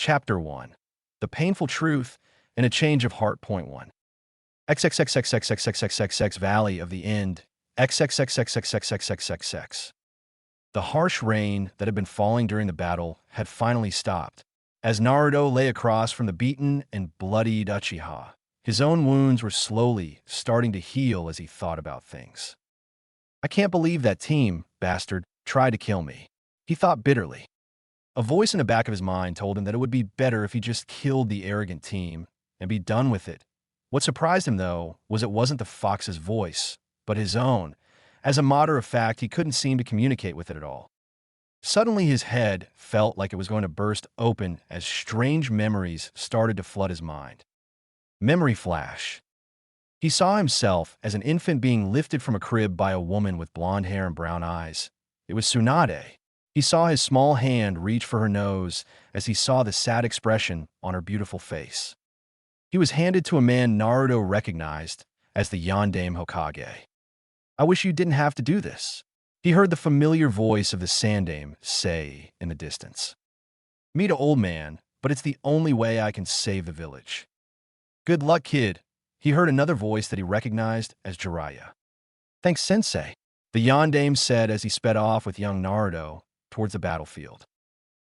Chapter 1. The Painful Truth and a Change of Heart. Point 1. XXXXXXXXXX Valley of the End. XXXXXXXXXX. The harsh rain that had been falling during the battle had finally stopped. As Naruto lay across from the beaten and bloodied Uchiha, his own wounds were slowly starting to heal as he thought about things. I can't believe that team, bastard, tried to kill me, he thought bitterly. A voice in the back of his mind told him that it would be better if he just killed the arrogant team and be done with it. What surprised him, though, was it wasn't the fox's voice, but his own. As a matter of fact, he couldn't seem to communicate with it at all. Suddenly, his head felt like it was going to burst open as strange memories started to flood his mind. Memory flash. He saw himself as an infant being lifted from a crib by a woman with blonde hair and brown eyes. It was Tsunade. He saw his small hand reach for her nose as he saw the sad expression on her beautiful face. He was handed to a man Naruto recognized as the Yondaime Hokage. "I wish you didn't have to do this," he heard the familiar voice of the Sandaime say in the distance. "Me to old man, but it's the only way I can save the village." "Good luck, kid," he heard another voice that he recognized as Jiraiya. "Thanks, sensei," the Yondaime said as he sped off with young Naruto towards the battlefield.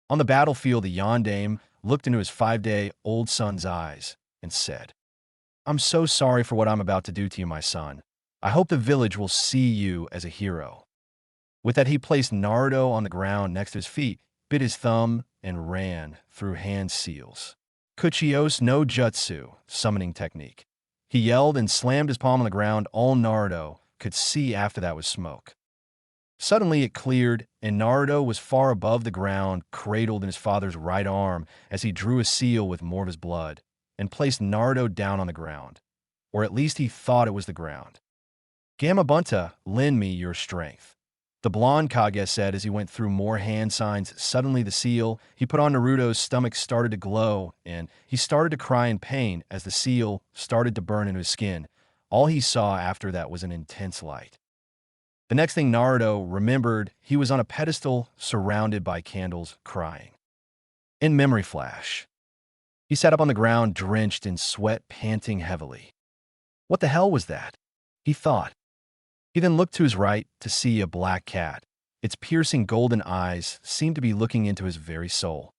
On the battlefield, the Yondaime looked into his 5-day-old son's eyes and said, "I'm so sorry for what I'm about to do to you, my son. I hope the village will see you as a hero." With that, he placed Naruto on the ground next to his feet, bit his thumb, and ran through hand seals. Kuchios no Jutsu, summoning technique. He yelled and slammed his palm on the ground. All Naruto could see after that was smoke. Suddenly it cleared, and Naruto was far above the ground, cradled in his father's right arm as he drew a seal with more of his blood and placed Naruto down on the ground. Or at least he thought it was the ground. "Gamabunta, lend me your strength," the blonde Kage said as he went through more hand signs. Suddenly the seal he put on Naruto's stomach started to glow, and he started to cry in pain as the seal started to burn into his skin. All he saw after that was an intense light. The next thing Naruto remembered, he was on a pedestal surrounded by candles, crying. In memory flash, he sat up on the ground, drenched in sweat, panting heavily. What the hell was that? He thought. He then looked to his right to see a black cat. Its piercing golden eyes seemed to be looking into his very soul.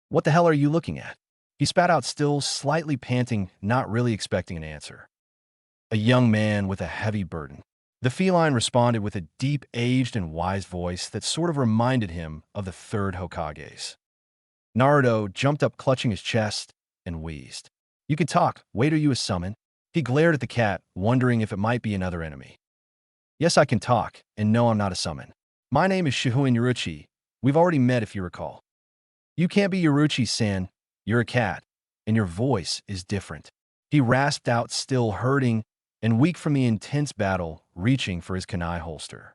"What the hell are you looking at?" He spat out, still slightly panting, not really expecting an answer. "A young man with a heavy burden." The feline responded with a deep, aged, and wise voice that sort of reminded him of the third Hokage's. Naruto jumped up, clutching his chest, and wheezed. "You can talk. Wait, are you a summon?" He glared at the cat, wondering if it might be another enemy. "Yes, I can talk, and no, I'm not a summon. My name is Shihoin Yoruchi. We've already met, if you recall." "You can't be Yoruchi-san. You're a cat, and your voice is different," he rasped out, still hurting and weak from the intense battle, reaching for his kunai holster.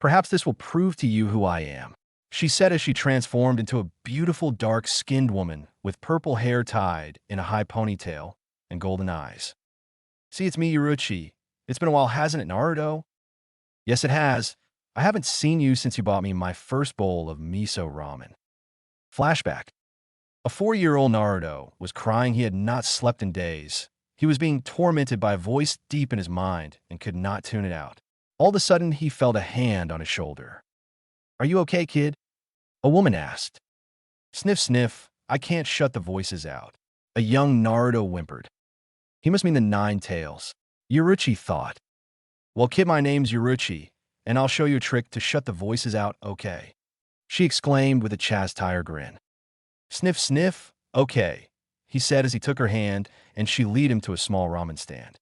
"Perhaps this will prove to you who I am," she said as she transformed into a beautiful dark-skinned woman with purple hair tied in a high ponytail and golden eyes. "See, it's me, Yoruchi. It's been a while, hasn't it, Naruto?" "Yes, it has. I haven't seen you since you bought me my first bowl of miso ramen." Flashback. A 4-year-old Naruto was crying. He had not slept in days. He was being tormented by a voice deep in his mind and could not tune it out. All of a sudden, he felt a hand on his shoulder. "Are you okay, kid?" a woman asked. "Sniff, sniff, I can't shut the voices out," a young Naruto whimpered. He must mean the 9 tails. Yoruchi thought. "Well, kid, my name's Yoruchi, and I'll show you a trick to shut the voices out, okay?" she exclaimed with a chastised grin. "Sniff, sniff, okay," he said as he took her hand and she led him to a small ramen stand.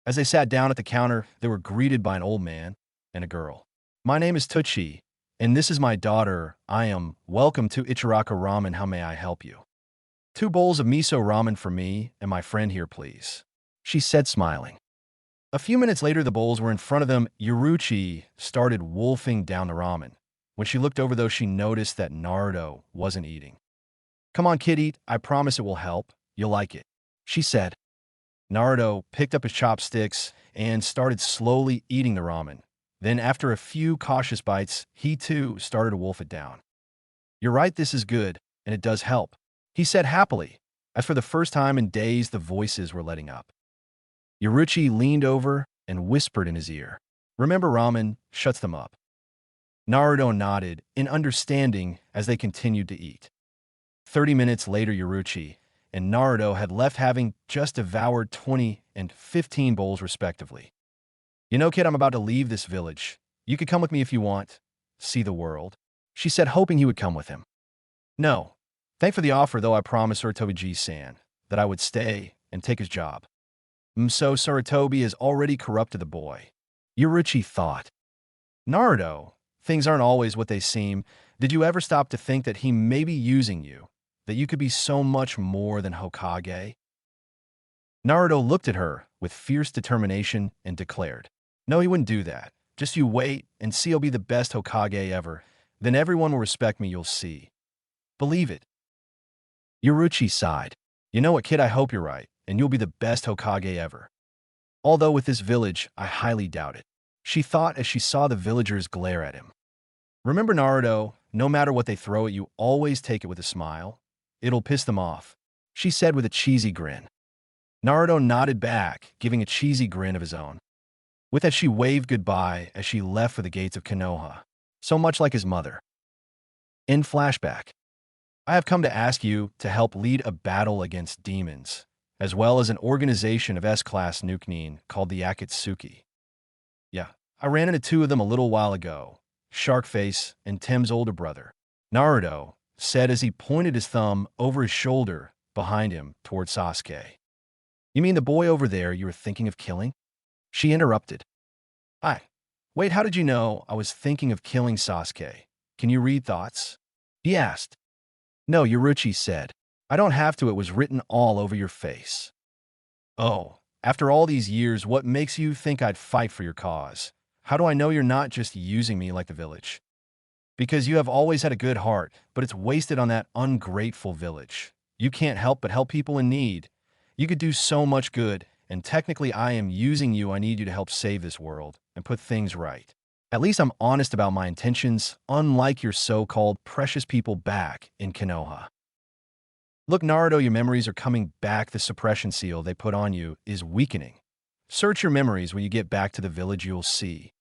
As they sat down at the counter, they were greeted by an old man and a girl. "My name is Tuchi, and this is my daughter. I am welcome to Ichiraka Ramen. How may I help you?" "2 bowls of miso ramen for me and my friend here, please," she said, smiling. A few minutes later, the bowls were in front of them. Yoruchi started wolfing down the ramen. When she looked over, though, she noticed that Naruto wasn't eating. "Come on, kid, eat. I promise it will help. You'll like it," she said. Naruto picked up his chopsticks and started slowly eating the ramen. Then, after a few cautious bites, he too started to wolf it down. "You're right, this is good, and it does help," he said happily, as for the first time in days the voices were letting up. Yoruchi leaned over and whispered in his ear, "Remember ramen shuts them up." Naruto nodded in understanding as they continued to eat. 30 minutes later, Yoruchi and Naruto had left, having just devoured 20 and 15 bowls respectively. "You know, kid, I'm about to leave this village. You could come with me if you want. See the world," she said, hoping he would come with him. "No. Thank for the offer, though I promised Sarutobi-san that I would stay and take his job." So Sarutobi has already corrupted the boy," Yoruchi thought. "Naruto, things aren't always what they seem. Did you ever stop to think that he may be using you, that you could be so much more than Hokage?" Naruto looked at her with fierce determination and declared, "No, he wouldn't do that. Just you wait and see, I'll be the best Hokage ever. Then everyone will respect me, you'll see. Believe it." Yoruchi sighed. "You know what, kid, I hope you're right, and you'll be the best Hokage ever. Although with this village, I highly doubt it," she thought as she saw the villagers glare at him. "Remember, Naruto, no matter what they throw at you, always take it with a smile. It'll piss them off," she said with a cheesy grin. Naruto nodded back, giving a cheesy grin of his own. With that, she waved goodbye as she left for the gates of Konoha, so much like his mother. In flashback, "I have come to ask you to help lead a battle against demons, as well as an organization of S-class nukenin called the Akatsuki. Yeah, I ran into two of them a little while ago, Sharkface and Tim's older brother," Naruto said as he pointed his thumb over his shoulder behind him toward Sasuke. "You mean the boy over there you were thinking of killing?" She interrupted. Wait, how did you know I was thinking of killing Sasuke? Can you read thoughts?" he asked. "No," Yoruchi said. "I don't have to, it was written all over your face." "Oh, after all these years, what makes you think I'd fight for your cause? How do I know you're not just using me like the village?" "Because you have always had a good heart, but it's wasted on that ungrateful village. You can't help but help people in need. You could do so much good, and technically I am using you. I need you to help save this world and put things right. At least I'm honest about my intentions, unlike your so-called precious people back in Konoha. Look, Naruto, your memories are coming back. The suppression seal they put on you is weakening. Search your memories when you get back to the village, you'll see."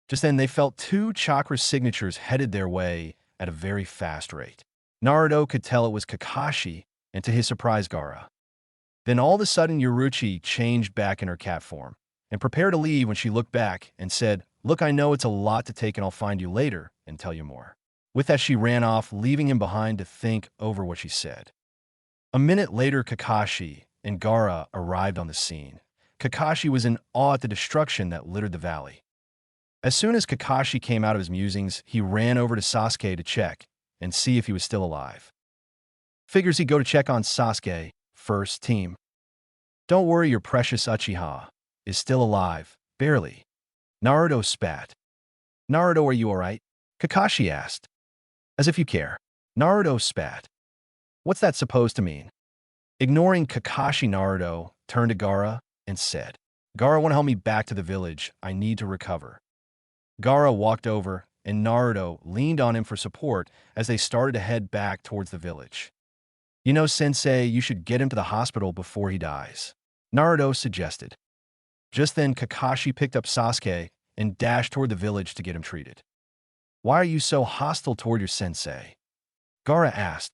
Just then, they felt two chakra signatures headed their way at a very fast rate. Naruto could tell it was Kakashi, and to his surprise, Gaara. Then all of a sudden, Yoruchi changed back in her cat form and prepared to leave when she looked back and said, "Look, I know it's a lot to take and I'll find you later and tell you more." With that, she ran off, leaving him behind to think over what she said. A minute later, Kakashi and Gaara arrived on the scene. Kakashi was in awe at the destruction that littered the valley. As soon as Kakashi came out of his musings, he ran over to Sasuke to check and see if he was still alive. Figures he'd go to check on Sasuke first, team. "Don't worry, your precious Uchiha is still alive, barely." Naruto spat. "Naruto, are you alright?" Kakashi asked. "As if you care." Naruto spat. "What's that supposed to mean?" Ignoring Kakashi, Naruto turned to Gaara and said, "Gaara, want to help me back to the village. I need to recover." Gaara walked over, and Naruto leaned on him for support as they started to head back towards the village. "You know, Sensei, you should get him to the hospital before he dies," Naruto suggested. Just then, Kakashi picked up Sasuke and dashed toward the village to get him treated. "Why are you so hostile toward your sensei?" Gaara asked.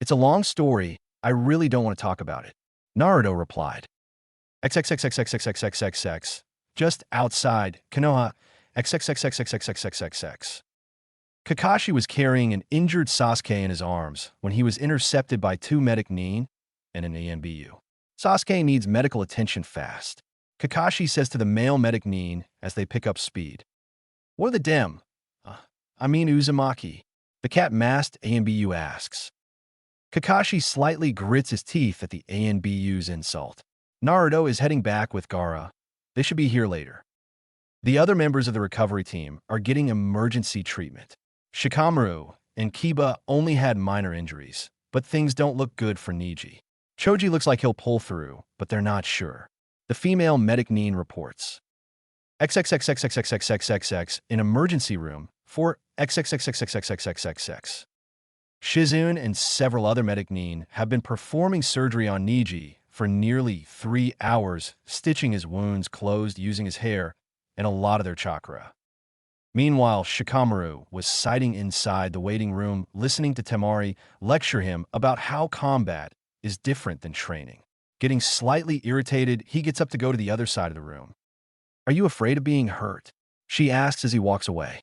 "It's a long story. I really don't want to talk about it," Naruto replied. XXXXXXXXXX. Just outside Konoha. XXXXXXXXX. Kakashi was carrying an injured Sasuke in his arms when he was intercepted by two medic nin and an ANBU. "Sasuke needs medical attention fast," Kakashi says to the male medic nin as they pick up speed. "What are the dem? I mean Uzumaki," the cat-masked ANBU asks. Kakashi slightly grits his teeth at the ANBU's insult. Naruto is heading back with Gaara. They should be here later. The other members of the recovery team are getting emergency treatment. Shikamaru and Kiba only had minor injuries, but things don't look good for Niji. Choji looks like he'll pull through, but they're not sure. The female medic nin reports. XXXXXXXXXX in emergency room for XXXXXXXXX. Shizune and several other medic nin have been performing surgery on Niji for nearly 3 hours, stitching his wounds closed using his hair and a lot of their chakra. Meanwhile, Shikamaru was sitting inside the waiting room listening to Temari lecture him about how combat is different than training. Getting slightly irritated, he gets up to go to the other side of the room. "Are you afraid of being hurt?" she asks as he walks away.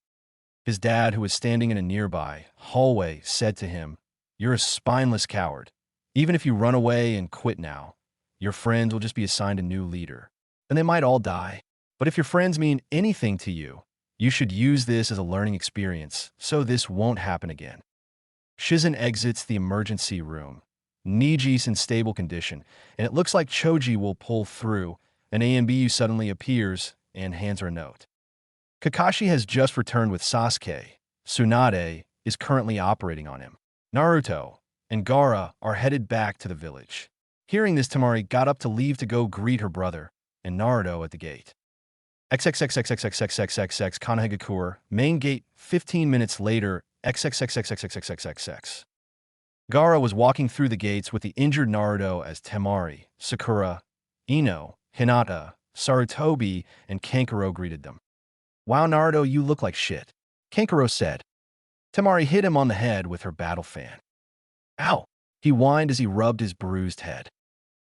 His dad, who was standing in a nearby hallway, said to him, "You're a spineless coward. Even if you run away and quit now, your friends will just be assigned a new leader, and they might all die. But if your friends mean anything to you, you should use this as a learning experience, so this won't happen again." Shizen exits the emergency room. Niji's in stable condition, and it looks like Choji will pull through. An AMBU suddenly appears and hands her a note. Kakashi has just returned with Sasuke. Tsunade is currently operating on him. Naruto and Gaara are headed back to the village. Hearing this, Temari got up to leave to go greet her brother and Naruto at the gate. XXXXXXXXXX Kanehagakure, main gate, 15 minutes later, XXXXXXXXX. Gaara was walking through the gates with the injured Naruto as Temari, Sakura, Ino, Hinata, Sarutobi, and Kankuro greeted them. "Wow, Naruto, you look like shit," Kankuro said. Temari hit him on the head with her battle fan. "Ow!" he whined as he rubbed his bruised head.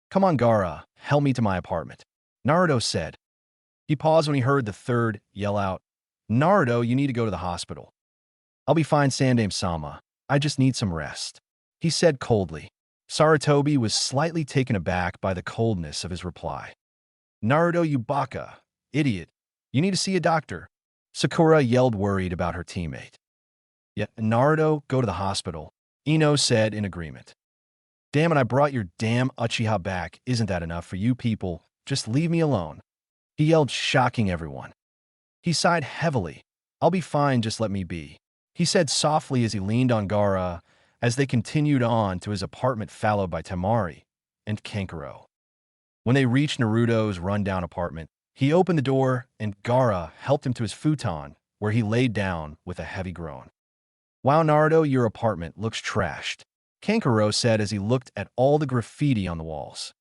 "Come on, Gaara, help me to my apartment," Naruto said. He paused when he heard the third yell out, "Naruto, you need to go to the hospital." "I'll be fine, Sandaime-sama. I just need some rest," he said coldly. Sarutobi was slightly taken aback by the coldness of his reply. "Naruto, you baka, idiot. You need to see a doctor," Sakura yelled, worried about her teammate. "Yeah, Naruto, go to the hospital," Ino said in agreement. "Damn it, I brought your damn Uchiha back. Isn't that enough for you people? Just leave me alone," he yelled, shocking everyone. He sighed heavily. "I'll be fine, just let me be," he said softly as he leaned on Gaara as they continued on to his apartment, followed by Temari and Kankuro. When they reached Naruto's rundown apartment, he opened the door and Gaara helped him to his futon, where he laid down with a heavy groan. "Wow, Naruto, your apartment looks trashed," Kankuro said as he looked at all the graffiti on the walls.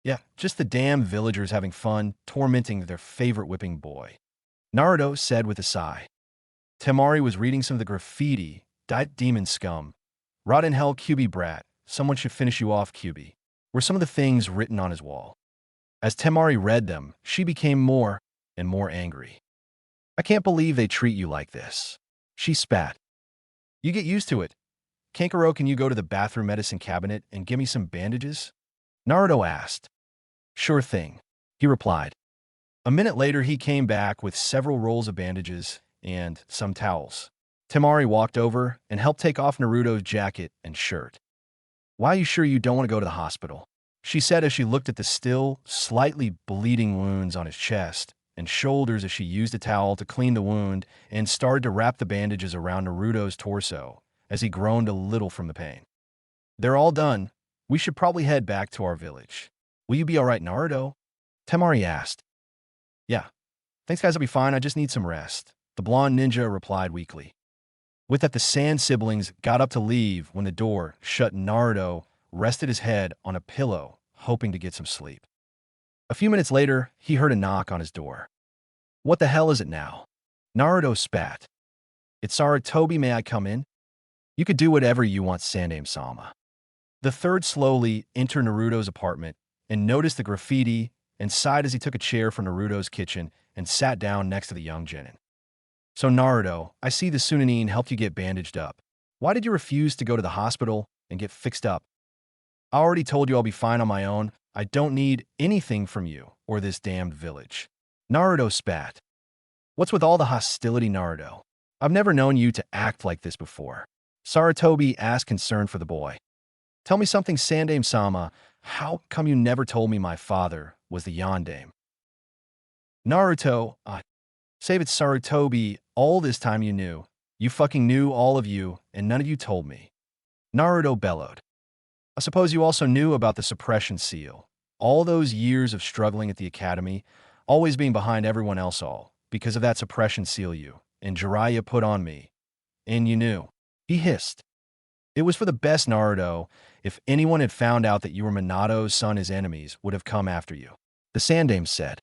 "Yeah, just the damn villagers having fun, tormenting their favorite whipping boy," Naruto said with a sigh. Temari was reading some of the graffiti. "Demon scum. Rot in hell, QB brat. Someone should finish you off, QB," were some of the things written on his wall. As Temari read them, she became more and more angry. "I can't believe they treat you like this," she spat. "You get used to it. Kankuro, can you go to the bathroom medicine cabinet and give me some bandages?" Naruto asked. "Sure thing," he replied. A minute later, he came back with several rolls of bandages and some towels. Temari walked over and helped take off Naruto's jacket and shirt. "Why are you sure you don't want to go to the hospital?" she said as she looked at the still, slightly bleeding wounds on his chest and shoulders as she used a towel to clean the wound and started to wrap the bandages around Naruto's torso as he groaned a little from the pain. "They're all done. We should probably head back to our village. Will you be all right, Naruto?" Temari asked. "Yeah. Thanks, guys. I'll be fine. I just need some rest," the blonde ninja replied weakly. With that, the Sand siblings got up to leave when the door shut. Naruto rested his head on a pillow, hoping to get some sleep. A few minutes later, he heard a knock on his door. "What the hell is it now?" Naruto spat. "It's Sarutobi, may I come in?" "You could do whatever you want, Sandaime-sama." The third slowly entered Naruto's apartment and noticed the graffiti and sighed as he took a chair from Naruto's kitchen and sat down next to the young genin. "So Naruto, I see the Sunanin helped you get bandaged up. Why did you refuse to go to the hospital and get fixed up?" "I already told you I'll be fine on my own. I don't need anything from you or this damned village." Naruto spat. "What's with all the hostility, Naruto? I've never known you to act like this before." Sarutobi asked, concerned for the boy. "Tell me something, Sandaime-sama. How come you never told me my father was the Yondaime?" "Naruto, save it, Sarutobi. All this time you knew. You fucking knew, all of you, and none of you told me." Naruto bellowed. "I suppose you also knew about the suppression seal. All those years of struggling at the academy, always being behind everyone else, all because of that suppression seal you and Jiraiya put on me. And you knew." He hissed. It was for the best, Naruto. If anyone had found out that you were Minato's son, his enemies would have come after you. The Sandame said.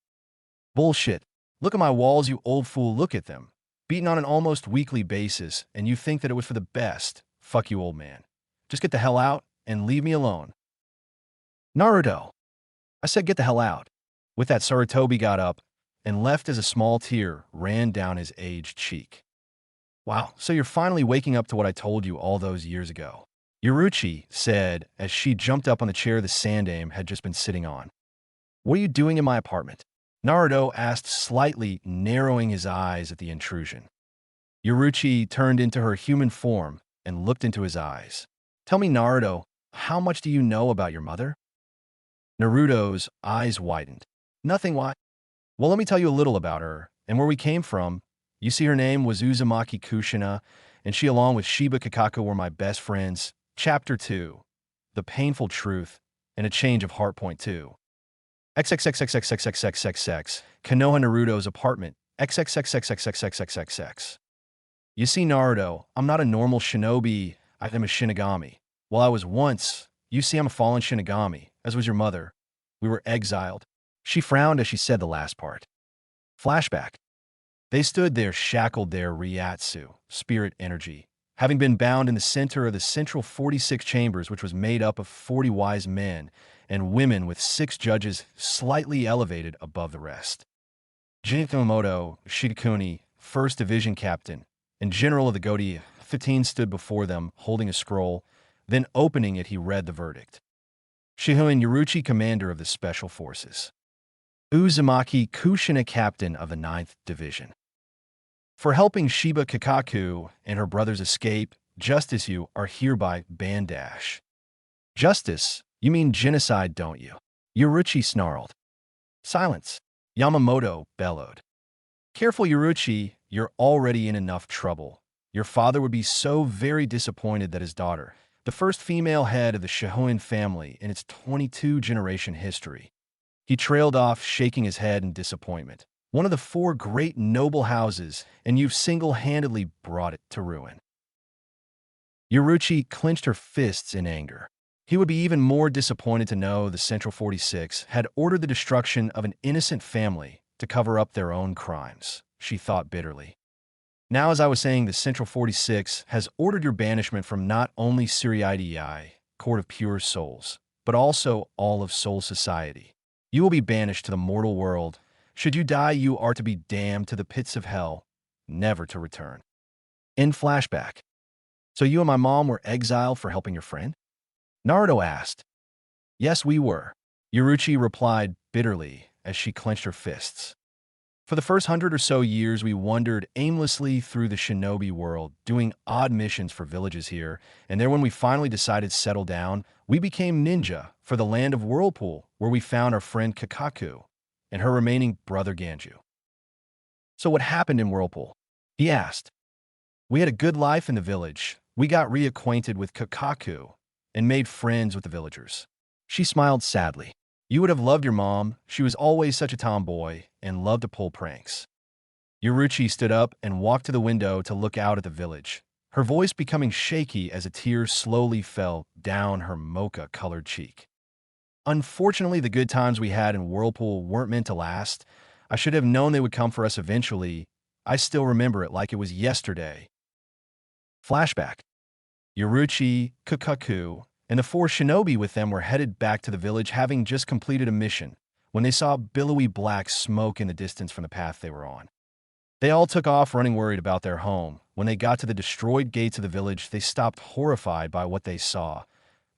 Bullshit. Look at my walls, you old fool, look at them. Beaten on an almost weekly basis, and you think that it was for the best. Fuck you, old man. Just get the hell out and leave me alone. Naruto. I said get the hell out. With that, Sarutobi got up and left as a small tear ran down his aged cheek. Wow, so you're finally waking up to what I told you all those years ago. Yoruchi said as she jumped up on the chair the Sandame had just been sitting on. What are you doing in my apartment? Naruto asked, slightly narrowing his eyes at the intrusion. Yoruchi turned into her human form and looked into his eyes. Tell me, Naruto, how much do you know about your mother? Naruto's eyes widened. Nothing, why? Well, let me tell you a little about her and where we came from. You see, her name was Uzumaki Kushina, and she along with Shiba Kakaku were my best friends. Chapter 2. The Painful Truth and a Change of Heart. Point 2. XXXXXXXXXX. Konoha Naruto's apartment. XXXXXXXXX. You see, Naruto, I'm not a normal shinobi, I am a Shinigami. Well, I was once. You see, I'm a fallen Shinigami, as was your mother. We were exiled. She frowned as she said the last part. Flashback. They stood there shackled their Ryatsu, spirit energy, having been bound in the center of the central 46 chambers, which was made up of 40 wise men and women with 6 judges slightly elevated above the rest. Jintomoto Shigekuni, 1st Division Captain, and General of the Godi 15 stood before them, holding a scroll. Then opening it, he read the verdict. Shihoin Yoruchi, Commander of the Special Forces. Uzumaki Kushina, Captain of the 9th Division. For helping Shiba Kakaku and her brothers escape, justice you are hereby bandash. Justice? You mean genocide, don't you? Yoruchi snarled. Silence. Yamamoto bellowed. Careful, Yoruchi, you're already in enough trouble. Your father would be so very disappointed that his daughter, the first female head of the Shihoin family in its 22-generation history. He trailed off, shaking his head in disappointment. One of the 4 great noble houses, and you've single-handedly brought it to ruin. Yoruchi clenched her fists in anger. He would be even more disappointed to know the Central 46 had ordered the destruction of an innocent family to cover up their own crimes, she thought bitterly. Now, as I was saying, the Central 46 has ordered your banishment from not only Suriidii, Court of Pure Souls, but also all of Soul Society. You will be banished to the mortal world. Should you die, you are to be damned to the pits of hell, never to return. In flashback. So you and my mom were exiled for helping your friend? Naruto asked. Yes, we were. Yoruchi replied bitterly as she clenched her fists. For the first 100 or so years, we wandered aimlessly through the shinobi world, doing odd missions for villages here, and then when we finally decided to settle down, we became ninja for the land of Whirlpool, where we found our friend Kakaku and her remaining brother Ganju. So what happened in Whirlpool? He asked. We had a good life in the village. We got reacquainted with Kakaku and made friends with the villagers. She smiled sadly. You would have loved your mom. She was always such a tomboy and loved to pull pranks. Yoruchi stood up and walked to the window to look out at the village, her voice becoming shaky as a tear slowly fell down her mocha-colored cheek. Unfortunately, the good times we had in Whirlpool weren't meant to last. I should have known they would come for us eventually. I still remember it like it was yesterday. Flashback. Yoruchi, Kakaku, and the 4 shinobi with them were headed back to the village, having just completed a mission, when they saw billowy black smoke in the distance from the path they were on. They all took off running, worried about their home. When they got to the destroyed gates of the village, they stopped, horrified by what they saw.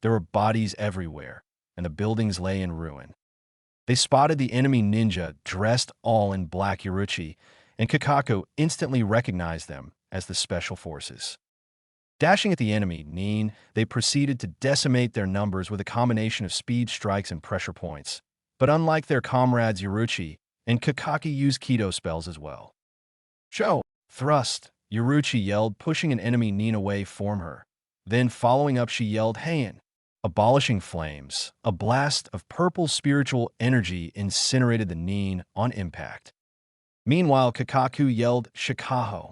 There were bodies everywhere, and the buildings lay in ruin. They spotted the enemy ninja, dressed all in black. Yoruchi and Kakaku instantly recognized them as the Special Forces. Dashing at the enemy, they proceeded to decimate their numbers with a combination of speed strikes and pressure points. But unlike their comrades, Yoruchi and Kakaku used Kido spells as well. Show! Thrust! Yoruchi yelled, pushing an enemy nin away from her. Then, following up, she yelled, Heian! Abolishing flames. A blast of purple spiritual energy incinerated the nin on impact. Meanwhile, Kakaku yelled, Shikaho!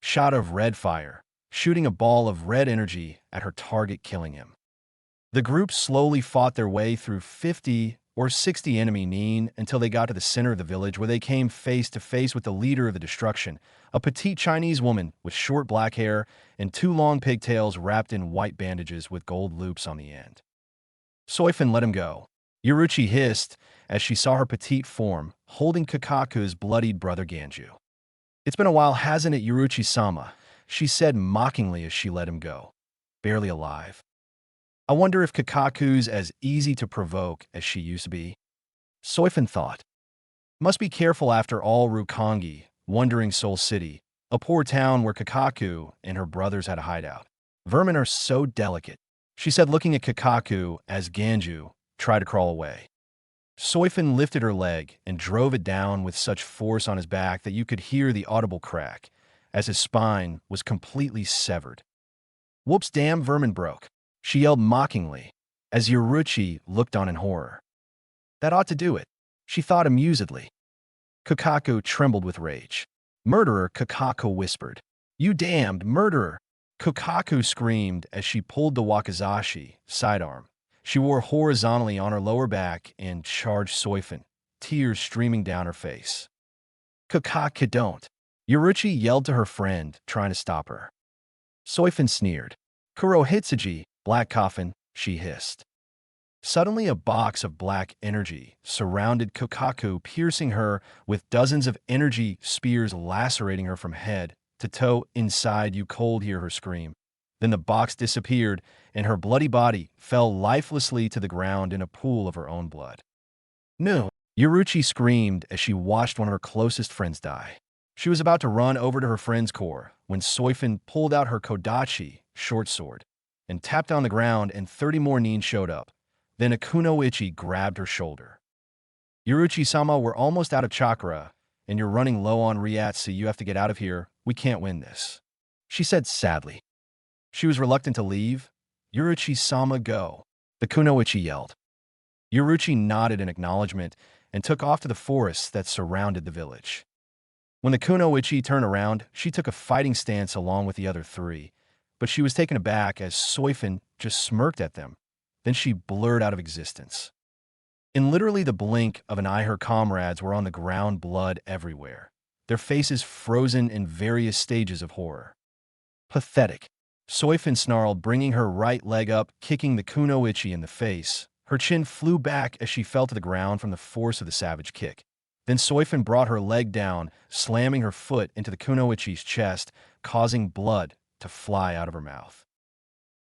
Shot of red fire. shooting a ball of red energy at her target, killing him. The group slowly fought their way through 50 or 60 enemy nin until they got to the center of the village, where they came face to face with the leader of the destruction, a petite Chinese woman with short black hair and 2 long pigtails wrapped in white bandages with gold loops on the end. Soifin let him go. Yoruchi hissed as she saw her petite form holding Kakaku's bloodied brother Ganju. "It's been a while, hasn't it, Yoruchi-sama?" she said mockingly as she let him go. "Barely alive. I wonder if Kakaku's as easy to provoke as she used to be." Soifin thought. Must be careful after all, Rukongi, Wandering Soul City, a poor town where Kakaku and her brothers had a hideout. "Vermin are so delicate," she said, looking at Kakaku as Ganju tried to crawl away. Soifin lifted her leg and drove it down with such force on his back that you could hear the audible crack as his spine was completely severed. "Whoops, damn vermin broke," she yelled mockingly as Yoruchi looked on in horror. "That ought to do it," she thought amusedly. Kakaku trembled with rage. "Murderer," Kakaku whispered. "You damned murderer!" Kakaku screamed as she pulled the wakizashi sidearm she wore horizontally on her lower back and charged Soifin, tears streaming down her face. "Kakaku, don't!" Yoruchi yelled to her friend, trying to stop her. Soifin sneered. "Kurohitsuji, Black Coffin," she hissed. Suddenly, a box of black energy surrounded Kakaku, piercing her with dozens of energy spears lacerating her from head to toe. "Inside, you cold," hear her scream. Then the box disappeared, and her bloody body fell lifelessly to the ground in a pool of her own blood. "No!" Yoruchi screamed as she watched one of her closest friends die. She was about to run over to her friend's core when Soifin pulled out her Kodachi short sword and tapped on the ground, and 30 more nin showed up. Then a kunoichi grabbed her shoulder. "Yoruchi-sama, we're almost out of chakra, and you're running low on Ryatsu. You have to get out of here. We can't win this," she said sadly. She was reluctant to leave. "Yoruchi-sama, go," the kunoichi yelled. Yoruchi nodded in acknowledgement and took off to the forests that surrounded the village. When the kunoichi turned around, she took a fighting stance along with the other 3, but she was taken aback as Soifin just smirked at them. Then she blurred out of existence. In literally the blink of an eye, her comrades were on the ground, blood everywhere, their faces frozen in various stages of horror. "Pathetic," Soifin snarled, bringing her right leg up, kicking the kunoichi in the face. Her chin flew back as she fell to the ground from the force of the savage kick. Then Soifin brought her leg down, slamming her foot into the kunoichi's chest, causing blood to fly out of her mouth.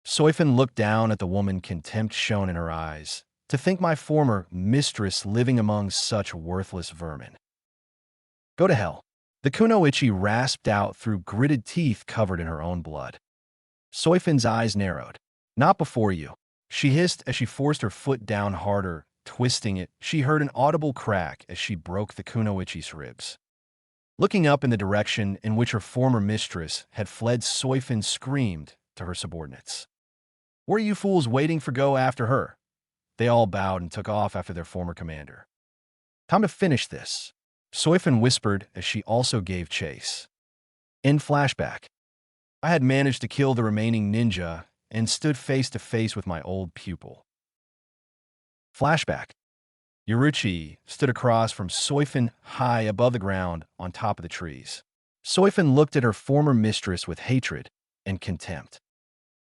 Soifin looked down at the woman, contempt shone in her eyes. "To think my former mistress living among such worthless vermin." "Go to hell," the kunoichi rasped out through gritted teeth covered in her own blood. Soifin's eyes narrowed. "Not before you," she hissed as she forced her foot down harder, twisting it. She heard an audible crack as she broke the kunoichi's ribs. Looking up in the direction in which her former mistress had fled, Soifin screamed to her subordinates. "What are you fools waiting for? Go after her." They all bowed and took off after their former commander. "Time to finish this," Soifin whispered as she also gave chase. In flashback, I had managed to kill the remaining ninja and stood face to face with my old pupil. Flashback. Yoruchi stood across from Soifin, high above the ground on top of the trees. Soifin looked at her former mistress with hatred and contempt.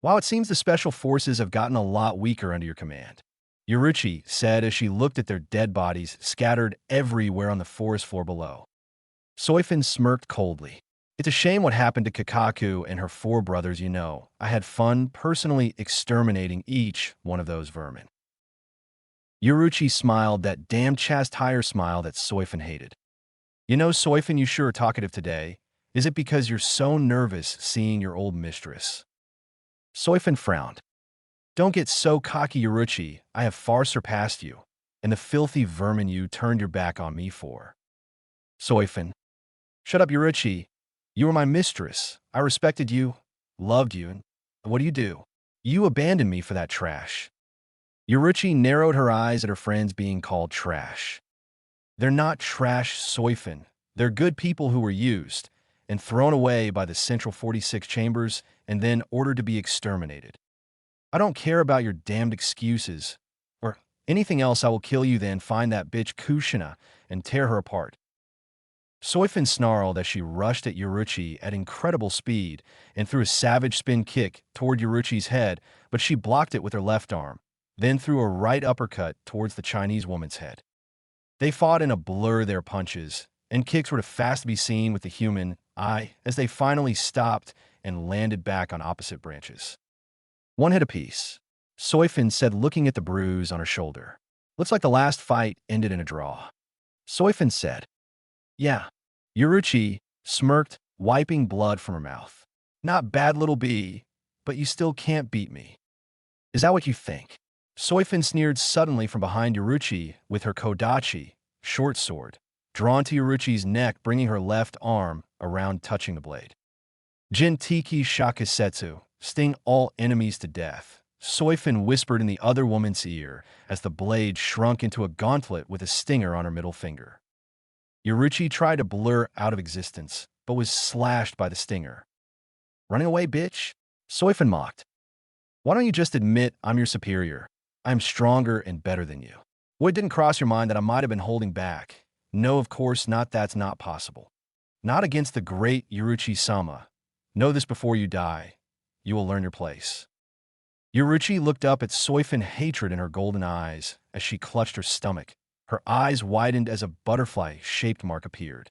"Wow, it seems the special forces have gotten a lot weaker under your command," Yoruchi said as she looked at their dead bodies scattered everywhere on the forest floor below. Soifin smirked coldly. "It's a shame what happened to Kakaku and her 4 brothers, you know. I had fun personally exterminating each one of those vermin." Yoruchi smiled, that damn chast-hire smile that Soifin hated. "You know, Soifin, you sure are talkative today. Is it because you're so nervous seeing your old mistress?" Soifin frowned. "Don't get so cocky, Yoruchi. I have far surpassed you, and the filthy vermin you turned your back on me for." Soifin. "Shut up, Yoruchi. You were my mistress. I respected you, loved you, and what do? You abandoned me for that trash." Yoruchi narrowed her eyes at her friends being called trash. "They're not trash, Soifin. They're good people who were used, and thrown away by the Central 46 chambers and then ordered to be exterminated. I don't care about your damned excuses or anything else. I will kill you then, find that bitch Kushina and tear her apart. Soifin snarled as she rushed at Yoruchi at incredible speed and threw a savage spin kick toward Yoruchi's head, but she blocked it with her left arm, then threw a right uppercut towards the Chinese woman's head. They fought in a blur, their punches, and kicks were fast to be seen with the human eye as they finally stopped and landed back on opposite branches. One hit apiece, Soifin said, looking at the bruise on her shoulder. Looks like the last fight ended in a draw. Soifin said, yeah. Yoruchi smirked, wiping blood from her mouth. Not bad, little bee, but you still can't beat me. Is that what you think? Soifin sneered suddenly from behind Yoruchi with her kodachi, short sword, drawn to Yoruchi's neck, bringing her left arm around, touching the blade. Jintiki shakusetsu, sting all enemies to death, Soifin whispered in the other woman's ear as the blade shrunk into a gauntlet with a stinger on her middle finger. Yoruchi tried to blur out of existence, but was slashed by the stinger. Running away, bitch? Soifin mocked. Why don't you just admit I'm your superior? I'm stronger and better than you. What didn't cross your mind that I might have been holding back? No, of course not. That's not possible. Not against the great Yoruchi-sama. Know this before you die. You will learn your place. Yoruchi looked up at Soifin, hatred in her golden eyes as she clutched her stomach. Her eyes widened as a butterfly-shaped mark appeared.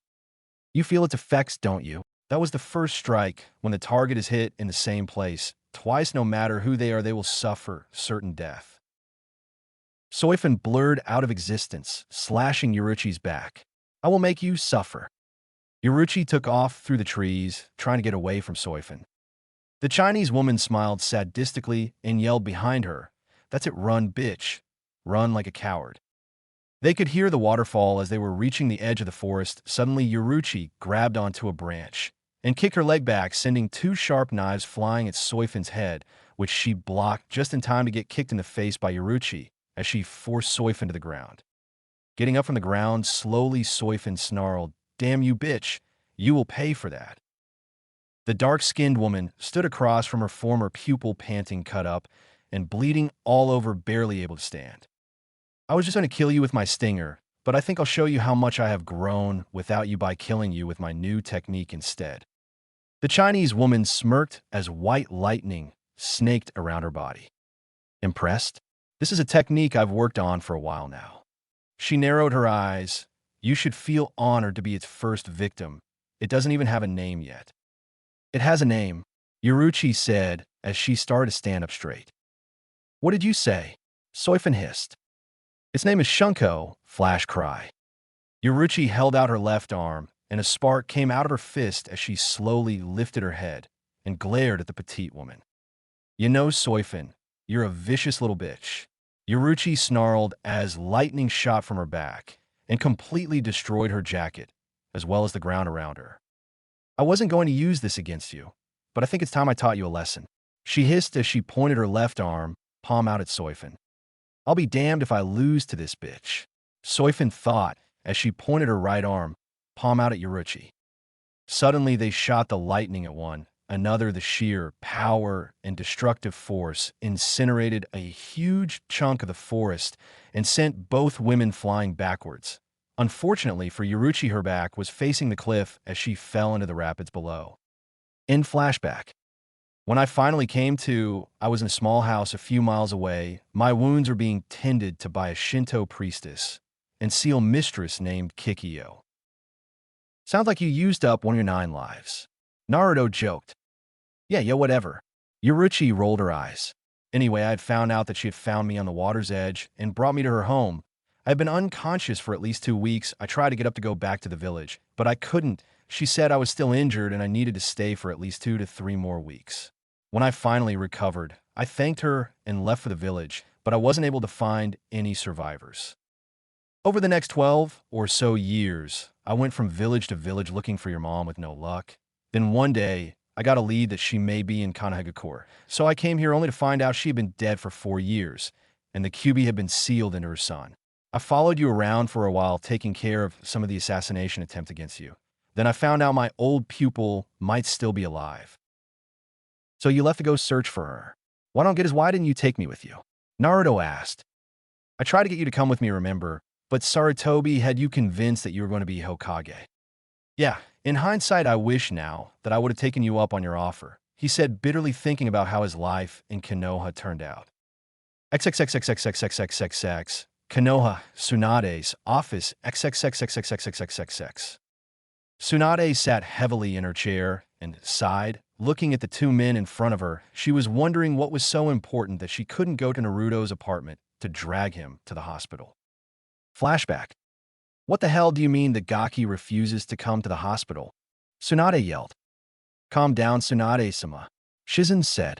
You feel its effects, don't you? That was the first strike. When the target is hit in the same place, twice, no matter who they are, they will suffer certain death. Soifin blurred out of existence, slashing Yoruchi's back. I will make you suffer. Yoruchi took off through the trees, trying to get away from Soifin. The Chinese woman smiled sadistically and yelled behind her, That's it, run, bitch. Run like a coward. They could hear the waterfall as they were reaching the edge of the forest. Suddenly, Yoruchi grabbed onto a branch and kicked her leg back, sending two sharp knives flying at Soifin's head, which she blocked just in time to get kicked in the face by Yoruchi as she forced Soifin to the ground. Getting up from the ground, slowly Soifin snarled, Damn you, bitch. You will pay for that. The dark-skinned woman stood across from her former pupil, panting, cut up, and bleeding all over, barely able to stand. I was just going to kill you with my stinger, but I think I'll show you how much I have grown without you by killing you with my new technique instead. The Chinese woman smirked as white lightning snaked around her body. Impressed? This is a technique I've worked on for a while now. She narrowed her eyes. You should feel honored to be its first victim. It doesn't even have a name yet. It has a name, Yoruchi said as she started to stand up straight. What did you say? Soifin hissed. Its name is Shunko, Flash cried. Yoruchi held out her left arm, and a spark came out of her fist as she slowly lifted her head and glared at the petite woman. You know, Soifin, you're a vicious little bitch. Yoruchi snarled as lightning shot from her back and completely destroyed her jacket, as well as the ground around her. I wasn't going to use this against you, but I think it's time I taught you a lesson. She hissed as she pointed her left arm, palm out at Soifin. I'll be damned if I lose to this bitch, Soifin thought as she pointed her right arm, palm out at Yoruchi. Suddenly they shot the lightning at one another. The sheer power and destructive force incinerated a huge chunk of the forest and sent both women flying backwards. Unfortunately for Yoruchi, her back was facing the cliff as she fell into the rapids below. In flashback. When I finally came to, I was in a small house a few miles away. My wounds were being tended to by a Shinto priestess and seal mistress named Kikyo. Sounds like you used up one of your 9 lives. Naruto joked. Yeah, whatever. Yoruchi rolled her eyes. Anyway, I had found out that she had found me on the water's edge and brought me to her home. I had been unconscious for at least 2 weeks. I tried to get up to go back to the village, but I couldn't. She said I was still injured and I needed to stay for at least 2 to 3 more weeks. When I finally recovered, I thanked her and left for the village, but I wasn't able to find any survivors. Over the next 12 or so years, I went from village to village looking for your mom with no luck. Then one day, I got a lead that she may be in Kanahagakure, so I came here only to find out she had been dead for 4 years, and the QB had been sealed into her son. I followed you around for a while, taking care of some of the assassination attempt against you, Then I found out my old pupil might still be alive. So you left to go search for her. Why didn't you take me with you? Naruto asked. I tried to get you to come with me, remember, but Sarutobi had you convinced that you were going to be Hokage. Yeah, in hindsight, I wish now that I would have taken you up on your offer, he said, bitterly thinking about how his life in Konoha turned out. XXXXXXXXXX. Konoha, Tsunade's office. XXXXXXXXX. Tsunade sat heavily in her chair and sighed, looking at the two men in front of her. She was wondering what was so important that she couldn't go to Naruto's apartment to drag him to the hospital. Flashback. What the hell do you mean the Gaki refuses to come to the hospital? Tsunade yelled. Calm down, Tsunade-sama. Shizen said.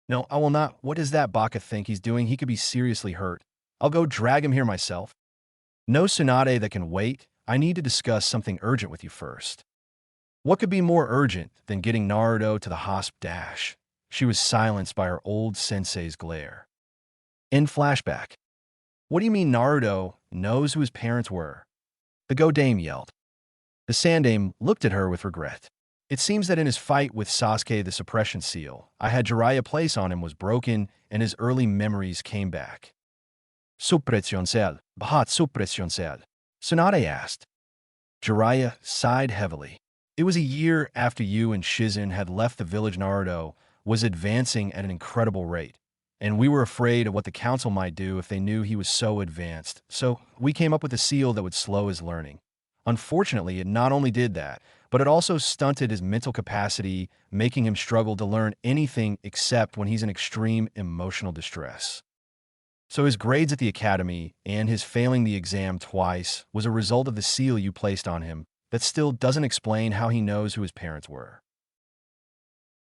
No, I will not. What does that Baka think he's doing? He could be seriously hurt. I'll go drag him here myself. No, Tsunade, that can wait. I need to discuss something urgent with you first. What could be more urgent than getting Naruto to the hosp? She was silenced by her old sensei's glare. In flashback. What do you mean Naruto knows who his parents were? The Godame yelled. The Sandame looked at her with regret. It seems that in his fight with Sasuke the suppression seal, I had Jiraiya place on him was broken and his early memories came back. Suppression cell, Bahat suppression cell. Tsunade asked. Jiraiya sighed heavily. It was a year after you and Shizen had left the village. Naruto was advancing at an incredible rate, and we were afraid of what the council might do if they knew he was so advanced, so we came up with a seal that would slow his learning. Unfortunately, it not only did that, but it also stunted his mental capacity, making him struggle to learn anything except when he's in extreme emotional distress. So his grades at the academy and his failing the exam twice was a result of the seal you placed on him that still doesn't explain how he knows who his parents were.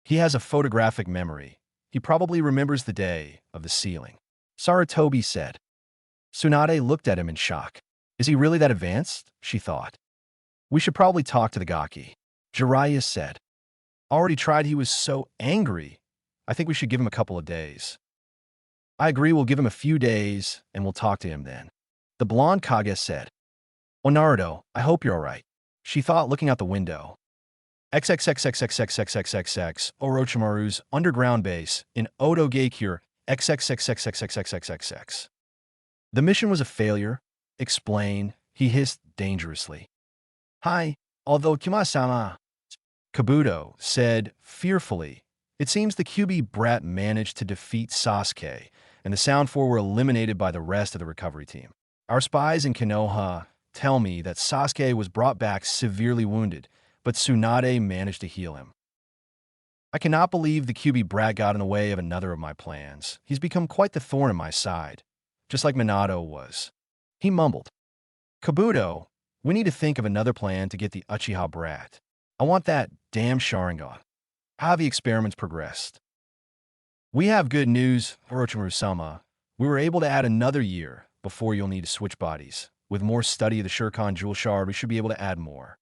He has a photographic memory. He probably remembers the day of the sealing. Sarutobi said. Tsunade looked at him in shock. Is he really that advanced? She thought. We should probably talk to the Gaki. Jiraiya said. Already tried. He was so angry. I think we should give him a couple of days. I agree, we'll give him a few days, and we'll talk to him then. The blonde Kage said. Oh, Naruto, I hope you're all right. She thought, looking out the window. XXXXXXXXXX, Orochimaru's underground base in Odo Geikure. XXXXXXXXXX. The mission was a failure. Explain, he hissed dangerously. Hi, although Kima-sama, Kabuto said fearfully. It seems the QB brat managed to defeat Sasuke, and the Sound Four were eliminated by the rest of the recovery team. Our spies in Konoha tell me that Sasuke was brought back severely wounded, but Tsunade managed to heal him. I cannot believe the QB brat got in the way of another of my plans. He's become quite the thorn in my side, just like Minato was. He mumbled. Kabuto, we need to think of another plan to get the Uchiha brat. I want that damn Sharingan. How have the experiments progressed? We have good news, Orochimaru-sama. We were able to add another year before you'll need to switch bodies. With more study of the Shuriken Jewel Shard, we should be able to add more.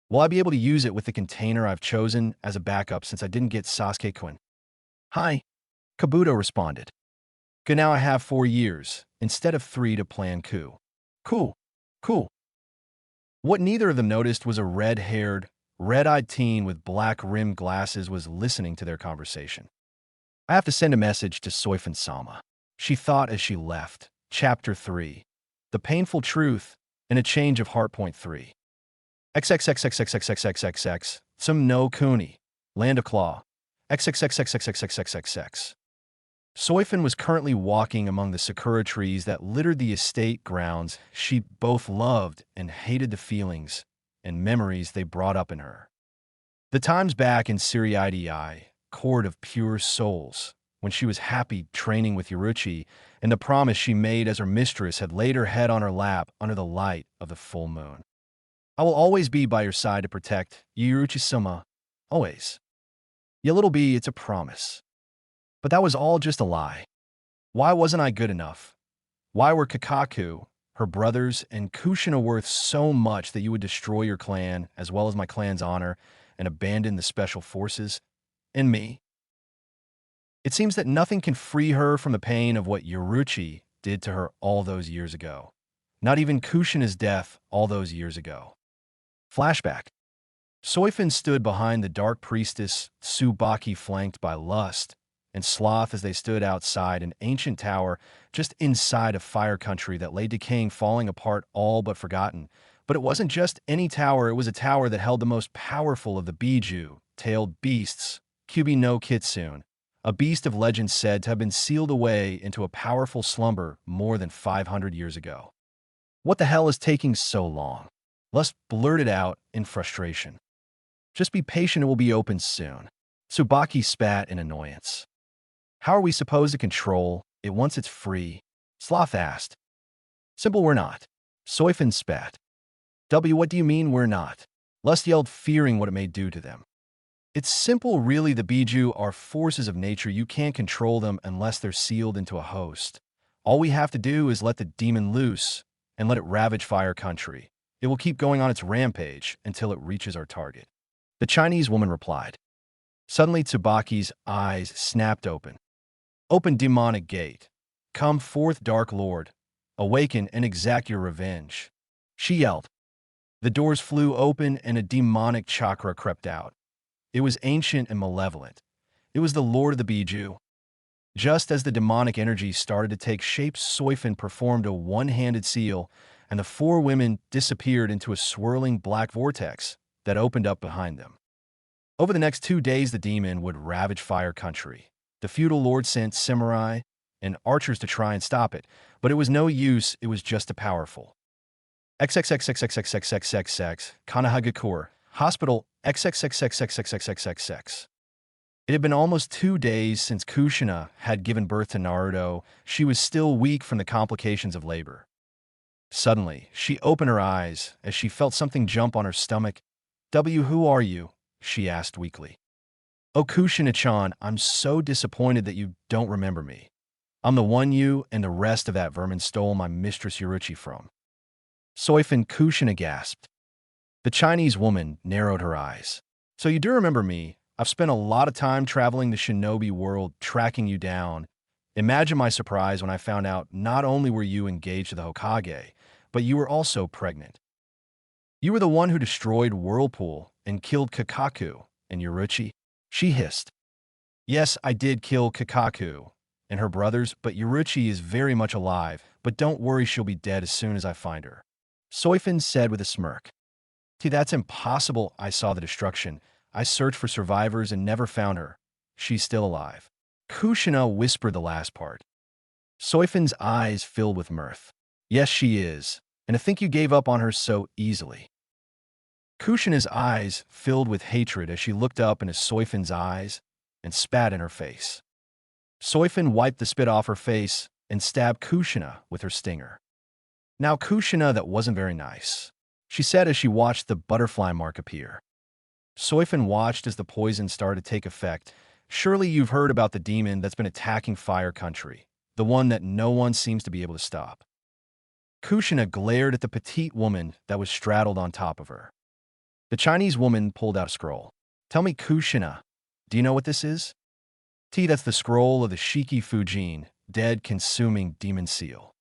Will I be able to use it with the container I've chosen as a backup since I didn't get Sasuke-kun? Hi, Kabuto responded. Good, now I have 4 years, instead of 3 to plan coup. Cool. What neither of them noticed was a red-haired, red-eyed teen with black-rimmed glasses was listening to their conversation. I have to send a message to Soifun-sama, she thought as she left. Chapter 3. The Painful Truth and a Change of Heart. Point 3. XXXXXXXXXX. Some no Kuni. Land of Claw. XXXXXXXXXX. Soifun was currently walking among the sakura trees that littered the estate grounds. She both loved and hated the feelings and memories they brought up in her. The times back in Siriidii, Court of Pure Souls, when she was happy training with Yaruchi, and the promise she made as her mistress had laid her head on her lap under the light of the full moon. I will always be by your side to protect you, Yaruchi-sama. Always. Ya little bee, it's a promise. But that was all just a lie. Why wasn't I good enough? Why were Kakaku, her brothers, and Kushina worth so much that you would destroy your clan, as well as my clan's honor, and abandon the special forces? And me? It seems that nothing can free her from the pain of what Yaruchi did to her all those years ago. Not even Kushina's death all those years ago. Flashback. Soifin stood behind the dark priestess, Tsubaki flanked by lust and sloth as they stood outside an ancient tower just inside of fire country that lay decaying, falling apart, all but forgotten. But it wasn't just any tower, it was a tower that held the most powerful of the Biju-tailed beasts, Kyubi no Kitsune, a beast of legend said to have been sealed away into a powerful slumber more than 500 years ago. What the hell is taking so long? Lust blurted out in frustration. Just be patient, it will be open soon. Tsubaki spat in annoyance. How are we supposed to control it once it's free? Sloth asked. Simple, we're not. Soifin spat. What do you mean we're not? Lust yelled, fearing what it may do to them. It's simple, really. The Biju are forces of nature. You can't control them unless they're sealed into a host. All we have to do is let the demon loose and let it ravage fire country. It will keep going on its rampage until it reaches our target. The Chinese woman replied. Suddenly, Tsubaki's eyes snapped open. Open, demonic gate. Come forth, Dark Lord. Awaken and exact your revenge. She yelled. The doors flew open and a demonic chakra crept out. It was ancient and malevolent. It was the Lord of the Biju. Just as the demonic energy started to take shape, Soifin performed a one-handed seal, and the four women disappeared into a swirling black vortex that opened up behind them. Over the next 2 days, the demon would ravage fire country. The feudal lord sent samurai and archers to try and stop it, but it was no use. It was just too powerful. XXXXXXXXXX, Kanahagakure, Hospital, XXXXXXXXX. It had been almost 2 days since Kushina had given birth to Naruto. She was still weak from the complications of labor. Suddenly, she opened her eyes as she felt something jump on her stomach. Who are you? She asked weakly. Oh, Kushina-chan, I'm so disappointed that you don't remember me. I'm the one you and the rest of that vermin stole my mistress Yuruchi from. Soifin. Kushina gasped. The Chinese woman narrowed her eyes. So you do remember me. I've spent a lot of time traveling the shinobi world, tracking you down. Imagine my surprise when I found out not only were you engaged to the Hokage, but you were also pregnant. You were the one who destroyed Whirlpool and killed Kakaku and Yuruchi. She hissed. Yes, I did kill Kakaku and her brothers, but Yuruchi is very much alive. But don't worry, she'll be dead as soon as I find her. Soifin said with a smirk. That's impossible. I saw the destruction. I searched for survivors and never found her. She's still alive. Kushina whispered the last part. Soifin's eyes filled with mirth. Yes, she is. And to think you gave up on her so easily. Kushina's eyes filled with hatred as she looked up into Soifin's eyes and spat in her face. Soifin wiped the spit off her face and stabbed Kushina with her stinger. Now, Kushina, that wasn't very nice, she said as she watched the butterfly mark appear. Soifin watched as the poison started to take effect. Surely you've heard about the demon that's been attacking fire country, the one that no one seems to be able to stop. Kushina glared at the petite woman that was straddled on top of her. The Chinese woman pulled out a scroll. Tell me, Kushina, do you know what this is? That's the scroll of the Shiki Fujin, dead consuming demon seal.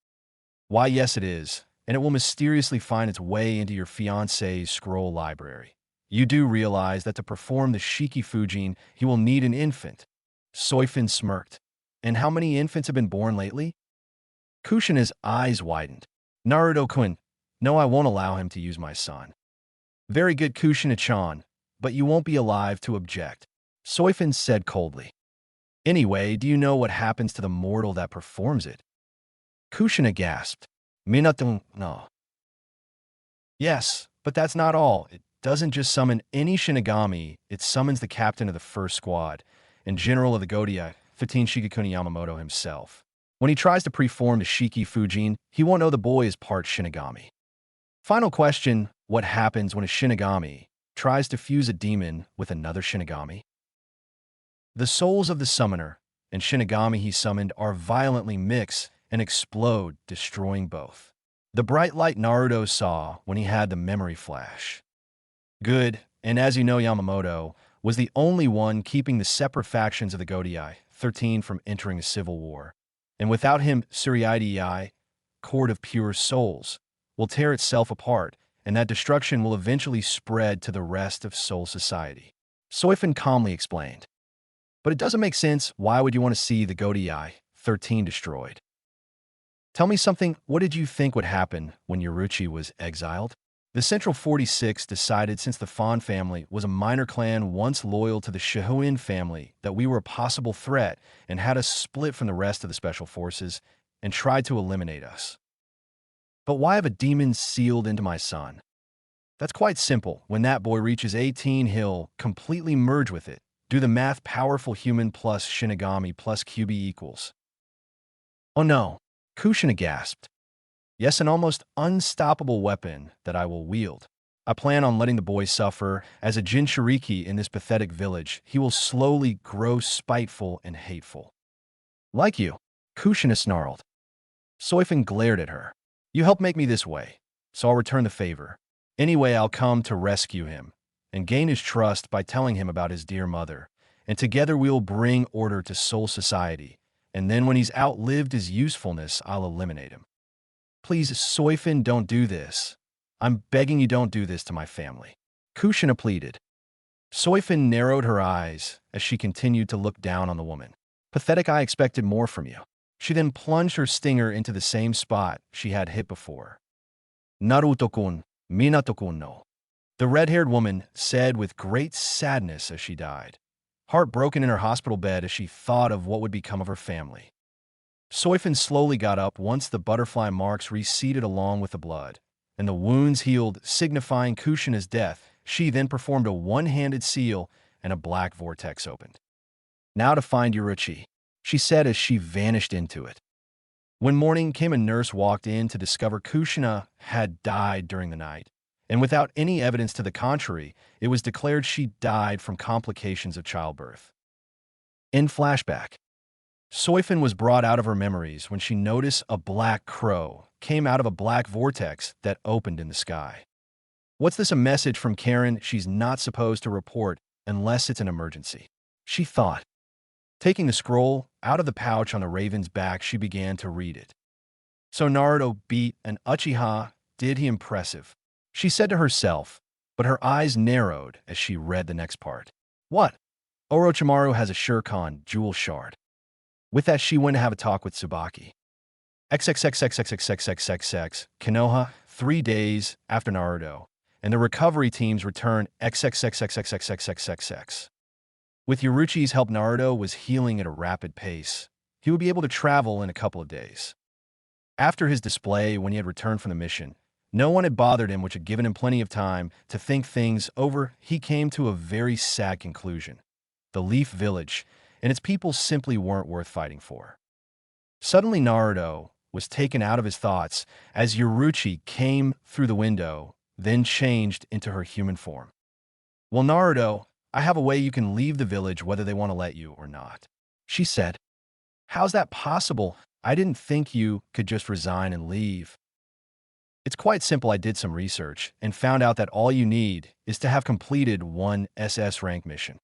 Why, yes it is, and it will mysteriously find its way into your fiancé's scroll library. You do realize that to perform the Shiki Fujin, he will need an infant. Soifin smirked. And how many infants have been born lately? Kushina's eyes widened. Naruto-kun, no, I won't allow him to use my son. Very good, Kushina-chan, but you won't be alive to object. Soifin said coldly. Anyway, do you know what happens to the mortal that performs it? Kushina gasped. Minato, no. Yes, but that's not all. It doesn't just summon any Shinigami, it summons the captain of the first squad and general of the Godai, 15 Shigekuni Yamamoto himself. When he tries to preform the Shiki Fujin, he won't know the boy is part Shinigami. Final question, what happens when a Shinigami tries to fuse a demon with another Shinigami? The souls of the summoner and Shinigami he summoned are violently mixed and explode, destroying both. The bright light Naruto saw when he had the memory flash. Good, and as you know, Yamamoto was the only one keeping the separate factions of the Godai, 13, from entering a civil war. And without him, Tsurayai, Court of Pure Souls, will tear itself apart, and that destruction will eventually spread to the rest of Soul Society. Soifin calmly explained. But it doesn't make sense. Why would you want to see the Goatee Eye 13 destroyed? Tell me something. What did you think would happen when Yoruchi was exiled? The Central 46 decided, since the Fan family was a minor clan once loyal to the Shihuin family, that we were a possible threat and had us split from the rest of the Special Forces and tried to eliminate us. But why have a demon sealed into my son? That's quite simple. When that boy reaches 18, he'll completely merge with it. Do the math. Powerful human plus Shinigami plus QB equals. Oh no, Kushina gasped. Yes, an almost unstoppable weapon that I will wield. I plan on letting the boy suffer. As a Jinchuriki in this pathetic village, he will slowly grow spiteful and hateful. Like you, Kushina snarled. Soifin glared at her. You helped make me this way, so I'll return the favor. Anyway, I'll come to rescue him and gain his trust by telling him about his dear mother, and together we'll bring order to Soul Society, and then when he's outlived his usefulness, I'll eliminate him. Please, Soifin, don't do this. I'm begging you, don't do this to my family. Kushina pleaded. Soifin narrowed her eyes as she continued to look down on the woman. Pathetic, I expected more from you. She then plunged her stinger into the same spot she had hit before. Naruto-kun, Minato-kun no. The red-haired woman said with great sadness as she died, heartbroken in her hospital bed as she thought of what would become of her family. Soifin slowly got up once the butterfly marks receded along with the blood, and the wounds healed, signifying Kushina's death. She then performed a one-handed seal, and a black vortex opened. Now to find Yoruchi, she said as she vanished into it. When morning came, a nurse walked in to discover Kushina had died during the night, and without any evidence to the contrary, it was declared she died from complications of childbirth. In flashback, Soifin was brought out of her memories when she noticed a black crow came out of a black vortex that opened in the sky. What's this, a message from Karen she's not supposed to report unless it's an emergency? She thought. Taking the scroll out of the pouch on the raven's back, she began to read it. So Naruto beat an Uchiha, did he impressive? She said to herself, but her eyes narrowed as she read the next part. What? Orochimaru has a Shurikon jewel shard. With that, she went to have a talk with Tsubaki. XXXXXXXXXX, Konoha, 3 days after Naruto, and the recovery teams returned XXXXXXXXXX. With Yoruchi's help, Naruto was healing at a rapid pace. He would be able to travel in a couple of days. After his display, when he had returned from the mission, no one had bothered him, which had given him plenty of time to think things over. He came to a very sad conclusion. The Leaf Village and its people simply weren't worth fighting for. Suddenly, Naruto was taken out of his thoughts as Yoruchi came through the window, then changed into her human form. Well, Naruto, I have a way you can leave the village whether they want to let you or not, she said. How's that possible? I didn't think you could just resign and leave. It's quite simple. I did some research and found out that all you need is to have completed one SS rank mission.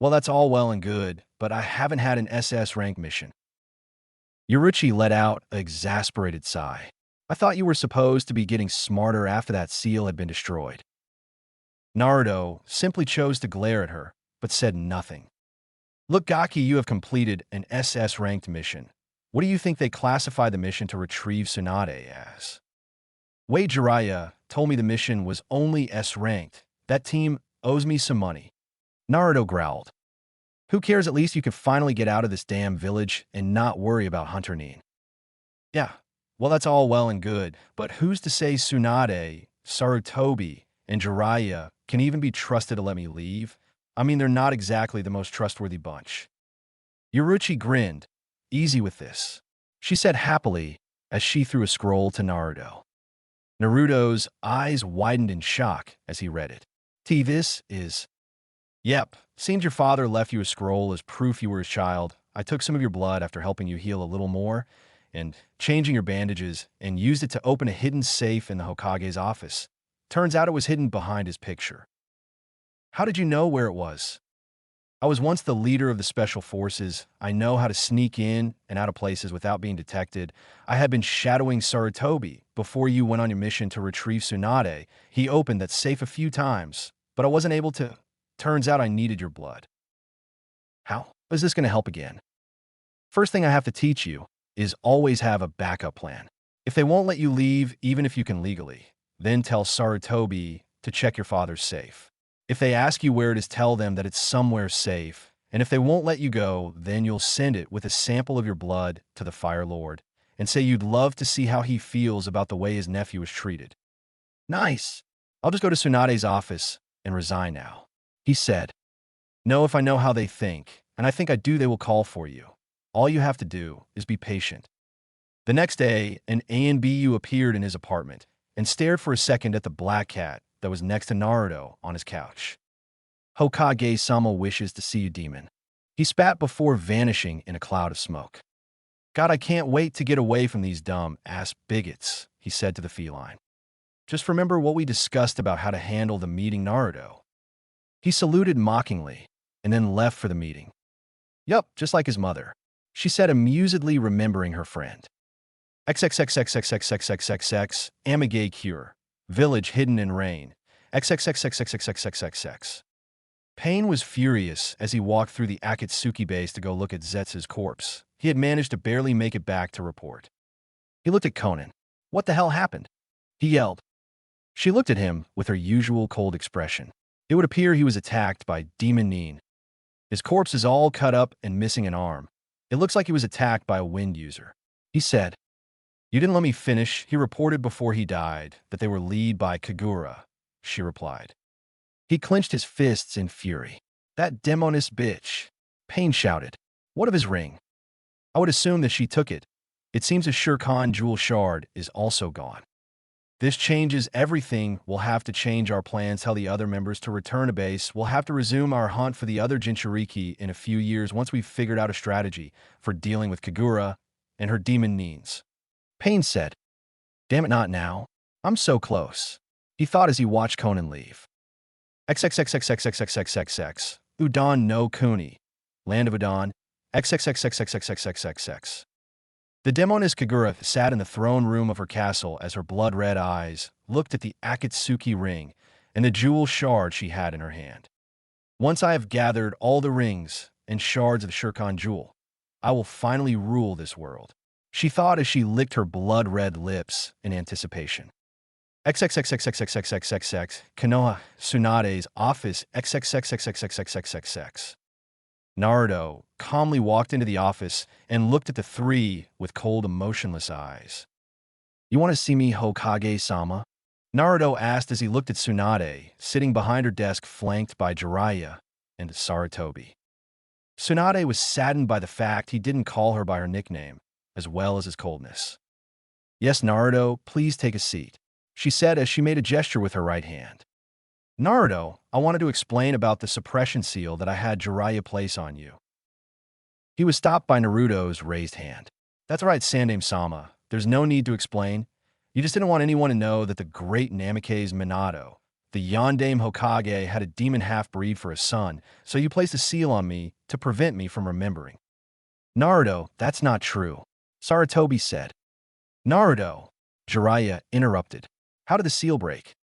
Well, that's all well and good, but I haven't had an SS rank mission. Yoruchi let out an exasperated sigh. I thought you were supposed to be getting smarter after that seal had been destroyed. Naruto simply chose to glare at her, but said nothing. Look, Gaki, you have completed an SS-ranked mission. What do you think they classify the mission to retrieve Tsunade as? Wei Jiraiya told me the mission was only S-ranked. That team owes me some money. Naruto growled. Who cares? At least you can finally get out of this damn village and not worry about Hunter Nin. Yeah, well, that's all well and good, but who's to say Tsunade, Sarutobi, and Jiraiya can even be trusted to let me leave? I mean, they're not exactly the most trustworthy bunch. Yoruchi grinned. Easy with this, she said happily as she threw a scroll to Naruto. Naruto's eyes widened in shock as he read it. This is... Yep, seems your father left you a scroll as proof you were his child. I took some of your blood after helping you heal a little more and changing your bandages and used it to open a hidden safe in the Hokage's office. Turns out it was hidden behind his picture. How did you know where it was? I was once the leader of the special forces. I know how to sneak in and out of places without being detected. I had been shadowing Sarutobi before you went on your mission to retrieve Tsunade. He opened that safe a few times, but I wasn't able to. Turns out I needed your blood. How is this going to help again? First thing I have to teach you is always have a backup plan. If they won't let you leave, even if you can legally, then tell Sarutobi to check your father's safe. If they ask you where it is, tell them that it's somewhere safe. And if they won't let you go, then you'll send it with a sample of your blood to the Fire Lord and say you'd love to see how he feels about the way his nephew was treated. Nice. I'll just go to Tsunade's office and resign now. He said, no, if I know how they think, and I think I do, they will call for you. All you have to do is be patient. The next day, an ANBU appeared in his apartment and stared for a second at the black cat that was next to Naruto on his couch. Hokage-sama wishes to see you, demon. He spat before vanishing in a cloud of smoke. God, I can't wait to get away from these dumb-ass bigots, he said to the feline. Just remember what we discussed about how to handle the meeting, Naruto. He saluted mockingly and then left for the meeting. Yup, just like his mother, she said amusedly, remembering her friend. XXXXXXXXXX, Amigay Cure. Village hidden in rain. XXXXXXXXX. Pain was furious as he walked through the Akatsuki base to go look at Zetsu's corpse. He had managed to barely make it back to report. He looked at Conan. What the hell happened? He yelled. She looked at him with her usual cold expression. It would appear he was attacked by Demon Nin. His corpse is all cut up and missing an arm. It looks like he was attacked by a wind user. He said, you didn't let me finish. He reported before he died that they were led by Kagura, she replied. He clenched his fists in fury. That demoness bitch. Pain shouted. What of his ring? I would assume that she took it. It seems a Shirkan jewel shard is also gone. This changes everything. We'll have to change our plans, tell the other members to return to base. We'll have to resume our hunt for the other Jinchuriki in a few years once we've figured out a strategy for dealing with Kagura and her demon Nins. Pain said, damn it, not now. I'm so close. He thought as he watched Conan leave. XXXXXXXXXX. Udon no Kuni. Land of Udon. XXXXXXXXXX. The demoness Kagura sat in the throne room of her castle as her blood-red eyes looked at the Akatsuki ring and the jewel shard she had in her hand. Once I have gathered all the rings and shards of the Shirkan jewel, I will finally rule this world, she thought as she licked her blood-red lips in anticipation. XXXXXXXXXX. Konoha Tsunade's office. XXXXXXXXX. Naruto calmly walked into the office and looked at the three with cold, emotionless eyes. You want to see me, Hokage-sama? Naruto asked as he looked at Tsunade, sitting behind her desk flanked by Jiraiya and Sarutobi. Tsunade was saddened by the fact he didn't call her by her nickname, as well as his coldness. Yes, Naruto, please take a seat, she said as she made a gesture with her right hand. Naruto, I wanted to explain about the suppression seal that I had Jiraiya place on you. He was stopped by Naruto's raised hand. That's right, Sandaime-sama. There's no need to explain. You just didn't want anyone to know that the great Namikaze Minato, the Yondaime Hokage, had a demon half-breed for a son, so you placed a seal on me to prevent me from remembering. Naruto, that's not true, Sarutobi said. Naruto, Jiraiya interrupted. How did the seal break?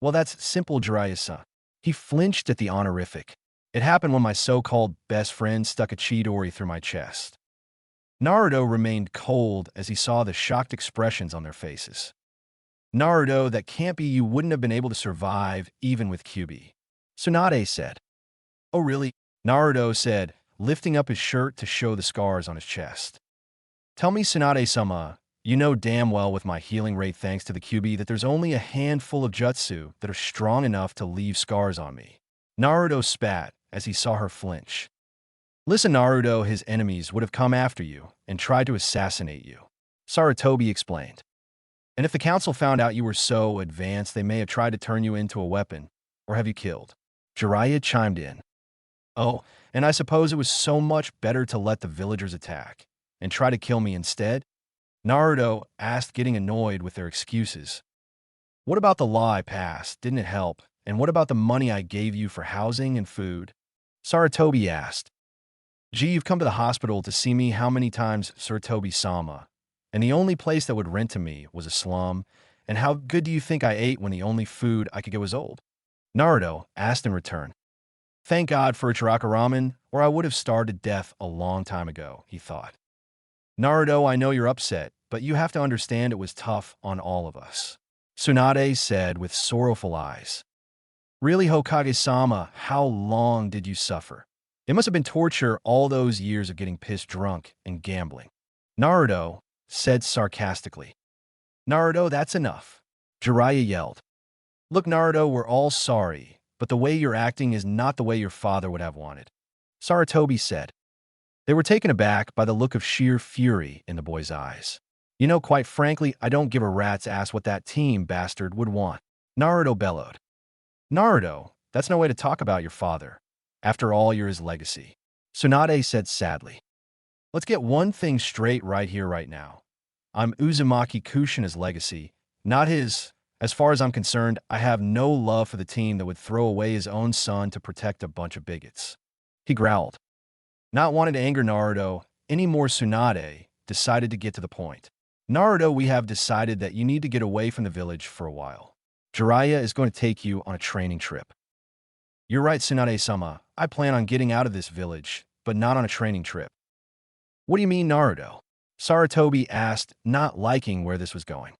Well, that's simple, Jiraiya-san. He flinched at the honorific. It happened when my so-called best friend stuck a Chidori through my chest. Naruto remained cold as he saw the shocked expressions on their faces. Naruto, that can't be, you wouldn't have been able to survive even with Kyuubi, Tsunade said. Oh really? Naruto said, lifting up his shirt to show the scars on his chest. Tell me, Tsunade-sama, you know damn well with my healing rate thanks to the Kyuubi that there's only a handful of jutsu that are strong enough to leave scars on me. Naruto spat as he saw her flinch. Listen, Naruto, his enemies would have come after you and tried to assassinate you, Sarutobi explained. And if the council found out you were so advanced, they may have tried to turn you into a weapon or have you killed. Jiraiya chimed in. Oh, and I suppose it was so much better to let the villagers attack and try to kill me instead? Naruto asked, getting annoyed with their excuses. What about the law I passed? Didn't it help? And what about the money I gave you for housing and food? Saratobi asked. Gee, you've come to the hospital to see me how many times, Saratobi-sama? And the only place that would rent to me was a slum. And how good do you think I ate when the only food I could get was old? Naruto asked in return. Thank God for Chiraka ramen, or I would have starved to death a long time ago, he thought. Naruto, I know you're upset, but you have to understand it was tough on all of us. Tsunade said with sorrowful eyes. Really, Hokage-sama, how long did you suffer? It must have been torture all those years of getting pissed drunk and gambling. Naruto said sarcastically. Naruto, that's enough. Jiraiya yelled. Look, Naruto, we're all sorry, but the way you're acting is not the way your father would have wanted. Saratobi said. They were taken aback by the look of sheer fury in the boy's eyes. You know, quite frankly, I don't give a rat's ass what that team bastard would want. Naruto bellowed. Naruto, that's no way to talk about your father. After all, you're his legacy. Tsunade said sadly. Let's get one thing straight right here, right now. I'm Uzumaki Kushina's legacy, not his. As far as I'm concerned, I have no love for the team that would throw away his own son to protect a bunch of bigots. He growled. Not wanting to anger Naruto any more, Tsunade decided to get to the point. Naruto, we have decided that you need to get away from the village for a while. Jiraiya is going to take you on a training trip. You're right, Tsunade-sama. I plan on getting out of this village, but not on a training trip. What do you mean, Naruto? Saratobi asked, not liking where this was going.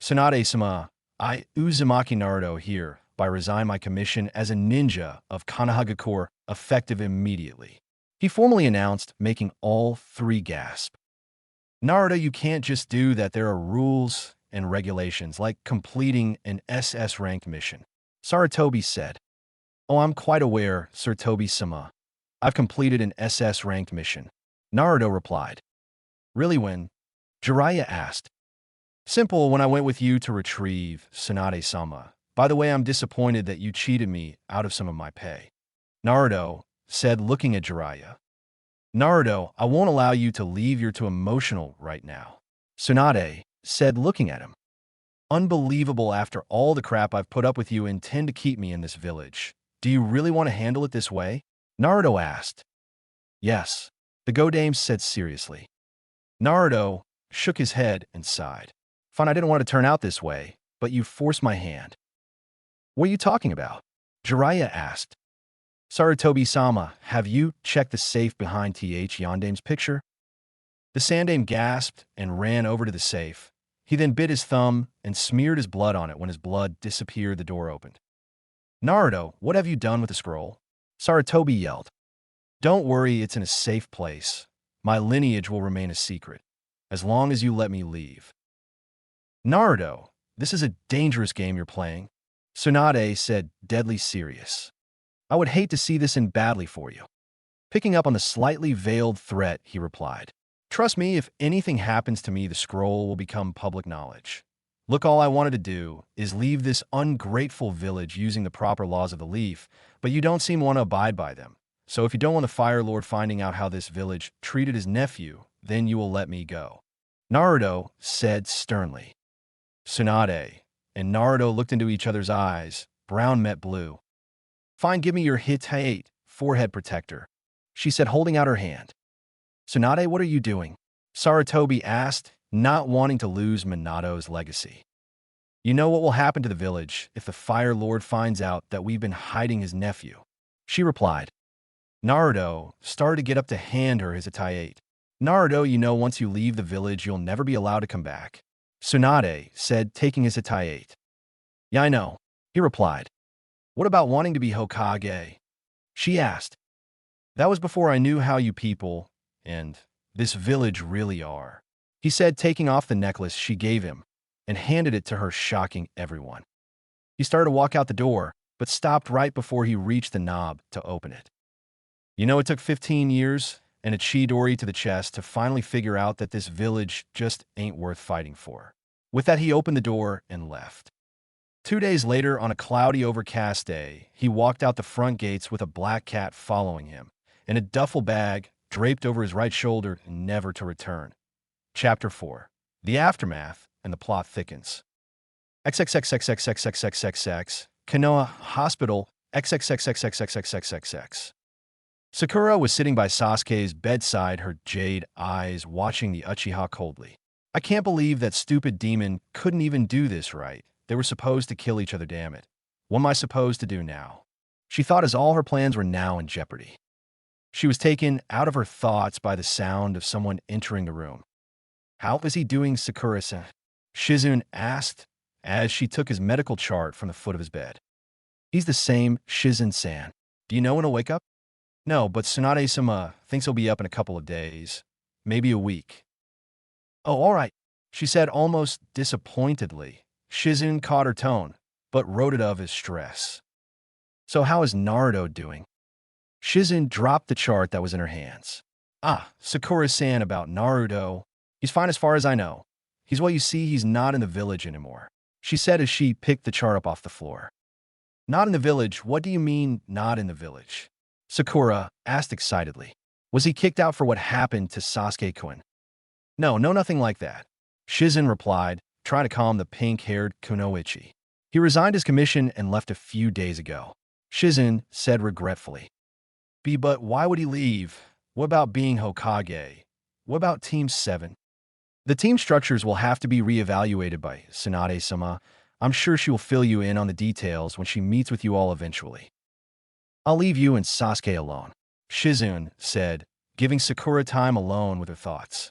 Tsunade-sama, I, Uzumaki Naruto, hereby resign my commission as a ninja of Konoha Corps, effective immediately. He formally announced, making all three gasp. Naruto, you can't just do that. There are rules and regulations, like completing an SS-ranked mission. Saratobi said. Oh, I'm quite aware, Saratobi-sama. I've completed an SS-ranked mission. Naruto replied. Really, when? Jiraiya asked. Simple, when I went with you to retrieve Tsunade-sama. By the way, I'm disappointed that you cheated me out of some of my pay. Naruto said, looking at Jiraiya. Naruto, I won't allow you to leave. You're too emotional right now. Tsunade said, looking at him. Unbelievable, after all the crap I've put up with, you intend to keep me in this village. Do you really want to handle it this way? Naruto asked. Yes, the Godame said seriously. Naruto shook his head and sighed. Fine, I didn't want to turn out this way, but you forced my hand. What are you talking about? Jiraiya asked. Saratobi-sama, have you checked the safe behind Yandame's picture? The Sandame gasped and ran over to the safe. He then bit his thumb and smeared his blood on it. When his blood disappeared, the door opened. Naruto, what have you done with the scroll? Saratobi yelled. Don't worry, it's in a safe place. My lineage will remain a secret, as long as you let me leave. Naruto, this is a dangerous game you're playing. Tsunade said, deadly serious. I would hate to see this end badly for you. Picking up on the slightly veiled threat, he replied. Trust me, if anything happens to me, the scroll will become public knowledge. Look, all I wanted to do is leave this ungrateful village using the proper laws of the Leaf, but you don't seem to want to abide by them. So if you don't want the Fire Lord finding out how this village treated his nephew, then you will let me go. Naruto said sternly. Tsunade and Naruto looked into each other's eyes. Brown met blue. Fine, give me your Hittite forehead protector, she said, holding out her hand. Tsunade, what are you doing? Saratobi asked, not wanting to lose Minato's legacy. You know what will happen to the village if the Fire Lord finds out that we've been hiding his nephew, she replied. Naruto started to get up to hand her his Hittite. Naruto, you know, once you leave the village, you'll never be allowed to come back, Tsunade said, taking his Hittite. Yeah, I know, he replied. What about wanting to be Hokage? She asked. That was before I knew how you people and this village really are, he said, taking off the necklace she gave him and handed it to her, shocking everyone. He started to walk out the door, but stopped right before he reached the knob to open it. You know, it took 15 years and a Chidori to the chest to finally figure out that this village just ain't worth fighting for. With that, he opened the door and left. 2 days later, on a cloudy, overcast day, he walked out the front gates with a black cat following him and a duffel bag draped over his right shoulder, never to return. Chapter 4. The Aftermath and the Plot Thickens. XXXXXXXXXX. Konoha Hospital. XXXXXXXXX. Sakura was sitting by Sasuke's bedside, her jade eyes watching the Uchiha coldly. I can't believe that stupid demon couldn't even do this right. They were supposed to kill each other, damn it. What am I supposed to do now? She thought as all her plans were now in jeopardy. She was taken out of her thoughts by the sound of someone entering the room. How is he doing, Sakura-san? Shizune asked as she took his medical chart from the foot of his bed. He's the same, Shizune-san. Do you know when he'll wake up? No, but Tsunade-sama thinks he'll be up in a couple of days. Maybe a week. Oh, all right, she said almost disappointedly. Shizune caught her tone, but wrote it of as stress. So how is Naruto doing? Shizune dropped the chart that was in her hands. Ah, Sakura-san, about Naruto. He's fine as far as I know. He's what you see, he's not in the village anymore, she said as she picked the chart up off the floor. Not in the village? What do you mean, not in the village? Sakura asked excitedly. Was he kicked out for what happened to Sasuke-kun? No, nothing like that, Shizune replied, trying to calm the pink-haired Kunoichi. He resigned his commission and left a few days ago, Shizune said regretfully. But why would he leave? What about being Hokage? What about Team 7? The team structures will have to be reevaluated by Tsunade-sama. I'm sure she will fill you in on the details when she meets with you all eventually. I'll leave you and Sasuke alone, Shizune said, giving Sakura time alone with her thoughts.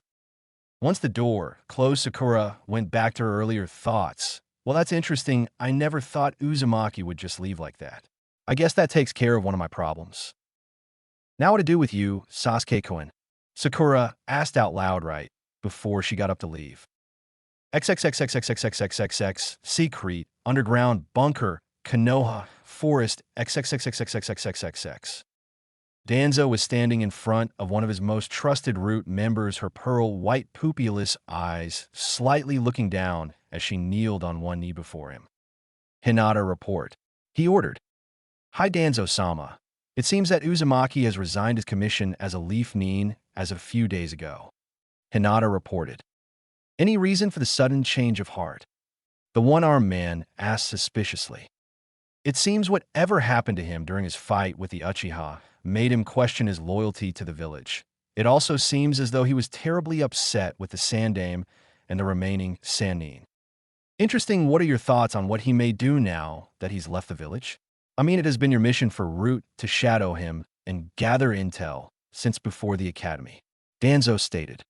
Once the door closed, Sakura went back to her earlier thoughts. Well, that's interesting. I never thought Uzumaki would just leave like that. I guess that takes care of one of my problems. Now what to do with you, Sasuke-kun? Sakura asked out loud right before she got up to leave. XXXXXXXXXX, secret, underground, bunker, Konoha, forest, XXXXXXXXX. Danzo was standing in front of one of his most trusted root members, her pearl white pupilless eyes slightly looking down as she kneeled on one knee before him. Hinata report. He ordered. Hi Danzo-sama. It seems that Uzumaki has resigned his commission as a leaf nin as of a few days ago, Hinata reported. Any reason for the sudden change of heart? The one-armed man asked suspiciously. It seems whatever happened to him during his fight with the Uchiha made him question his loyalty to the village. It also seems as though he was terribly upset with the Sandaime and the remaining Sannin. Interesting. What are your thoughts on what he may do now that he's left the village? I mean, it has been your mission for Root to shadow him and gather intel since before the academy, Danzo stated.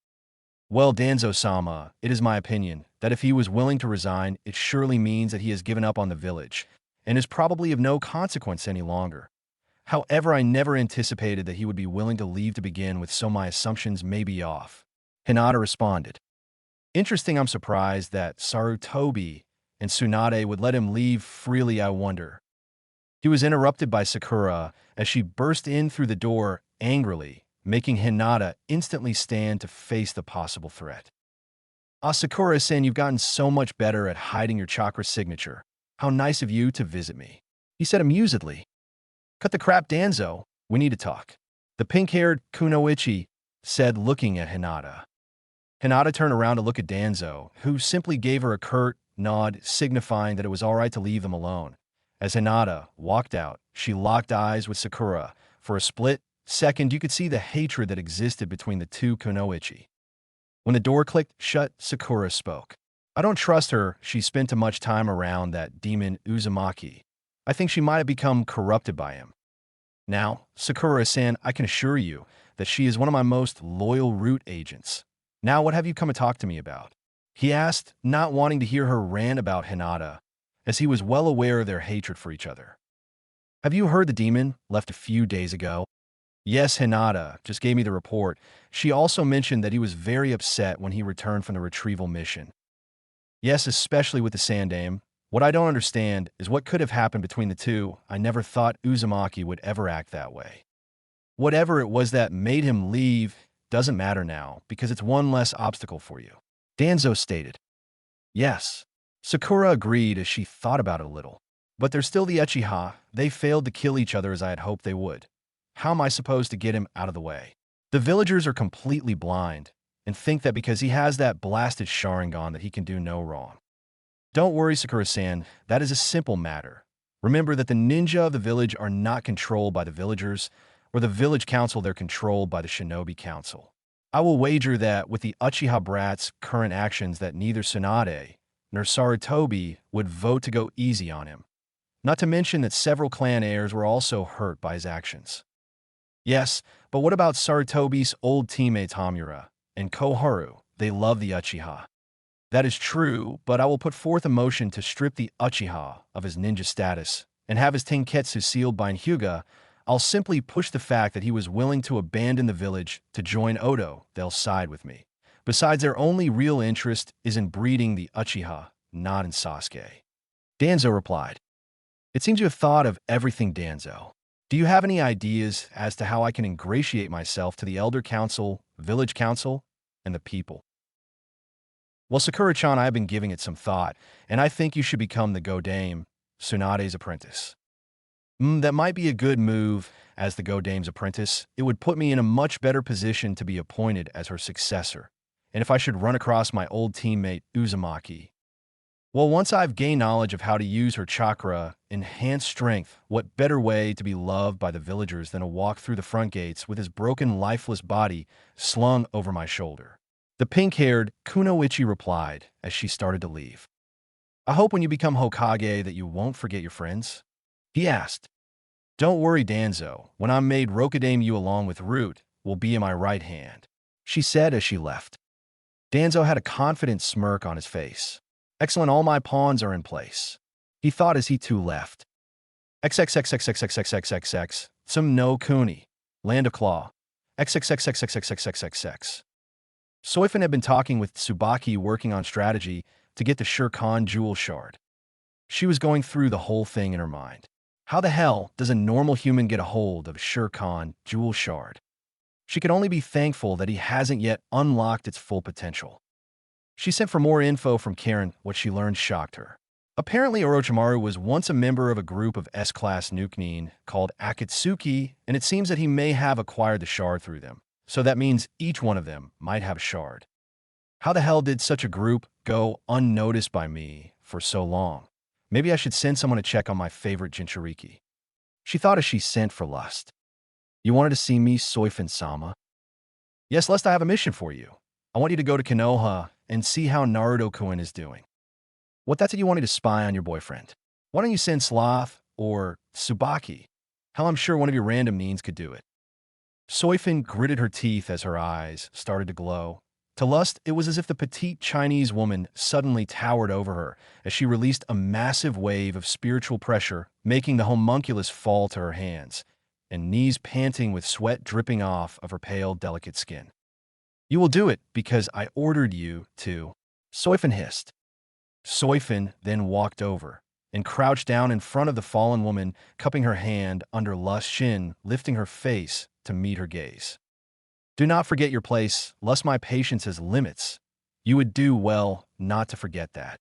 Well, Danzo-sama, it is my opinion that if he was willing to resign, it surely means that he has given up on the village and is probably of no consequence any longer. However, I never anticipated that he would be willing to leave to begin with, so my assumptions may be off, Hinata responded. Interesting. I'm surprised that Sarutobi and Tsunade would let him leave freely, I wonder. He was interrupted by Sakura as she burst in through the door angrily, making Hinata instantly stand to face the possible threat. Sakura-san, you've gotten so much better at hiding your chakra signature. How nice of you to visit me, he said amusedly. Cut the crap, Danzo. We need to talk, the pink-haired Kunoichi said, looking at Hinata. Hinata turned around to look at Danzo, who simply gave her a curt nod, signifying that it was all right to leave them alone. As Hinata walked out, she locked eyes with Sakura. For a split second, you could see the hatred that existed between the two Kunoichi. When the door clicked shut, Sakura spoke. I don't trust her. She spent too much time around that demon Uzumaki. I think she might have become corrupted by him. Now, Sakura-san, I can assure you that she is one of my most loyal root agents. Now, what have you come to talk to me about? He asked, not wanting to hear her rant about Hinata, as he was well aware of their hatred for each other. Have you heard the demon left a few days ago? Yes, Hinata just gave me the report. She also mentioned that he was very upset when he returned from the retrieval mission. Yes, especially with the Sandaime. What I don't understand is what could have happened between the two. I never thought Uzumaki would ever act that way. Whatever it was that made him leave doesn't matter now, because it's one less obstacle for you, Danzo stated. Yes, Sakura agreed as she thought about it a little. But they're still the Uchiha. They failed to kill each other as I had hoped they would. How am I supposed to get him out of the way? The villagers are completely blind and think that because he has that blasted Sharingan that he can do no wrong. Don't worry, Sakura-san, that is a simple matter. Remember that the ninja of the village are not controlled by the villagers, or the village council they're controlled by the Shinobi Council. I will wager that with the Uchiha brats' current actions that neither Tsunade nor Sarutobi would vote to go easy on him. Not to mention that several clan heirs were also hurt by his actions. Yes, but what about Sarutobi's old teammates Hamura and Koharu? They love the Uchiha. That is true, but I will put forth a motion to strip the Uchiha of his ninja status and have his Tenketsu sealed by Hyuga. I'll simply push the fact that he was willing to abandon the village to join Odo. They'll side with me. Besides, their only real interest is in breeding the Uchiha, not in Sasuke. Danzo replied, "It seems you have thought of everything, Danzo. Do you have any ideas as to how I can ingratiate myself to the Elder Council, Village Council, and the people?" Well, Sakura-chan, I have been giving it some thought, and I think you should become the Godame, Tsunade's apprentice. That might be a good move. As the Godame's apprentice, it would put me in a much better position to be appointed as her successor. And if I should run across my old teammate Uzumaki, well, once I've gained knowledge of how to use her chakra, enhanced strength, what better way to be loved by the villagers than to walk through the front gates with his broken, lifeless body slung over my shoulder? The pink-haired Kunoichi replied as she started to leave. "I hope when you become Hokage that you won't forget your friends?" He asked. "Don't worry, Danzo. When I'm made Rokudame, you along with Root will be in my right hand," she said as she left. Danzo had a confident smirk on his face. "Excellent, all my pawns are in place," he thought as he too left. XXXXXXXXXX, some no Kuni, Land of Claw. XXXXXXXXX. Soifun had been talking with Tsubaki working on strategy to get the Shurkan jewel shard. She was going through the whole thing in her mind. How the hell does a normal human get a hold of a Shurkan jewel shard? She could only be thankful that he hasn't yet unlocked its full potential. She sent for more info from Karen. What she learned shocked her. Apparently, Orochimaru was once a member of a group of S-class Nukenin called Akatsuki, and it seems that he may have acquired the shard through them. So that means each one of them might have a shard. How the hell did such a group go unnoticed by me for so long? Maybe I should send someone to check on my favorite Jinchuriki. She thought as she sent for Lust. "You wanted to see me, Soifun-sama?" "Yes, Lust, I have a mission for you. I want you to go to Konoha and see how Naruto-kun is doing." "What, that's it, you wanted to spy on your boyfriend? Why don't you send Sloth or Tsubaki? Hell, I'm sure one of your random neens could do it." Soifun gritted her teeth as her eyes started to glow. To Lust, it was as if the petite Chinese woman suddenly towered over her as she released a massive wave of spiritual pressure, making the homunculus fall to her hands, and knees panting with sweat dripping off of her pale, delicate skin. "You will do it because I ordered you to," Soifun hissed. Soifun then walked over and crouched down in front of the fallen woman, cupping her hand under Lust's shin, lifting her face to meet her gaze. "Do not forget your place, lest my patience has limits. You would do well not to forget that."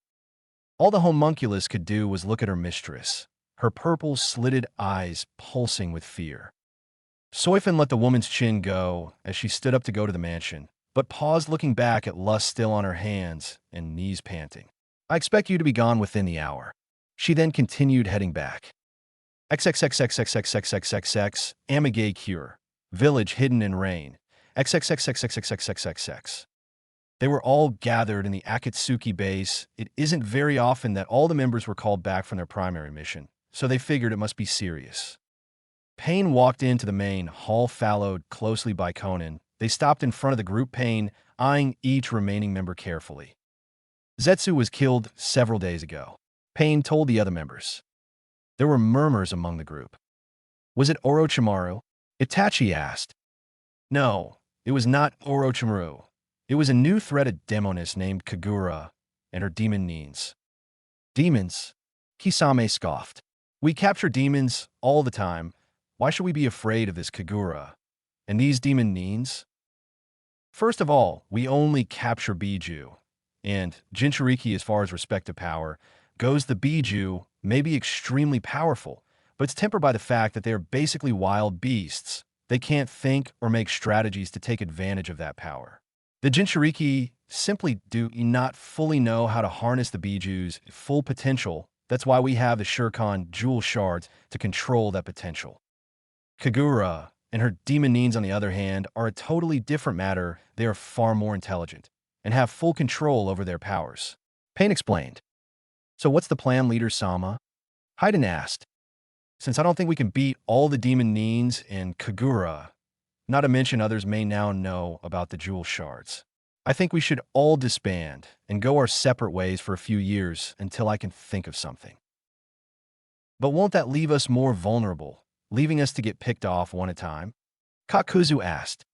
All the homunculus could do was look at her mistress, her purple, slitted eyes pulsing with fear. Soifun let the woman's chin go as she stood up to go to the mansion, but paused looking back at Lust still on her hands and knees panting. "I expect you to be gone within the hour." She then continued heading back. XXXXXXXXXX, Amigay Cure, Village hidden in rain. XXXXXXXXX. They were all gathered in the Akatsuki base. It isn't very often that all the members were called back from their primary mission, so they figured it must be serious. Pain walked into the main hall, followed closely by Conan. They stopped in front of the group, Pain eyeing each remaining member carefully. "Zetsu was killed several days ago," Pain told the other members. There were murmurs among the group. "Was it Orochimaru?" Itachi asked. "No, it was not Orochimaru. It was a new threat, a demoness named Kagura and her demon neens." "Demons?" Kisame scoffed. "We capture demons all the time. Why should we be afraid of this Kagura? And these demon neens? First of all, we only capture Biju. And Jinchuriki, as far as respective power goes, the Biju may be extremely powerful, but it's tempered by the fact that they are basically wild beasts. They can't think or make strategies to take advantage of that power. The Jinchuriki simply do not fully know how to harness the Biju's full potential. That's why we have the Shurkan jewel shards to control that potential. Kagura and her demon neens, on the other hand, are a totally different matter. They are far more intelligent and have full control over their powers. Pain explained. So what's the plan, Leader Sama? Haiden asked. Since I don't think we can beat all the demon neens in Kagura, not to mention others may now know about the jewel shards, I think we should all disband and go our separate ways for a few years until I can think of something. But won't that leave us more vulnerable, leaving us to get picked off one at a time? Kakuzu asked.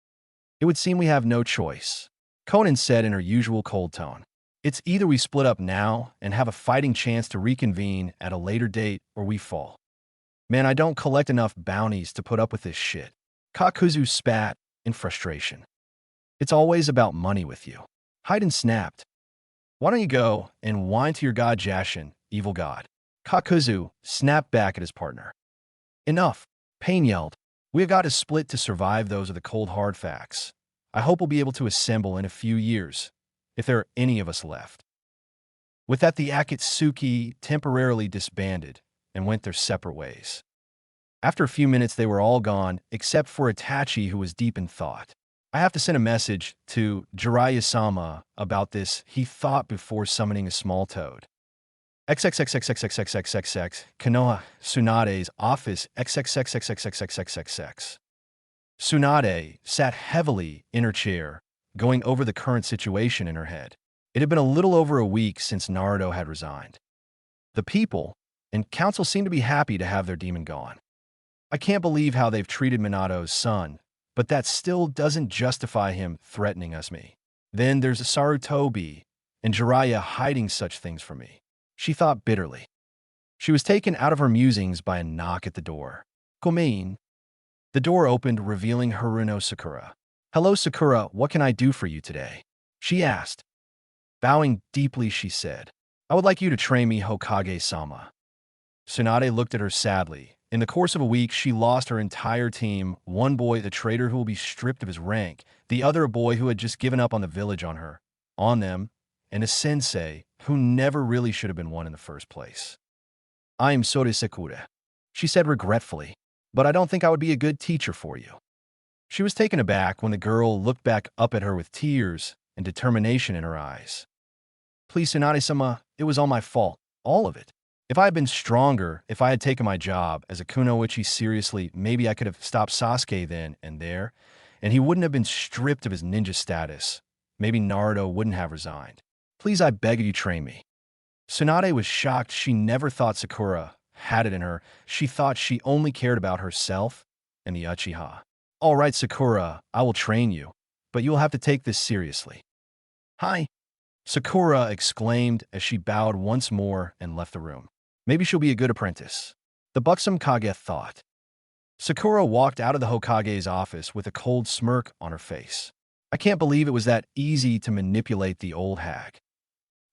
It would seem we have no choice, Conan said in her usual cold tone. It's either we split up now and have a fighting chance to reconvene at a later date, or we fall. Man, I don't collect enough bounties to put up with this shit. Kakuzu spat in frustration. It's always about money with you. Haiden snapped. Why don't you go and whine to your god Jashin, evil god? Kakuzu snapped back at his partner. Enough, Pain yelled. We have got to split to survive. Those are the cold hard facts. I hope we'll be able to assemble in a few years, if there are any of us left. With that, the Akatsuki temporarily disbanded and went their separate ways. After a few minutes, they were all gone, except for Itachi, who was deep in thought. I have to send a message to Jiraiya-sama about this, he thought before summoning a small toad. XXXXXXXXXX, Konoha Tsunade's office. XXXXXXXXX. Tsunade sat heavily in her chair, going over the current situation in her head. It had been a little over a week since Naruto had resigned. The people and council seemed to be happy to have their demon gone. I can't believe how they've treated Minato's son, but that still doesn't justify him threatening us. Then there's Sarutobi and Jiraiya hiding such things from me, she thought bitterly. She was taken out of her musings by a knock at the door. Komein. The door opened, revealing Haruno Sakura. Hello, Sakura, what can I do for you today? She asked. Bowing deeply, she said, I would like you to train me, Hokage-sama. Tsunade looked at her sadly. In the course of a week, she lost her entire team. One boy, the traitor who will be stripped of his rank, the other a boy who had just given up on the village on them, and a sensei who never really should have been one in the first place. I am Sori Sakura, she said regretfully, but I don't think I would be a good teacher for you. She was taken aback when the girl looked back up at her with tears and determination in her eyes. Please, Tsunade-sama, it was all my fault, all of it. If I had been stronger, if I had taken my job as a kunoichi seriously, maybe I could have stopped Sasuke then and there, and he wouldn't have been stripped of his ninja status. Maybe Naruto wouldn't have resigned. Please, I beg you, train me. Tsunade was shocked. She never thought Sakura had it in her. She thought she only cared about herself and the Uchiha. All right, Sakura, I will train you, but you will have to take this seriously. Hi, Sakura exclaimed as she bowed once more and left the room. Maybe she'll be a good apprentice, the buxom Kage thought. Sakura walked out of the Hokage's office with a cold smirk on her face. I can't believe it was that easy to manipulate the old hag,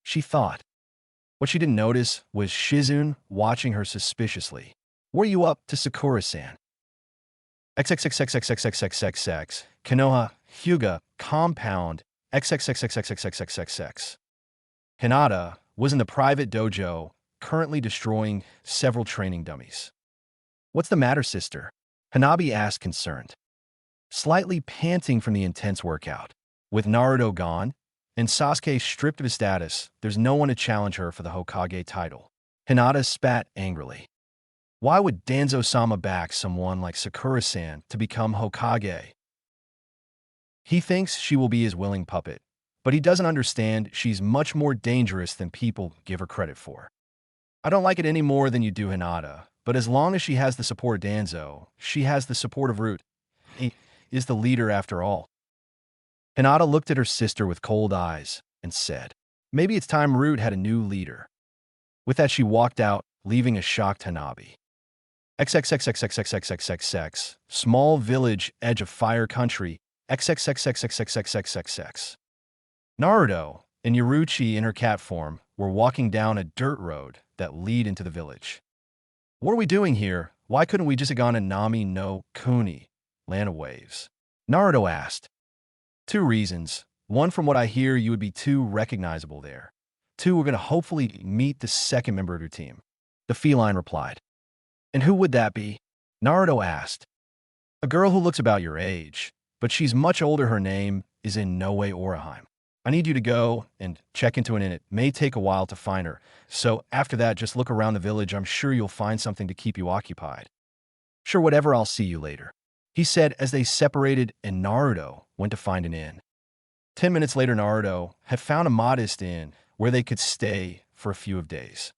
she thought. What she didn't notice was Shizune watching her suspiciously. Were you up to, Sakura-san? XXXXXXXXXX, Konoha, Hyuga, Compound, XXXXXXXXX. Hinata was in the private dojo, currently destroying several training dummies. What's the matter, sister? Hanabi asked, concerned. Slightly panting from the intense workout. With Naruto gone and Sasuke stripped of his status, there's no one to challenge her for the Hokage title. Hinata spat angrily. Why would Danzo-sama back someone like Sakura-san to become Hokage? He thinks she will be his willing puppet, but he doesn't understand she's much more dangerous than people give her credit for. I don't like it any more than you do, Hinata, but as long as she has the support of Danzo, she has the support of Root. He is the leader after all. Hinata looked at her sister with cold eyes and said, maybe it's time Root had a new leader. With that, she walked out, leaving a shocked Hanabi. XXXXXXXXX, small village, edge of fire country, XXXXXXXXX. Naruto and Yaruchi in her cat form were walking down a dirt road that lead into the village. What are we doing here? Why couldn't we just have gone to Nami no Kuni, Land of Waves? Naruto asked. 2 reasons. 1, from what I hear, you would be too recognizable there. 2, we're going to hopefully meet the second member of your team. The feline replied. And who would that be? Naruto asked. A girl who looks about your age, but she's much older. Her name is in no way Oraheim. I need you to go and check into it, and it may take a while to find her. So after that, just look around the village. I'm sure you'll find something to keep you occupied. Sure, whatever, I'll see you later, he said as they separated and Naruto went to find an inn. 10 minutes later, Naruto had found a modest inn where they could stay for a few of days.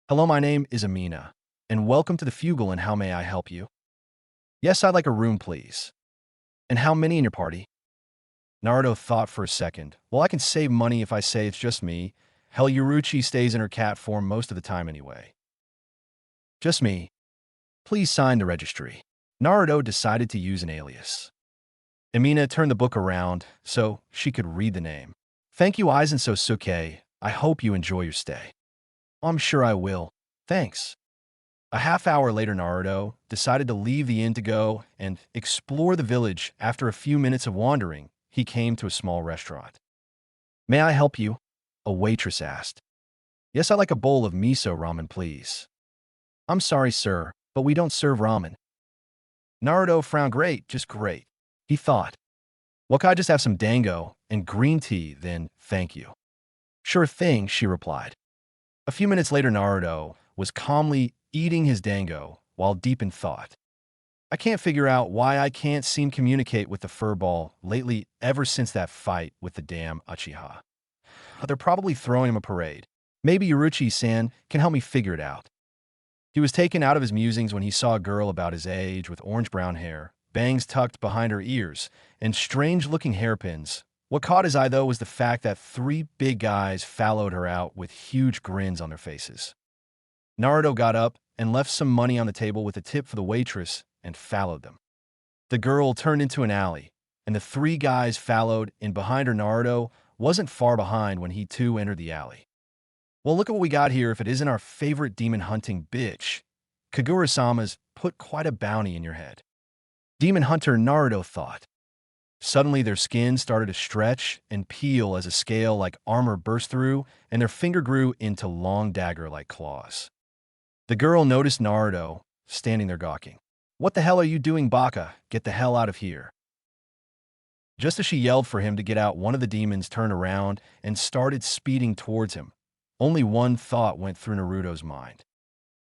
Hello, my name is Amina, and welcome to the Fugal, and how may I help you? Yes, I'd like a room, please. And how many in your party? Naruto thought for a second. Well, I can save money if I say it's just me. Hell, Yuruchi stays in her cat form most of the time anyway. Just me. Please sign the registry. Naruto decided to use an alias. Amina turned the book around so she could read the name. Thank you, Aizen Sosuke. I hope you enjoy your stay. I'm sure I will. Thanks. A half hour later, Naruto decided to leave the inn to go and explore the village. After a few minutes of wandering, he came to a small restaurant. May I help you? A waitress asked. Yes, I'd like a bowl of miso ramen, please. I'm sorry, sir, but we don't serve ramen. Naruto frowned. Great, just great, he thought. Well, could I just have some dango and green tea, then? Thank you. Sure thing, she replied. A few minutes later, Naruto was calmly eating his dango while deep in thought. I can't figure out why I can't seem to communicate with the furball lately ever since that fight with the damn Uchiha. They're probably throwing him a parade. Maybe Yuruchi-san can help me figure it out. He was taken out of his musings when he saw a girl about his age with orange-brown hair, bangs tucked behind her ears, and strange-looking hairpins. What caught his eye, though, was the fact that three big guys followed her out with huge grins on their faces. Naruto got up and left some money on the table with a tip for the waitress and followed them. The girl turned into an alley, and the three guys followed in behind her. Naruto wasn't far behind when he too entered the alley. Well, look at what we got here. If it isn't our favorite demon-hunting bitch, Kagura-sama's put quite a bounty in your head. Demon hunter, Naruto thought. Suddenly, their skin started to stretch and peel as a scale-like armor burst through, and their finger grew into long dagger-like claws. The girl noticed Naruto standing there gawking. What the hell are you doing, Baka? Get the hell out of here. Just as she yelled for him to get out, one of the demons turned around and started speeding towards him. Only one thought went through Naruto's mind.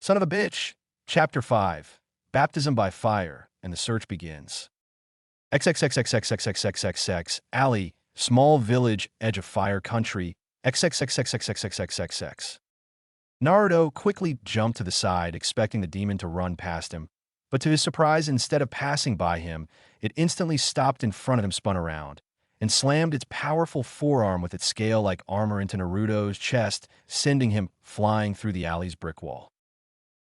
Son of a bitch! Chapter 5. Baptism by Fire, and the search begins. XXXXXXXXXX, alley, small village, edge of fire country, XXXXXXXXXX. Naruto quickly jumped to the side, expecting the demon to run past him, but to his surprise, instead of passing by him, it instantly stopped in front of him, spun around, and slammed its powerful forearm with its scale-like armor into Naruto's chest, sending him flying through the alley's brick wall.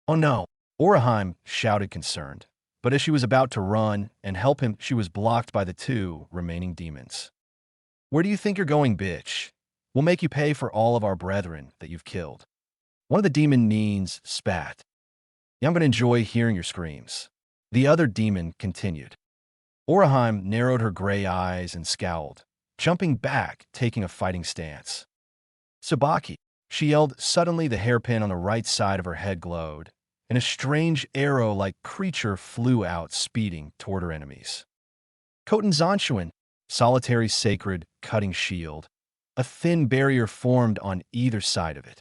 Oh no! Oraheim shouted, concerned. But as she was about to run and help him, she was blocked by the two remaining demons. Where do you think you're going, bitch? We'll make you pay for all of our brethren that you've killed. One of the demon neens spat. Yeah, I'm going to enjoy hearing your screams. The other demon continued. Oraheim narrowed her gray eyes and scowled, jumping back, taking a fighting stance. Tsubaki, she yelled. Suddenly, the hairpin on the right side of her head glowed, and a strange arrow-like creature flew out, speeding toward her enemies. Koten Zanshuin, solitary sacred cutting shield, a thin barrier formed on either side of it.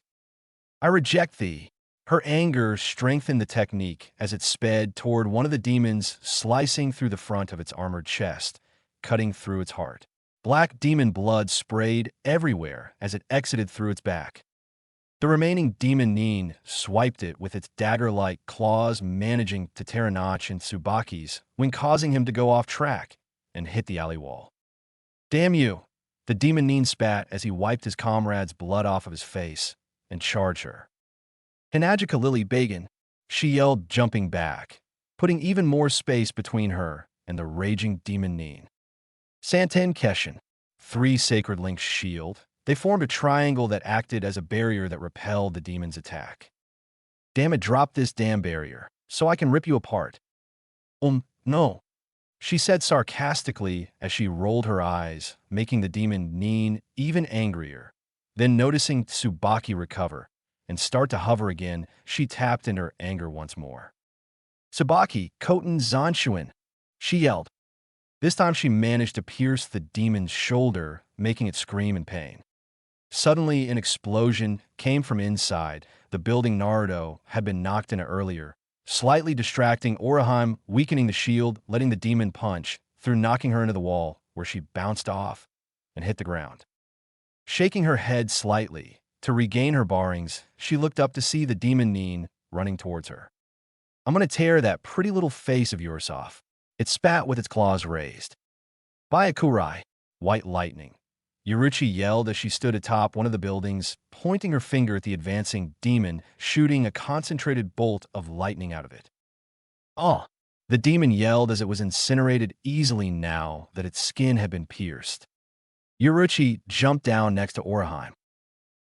I reject thee. Her anger strengthened the technique as it sped toward one of the demons, slicing through the front of its armored chest, cutting through its heart. Black demon blood sprayed everywhere as it exited through its back. The remaining demon Nin swiped it with its dagger-like claws, managing to tear a notch in Tsubaki's when causing him to go off track and hit the alley wall. Damn you! The demon Nin spat as he wiped his comrade's blood off of his face and charged her. Hinajika Lily Bagan, she yelled, jumping back, putting even more space between her and the raging demon Nin. Santen Keshin, three sacred links shield. They formed a triangle that acted as a barrier that repelled the demon's attack. Damn it, drop this damn barrier, so I can rip you apart. No, she said sarcastically as she rolled her eyes, making the demon Nin even angrier. Then, noticing Tsubaki recover and start to hover again, she tapped in her anger once more. Tsubaki, Koten Zanshuin, She yelled. This time she managed to pierce the demon's shoulder, making it scream in pain. Suddenly, an explosion came from inside the building Naruto had been knocked into earlier, slightly distracting Orihime, weakening the shield, letting the demon punch through, knocking her into the wall, where she bounced off and hit the ground. Shaking her head slightly to regain her bearings, she looked up to see the demon Nin running towards her. I'm going to tear that pretty little face of yours off. It spat with its claws raised. Byakurai, white lightning. Yuruchi yelled as she stood atop one of the buildings, pointing her finger at the advancing demon, shooting a concentrated bolt of lightning out of it. Oh! The demon yelled as it was incinerated easily now that its skin had been pierced. Yuruchi jumped down next to Orihime.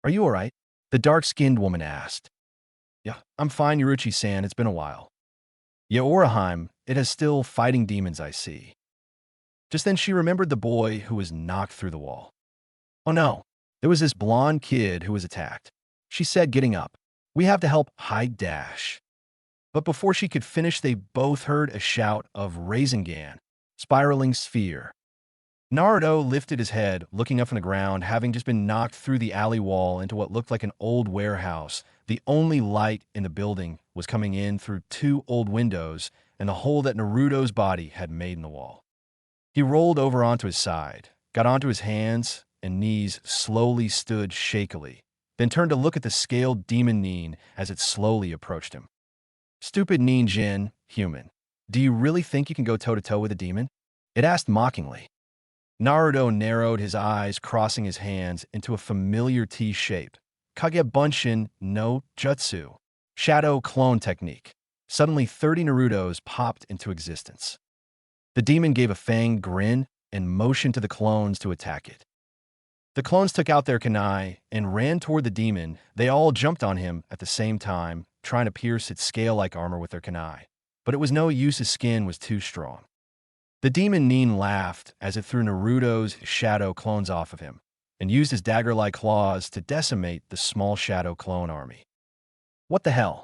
Are you alright? The dark-skinned woman asked. Yeah, I'm fine, Yuruchi-san. It's been a while. Yeah, Orihime, it is still fighting demons, I see. Just then she remembered the boy who was knocked through the wall. Oh no, there was this blonde kid who was attacked. She said, getting up. We have to help hide Dash. But before she could finish, they both heard a shout of Rasengan, spiraling sphere. Naruto lifted his head, looking up from the ground, having just been knocked through the alley wall into what looked like an old warehouse. The only light in the building was coming in through two old windows and the hole that Naruto's body had made in the wall. He rolled over onto his side, got onto his hands and knees, slowly stood shakily, then turned to look at the scaled demon Nin as it slowly approached him. Stupid Nin Jin, human. Do you really think you can go toe-to-toe with a demon? It asked mockingly. Naruto narrowed his eyes, crossing his hands into a familiar T shape. Kage Bunshin no Jutsu. Shadow clone technique. Suddenly 30 Narutos popped into existence. The demon gave a fanged grin and motioned to the clones to attack it. The clones took out their kunai and ran toward the demon. They all jumped on him at the same time, trying to pierce its scale-like armor with their kunai. But it was no use, his skin was too strong. The demon Nin laughed as it threw Naruto's shadow clones off of him and used his dagger-like claws to decimate the small shadow clone army. What the hell?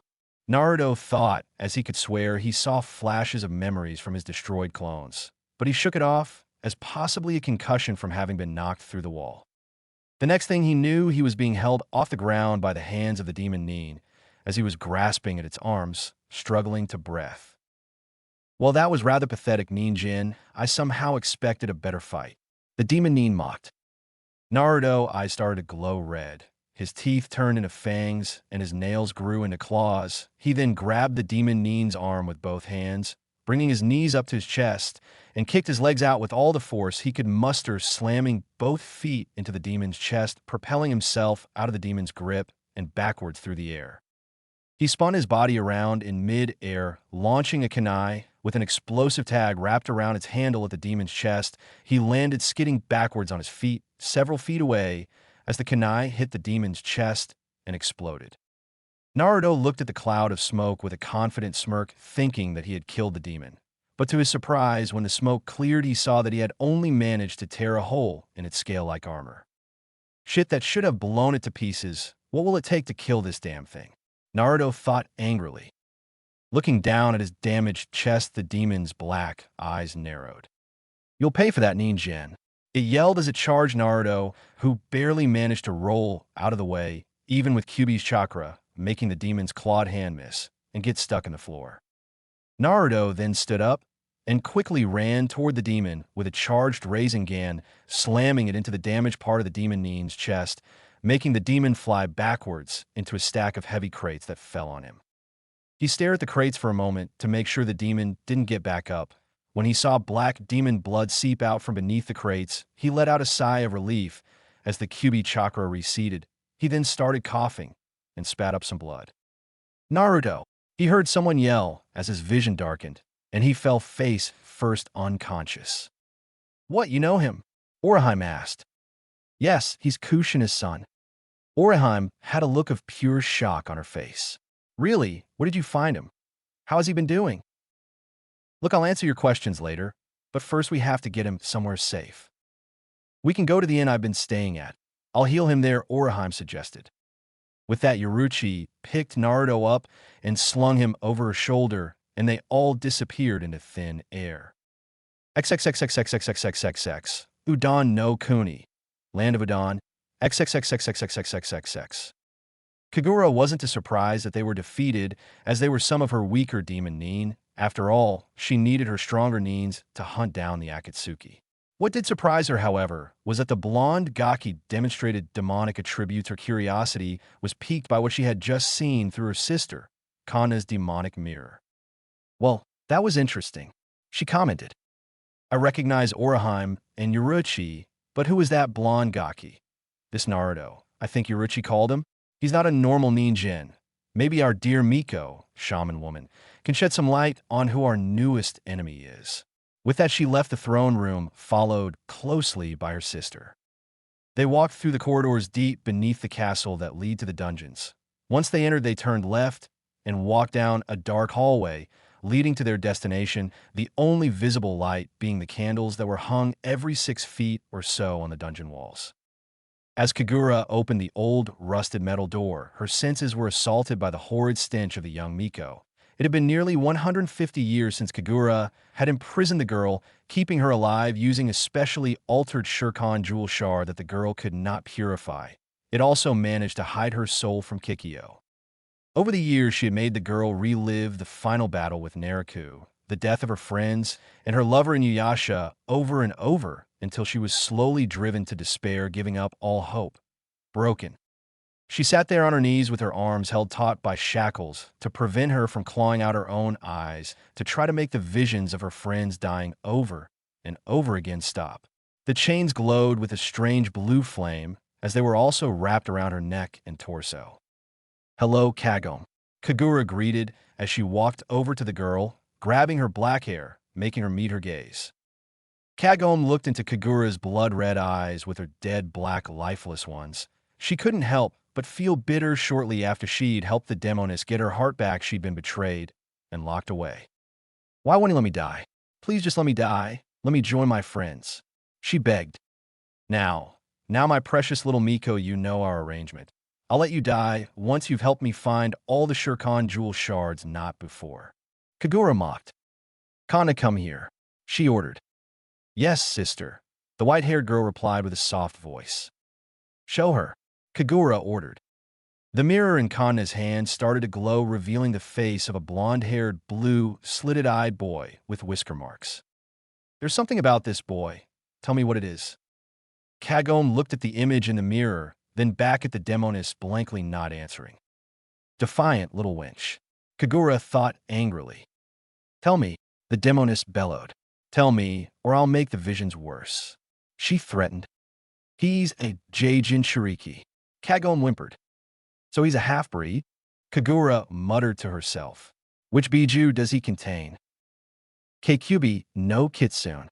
Naruto thought as he could swear he saw flashes of memories from his destroyed clones, but he shook it off as possibly a concussion from having been knocked through the wall. The next thing he knew, he was being held off the ground by the hands of the demon Nin as he was grasping at its arms, struggling to breath. Well, that was rather pathetic, Nin Jin. I somehow expected a better fight. The demon Nin mocked. Naruto's eyes started to glow red. His teeth turned into fangs, and his nails grew into claws. He then grabbed the demon Nin's arm with both hands, bringing his knees up to his chest, and kicked his legs out with all the force he could muster, slamming both feet into the demon's chest, propelling himself out of the demon's grip and backwards through the air. He spun his body around in mid-air, launching a kunai with an explosive tag wrapped around its handle at the demon's chest. He landed, skidding backwards on his feet, several feet away, as the kunai hit the demon's chest and exploded. Naruto looked at the cloud of smoke with a confident smirk, thinking that he had killed the demon. But to his surprise, when the smoke cleared, he saw that he had only managed to tear a hole in its scale-like armor. Shit, that should have blown it to pieces. What will it take to kill this damn thing? Naruto thought angrily. Looking down at his damaged chest, the demon's black eyes narrowed. You'll pay for that, Nin Jin. It yelled as it charged Naruto, who barely managed to roll out of the way, even with Kyuubi's chakra, making the demon's clawed hand miss and get stuck in the floor. Naruto then stood up and quickly ran toward the demon with a charged Rasengan, slamming it into the damaged part of the demon Nin's chest, making the demon fly backwards into a stack of heavy crates that fell on him. He stared at the crates for a moment to make sure the demon didn't get back up. When he saw black demon blood seep out from beneath the crates, he let out a sigh of relief as the Kyuubi chakra receded. He then started coughing and spat up some blood. Naruto! He heard someone yell as his vision darkened, and he fell face first unconscious. What, you know him? Orihime asked. Yes, he's Kushina's son. Orihime had a look of pure shock on her face. Really? Where did you find him? How has he been doing? Look, I'll answer your questions later, but first we have to get him somewhere safe. We can go to the inn I've been staying at. I'll heal him there, Orihime suggested. With that, Yuruchi picked Naruto up and slung him over her shoulder, and they all disappeared into thin air. XXXXXXXXX. Udon no Kuni. Land of Udon. XXXXXXXXX. Kagura wasn't too surprised that they were defeated, as they were some of her weaker demon nin. After all, she needed her stronger nins to hunt down the Akatsuki. What did surprise her, however, was that the blonde Gaki demonstrated demonic attributes. Her curiosity was piqued by what she had just seen through her sister, Kanna's demonic mirror. Well, that was interesting, she commented. I recognize Oraheim and Yoruichi, but who is that blonde Gaki? This Naruto, I think Yoruichi called him. He's not a normal ninjin. Maybe our dear Miko, shaman woman, can shed some light on who our newest enemy is. With that, she left the throne room, followed closely by her sister. They walked through the corridors deep beneath the castle that lead to the dungeons. Once they entered, they turned left and walked down a dark hallway leading to their destination, the only visible light being the candles that were hung every 6 feet or so on the dungeon walls. As Kagura opened the old, rusted metal door, her senses were assaulted by the horrid stench of the young Miko. It had been nearly 150 years since Kagura had imprisoned the girl, keeping her alive using a specially altered Shurkan jewel shard that the girl could not purify. It also managed to hide her soul from Kikyo. Over the years, she had made the girl relive the final battle with Naruto, the death of her friends, and her lover Inuyasha over and over until she was slowly driven to despair, giving up all hope. Broken. She sat there on her knees with her arms held taut by shackles to prevent her from clawing out her own eyes to try to make the visions of her friends dying over and over again stop. The chains glowed with a strange blue flame as they were also wrapped around her neck and torso. Hello, Kagome, Kagura greeted as she walked over to the girl, grabbing her black hair, making her meet her gaze. Kagome looked into Kagura's blood-red eyes with her dead black lifeless ones. She couldn't help but feel bitter shortly after she'd helped the demoness get her heart back. She'd been betrayed and locked away. Why won't he let me die? Please just let me die. Let me join my friends, she begged. Now, my precious little Miko, you know our arrangement. I'll let you die once you've helped me find all the Shurkan jewel shards, not before. Kagura mocked. Kanna, come here, she ordered. Yes, sister, the white-haired girl replied with a soft voice. Show her, Kagura ordered. The mirror in Kanna's hand started to glow, revealing the face of a blonde-haired, blue, slitted-eyed boy with whisker marks. There's something about this boy. Tell me what it is. Kagome looked at the image in the mirror, then back at the demoness, blankly not answering. Defiant little wench, Kagura thought angrily. Tell me, the demoness bellowed. Tell me, or I'll make the visions worse, she threatened. He's a Jinchuriki, Kagome whimpered. So he's a half-breed? Kagura muttered to herself. Which biju does he contain? Kyubi no Kitsune.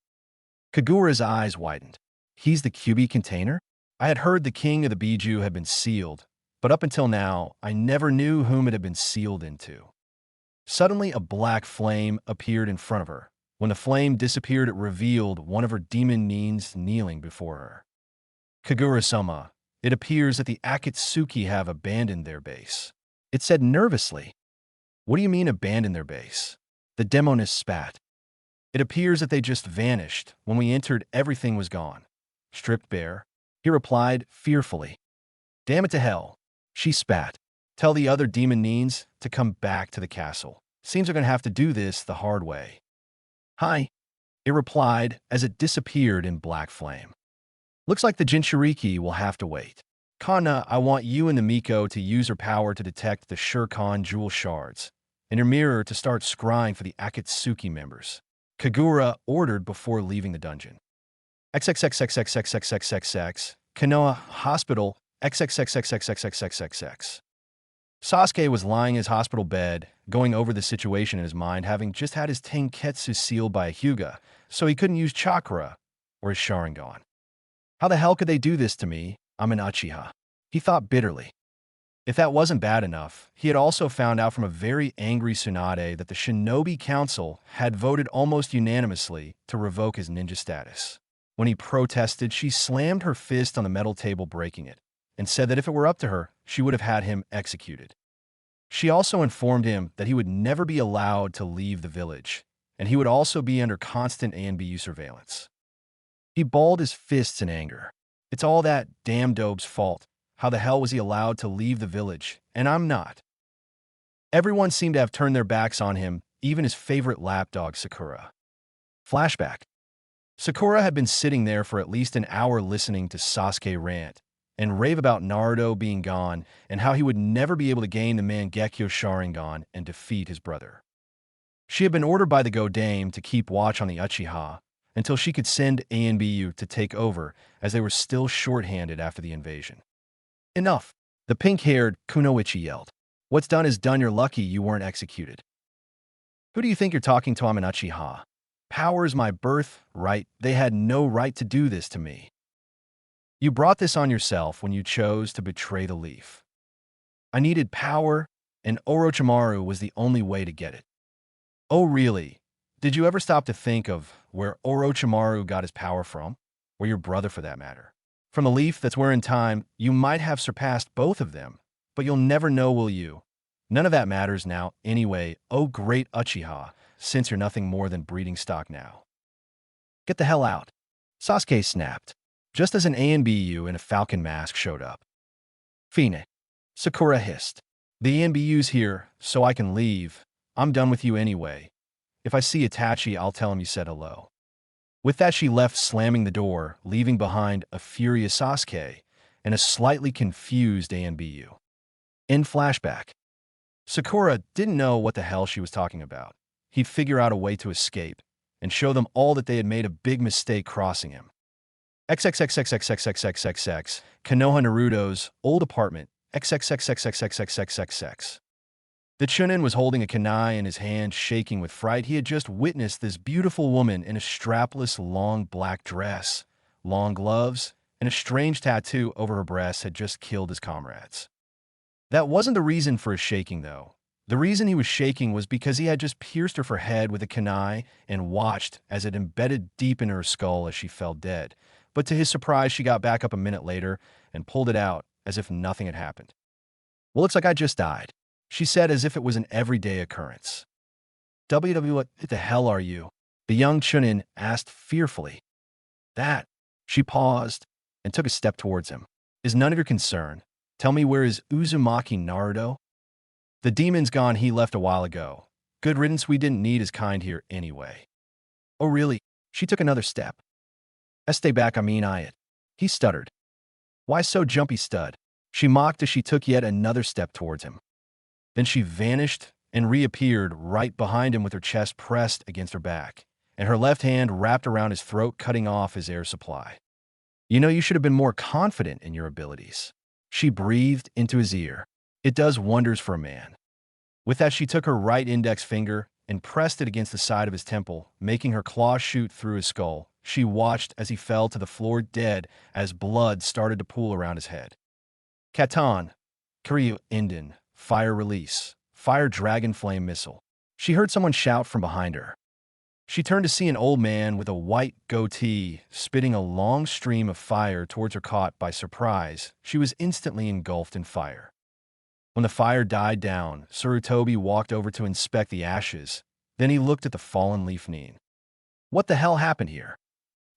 Kagura's eyes widened. He's the Kyubi container? I had heard the king of the biju had been sealed, but up until now, I never knew whom it had been sealed into. Suddenly, a black flame appeared in front of her. When the flame disappeared, it revealed one of her demon nins kneeling before her. Kagura-sama, it appears that the Akatsuki have abandoned their base, it said nervously. What do you mean abandoned their base? The demoness spat. It appears that they just vanished. When we entered, everything was gone. Stripped bare, he replied fearfully. Damn it to hell, she spat. Tell the other demon nins to come back to the castle. Seems they're going to have to do this the hard way. Hi, it replied as it disappeared in black flame. Looks like the Jinchuriki will have to wait. Kanna, I want you and the Miko to use her power to detect the Shurkan jewel shards, and your mirror to start scrying for the Akatsuki members, Kagura ordered before leaving the dungeon. XXXXXXXXXX, Konoha Hospital, XXXXXXXXX. Sasuke was lying in his hospital bed, going over the situation in his mind, having just had his Tenketsu sealed by a Hyuga, so he couldn't use chakra or his Sharingan. How the hell could they do this to me? I'm an Uchiha, he thought bitterly. If that wasn't bad enough, he had also found out from a very angry Tsunade that the Shinobi Council had voted almost unanimously to revoke his ninja status. When he protested, she slammed her fist on the metal table, breaking it, and said that if it were up to her, she would have had him executed. She also informed him that he would never be allowed to leave the village, and he would also be under constant ANBU surveillance. He balled his fists in anger. It's all that damn dope's fault. How the hell was he allowed to leave the village, and I'm not? Everyone seemed to have turned their backs on him, even his favorite lapdog, Sakura. Flashback. Sakura had been sitting there for at least an hour listening to Sasuke rant and rave about Naruto being gone and how he would never be able to gain the Mangekyo Sharingan and defeat his brother. She had been ordered by the Godame to keep watch on the Uchiha until she could send ANBU to take over, as they were still short-handed after the invasion. Enough! The pink-haired Kunoichi yelled. What's done is done. You're lucky you weren't executed. Who do you think you're talking to? I'm an Uchiha. Power is my birthright. They had no right to do this to me. You brought this on yourself when you chose to betray the leaf. I needed power, and Orochimaru was the only way to get it. Oh, really? Did you ever stop to think of where Orochimaru got his power from? Or your brother, for that matter? From the leaf that's where in time you might have surpassed both of them, but you'll never know, will you? None of that matters now anyway, oh great Uchiha, since you're nothing more than breeding stock now. Get the hell out. Sasuke snapped, just as an ANBU in a falcon mask showed up. Fine. Sakura hissed. The ANBU's here, so I can leave. I'm done with you anyway. If I see Itachi, I'll tell him you said hello. With that, she left, slamming the door, leaving behind a furious Sasuke and a slightly confused ANBU. In flashback, Sakura didn't know what the hell she was talking about. He'd figure out a way to escape and show them all that they had made a big mistake crossing him. XXXXXXXXXX, Konoha Naruto's old apartment. XXXXXXXXX. The Chunin was holding a kunai in his hand, shaking with fright. He had just witnessed this beautiful woman in a strapless, long black dress, long gloves, and a strange tattoo over her breast had just killed his comrades. That wasn't the reason for his shaking, though. The reason he was shaking was because he had just pierced her forehead with a kunai and watched as it embedded deep in her skull as she fell dead. But to his surprise, she got back up a minute later and pulled it out as if nothing had happened. Well, looks like I just died, she said as if it was an everyday occurrence. What the hell are you? The young Chunin asked fearfully. That. She paused and took a step towards him. Is none of your concern. Tell me, where is Uzumaki Naruto? The demon's gone. He left a while ago. Good riddance. We didn't need his kind here anyway. Oh, really? She took another step. Stay back, I. He stuttered. Why so jumpy, stud? She mocked as she took yet another step towards him. Then she vanished and reappeared right behind him with her chest pressed against her back, and her left hand wrapped around his throat, cutting off his air supply. You know, you should have been more confident in your abilities. She breathed into his ear. It does wonders for a man. With that, she took her right index finger and pressed it against the side of his temple, making her claw shoot through his skull. She watched as he fell to the floor dead as blood started to pool around his head. Katan, Kiryu Inden, fire release, fire dragon flame missile. She heard someone shout from behind her. She turned to see an old man with a white goatee spitting a long stream of fire towards her. Caught by surprise, she was instantly engulfed in fire. When the fire died down, Sarutobi walked over to inspect the ashes. Then he looked at the fallen leaf Nin. What the hell happened here?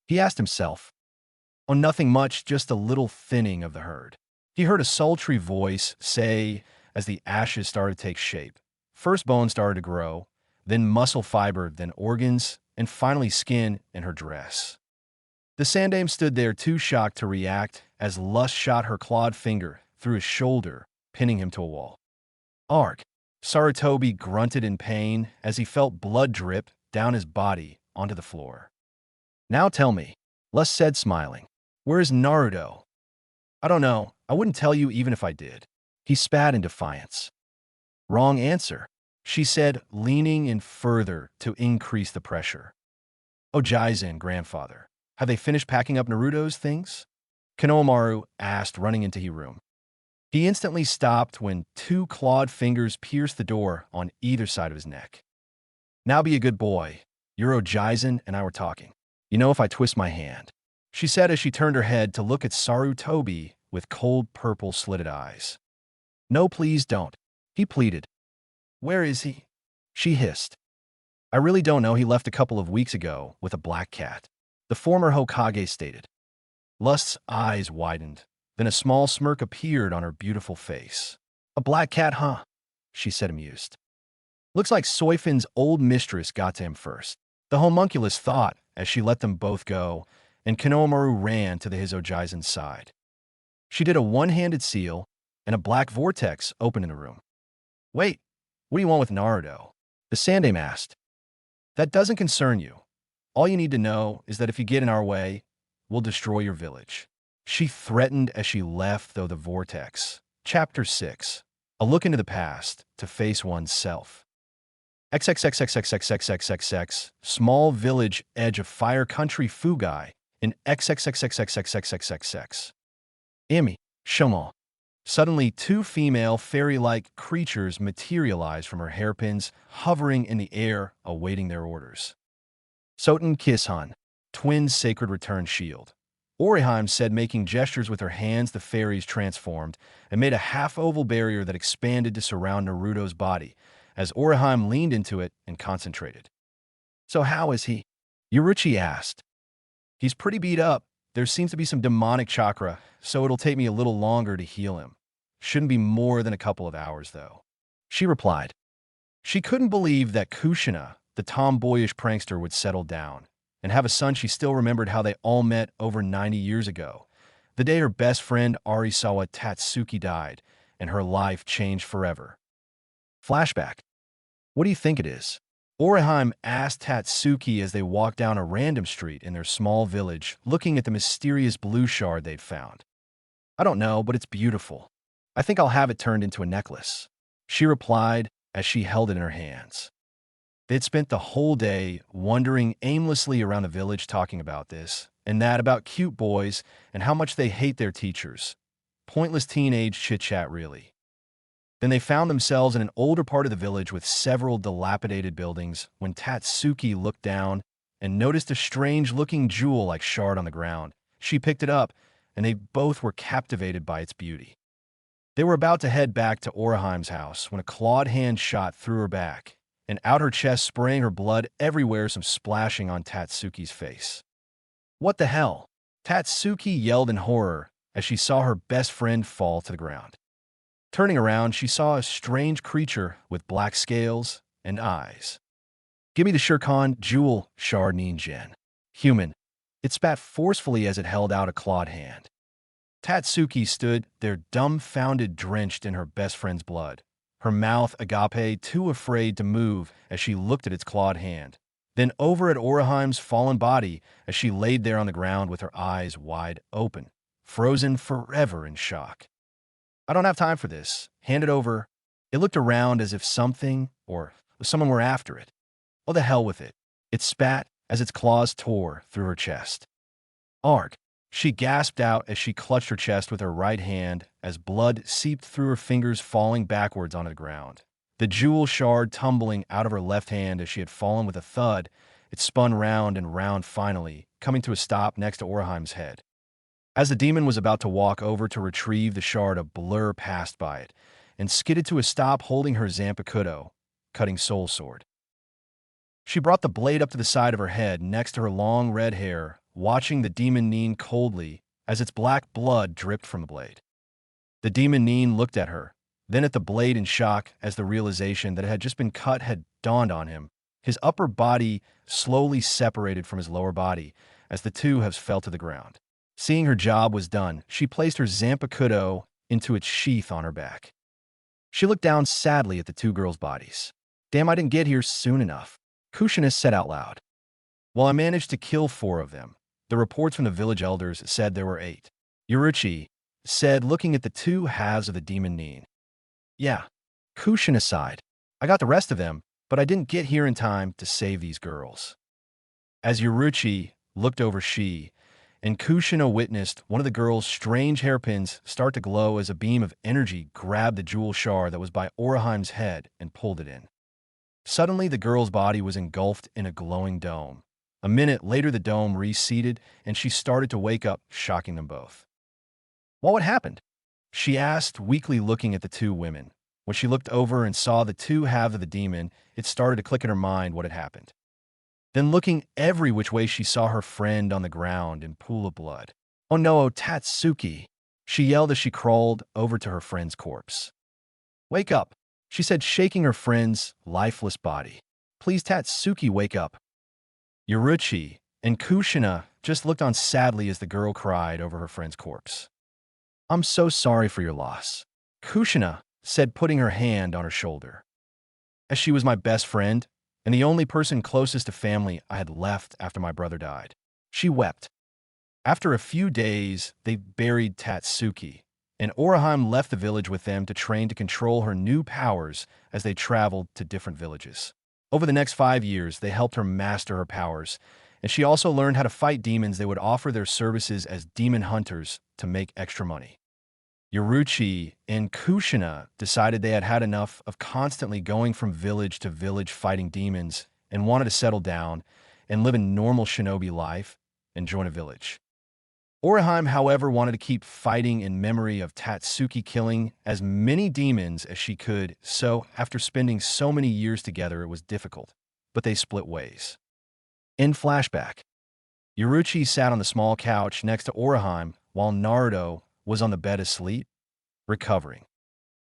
He asked himself. Oh, nothing much, just a little thinning of the herd. He heard a sultry voice say as the ashes started to take shape. First bone started to grow, then muscle fiber, then organs, and finally skin in her dress. The Sandame stood there too shocked to react as Lust shot her clawed finger through his shoulder, pinning him to a wall. Arg! Sarutobi grunted in pain as he felt blood drip down his body onto the floor. Now tell me, Lust said, smiling. Where is Naruto? I don't know. I wouldn't tell you even if I did. He spat in defiance. Wrong answer, she said, leaning in further to increase the pressure. Oh, Jaizen, grandfather. Have they finished packing up Naruto's things? Konohamaru asked, running into his room. He instantly stopped when two clawed fingers pierced the door on either side of his neck. Now be a good boy. Yuro Jaizen and I were talking. You know, if I twist my hand, she said as she turned her head to look at Sarutobi with cold purple slitted eyes. No, please don't, he pleaded. Where is he? She hissed. I really don't know. He left a couple of weeks ago with a black cat. The former Hokage stated. Lust's eyes widened. Then a small smirk appeared on her beautiful face. A black cat, huh? She said, amused. Looks like Soifin's old mistress got to him first. The homunculus thought as she let them both go, and Konohamaru ran to the Hizojaisen's side. She did a one-handed seal, and a black vortex opened in the room. Wait, what do you want with Naruto? The Sandaime asked. That doesn't concern you. All you need to know is that if you get in our way, we'll destroy your village. She threatened as she left, though the vortex. Chapter 6. A look into the past to face one's self. XXXXXXXXXX. Small village edge of fire country Fugai in XXXXXXXXX. Imi, Shomon. Suddenly, two female fairy-like creatures materialized from her hairpins, hovering in the air, awaiting their orders. Soten Kishan, twin sacred return shield. Oriheim said, making gestures with her hands. The fairies transformed and made a half-oval barrier that expanded to surround Naruto's body, as Oriheim leaned into it and concentrated. So how is he? Yuruchi asked. He's pretty beat up. There seems to be some demonic chakra, so it'll take me a little longer to heal him. Shouldn't be more than a couple of hours, though. She replied. She couldn't believe that Kushina, the tomboyish prankster, would settle down and have a son. She still remembered how they all met over 90 years ago, the day her best friend Arisawa Tatsuki died, and her life changed forever. Flashback. What do you think it is? Oriheim asked Tatsuki as they walked down a random street in their small village, looking at the mysterious blue shard they'd found. I don't know, but it's beautiful. I think I'll have it turned into a necklace, she replied as she held it in her hands. They'd spent the whole day wandering aimlessly around the village talking about this and that, about cute boys and how much they hate their teachers. Pointless teenage chit-chat, really. Then they found themselves in an older part of the village with several dilapidated buildings when Tatsuki looked down and noticed a strange-looking jewel-like shard on the ground. She picked it up, and they both were captivated by its beauty. They were about to head back to Oriheim's house when a clawed hand shot through her back and out her chest, spraying her blood everywhere, some splashing on Tatsuki's face. What the hell? Tatsuki yelled in horror as she saw her best friend fall to the ground. Turning around, she saw a strange creature with black scales and eyes. Give me the Shirkan jewel, shard Ninjen. Human. It spat forcefully as it held out a clawed hand. Tatsuki stood there, dumbfounded, drenched in her best friend's blood, her mouth agape, too afraid to move as she looked at its clawed hand. Then over at Oriheim's fallen body as she laid there on the ground with her eyes wide open, frozen forever in shock. I don't have time for this. Hand it over. It looked around as if something or someone were after it. Oh, the hell with it. It spat as its claws tore through her chest. Arg! She gasped out as she clutched her chest with her right hand as blood seeped through her fingers, falling backwards onto the ground. The jewel shard tumbling out of her left hand as she had fallen with a thud, it spun round and round, finally coming to a stop next to Oriheim's head. As the demon was about to walk over to retrieve the shard, a blur passed by it and skidded to a stop, holding her Zanpakuto, cutting soul sword. She brought the blade up to the side of her head next to her long red hair, watching the demon Nin coldly as its black blood dripped from the blade. The demon Nin looked at her, then at the blade in shock as the realization that it had just been cut had dawned on him. His upper body slowly separated from his lower body as the two halves fell to the ground. Seeing her job was done, she placed her Zanpakuto into its sheath on her back. She looked down sadly at the two girls' bodies. Damn, I didn't get here soon enough, Kushina said out loud. Well, I managed to kill 4 of them. The reports from the village elders said there were 8. Yuruchi said, looking at the two halves of the demon Nin. Yeah, Kushina sighed. I got the rest of them, but I didn't get here in time to save these girls. As Yuruchi looked over, she and Kushina witnessed one of the girl's strange hairpins start to glow as a beam of energy grabbed the jewel shard that was by Oriheim's head and pulled it in. Suddenly, the girl's body was engulfed in a glowing dome. A minute later, the dome receded, and she started to wake up, shocking them both. What happened? She asked, weakly looking at the two women. When she looked over and saw the two halves of the demon, it started to click in her mind what had happened. Then looking every which way, she saw her friend on the ground in pool of blood. "Oh no, Tatsuki!" she yelled as she crawled over to her friend's corpse. "Wake up," she said, shaking her friend's lifeless body. "Please, Tatsuki, wake up." Yoruchi and Kushina just looked on sadly as the girl cried over her friend's corpse. "I'm so sorry for your loss," Kushina said, putting her hand on her shoulder. "As she was my best friend and the only person closest to family I had left after my brother died." She wept. After a few days, they buried Tatsuki, and Oraheim left the village with them to train to control her new powers as they traveled to different villages. Over the next 5 years, they helped her master her powers, and she also learned how to fight demons. They would offer their services as demon hunters to make extra money. Yoruchi and Kushina decided they had had enough of constantly going from village to village fighting demons and wanted to settle down and live a normal shinobi life and join a village. Oraheim, however, wanted to keep fighting in memory of Tatsuki, killing as many demons as she could, so after spending so many years together, it was difficult, but they split ways. In flashback, Yoruchi sat on the small couch next to Oraheim while Naruto was on the bed asleep, recovering.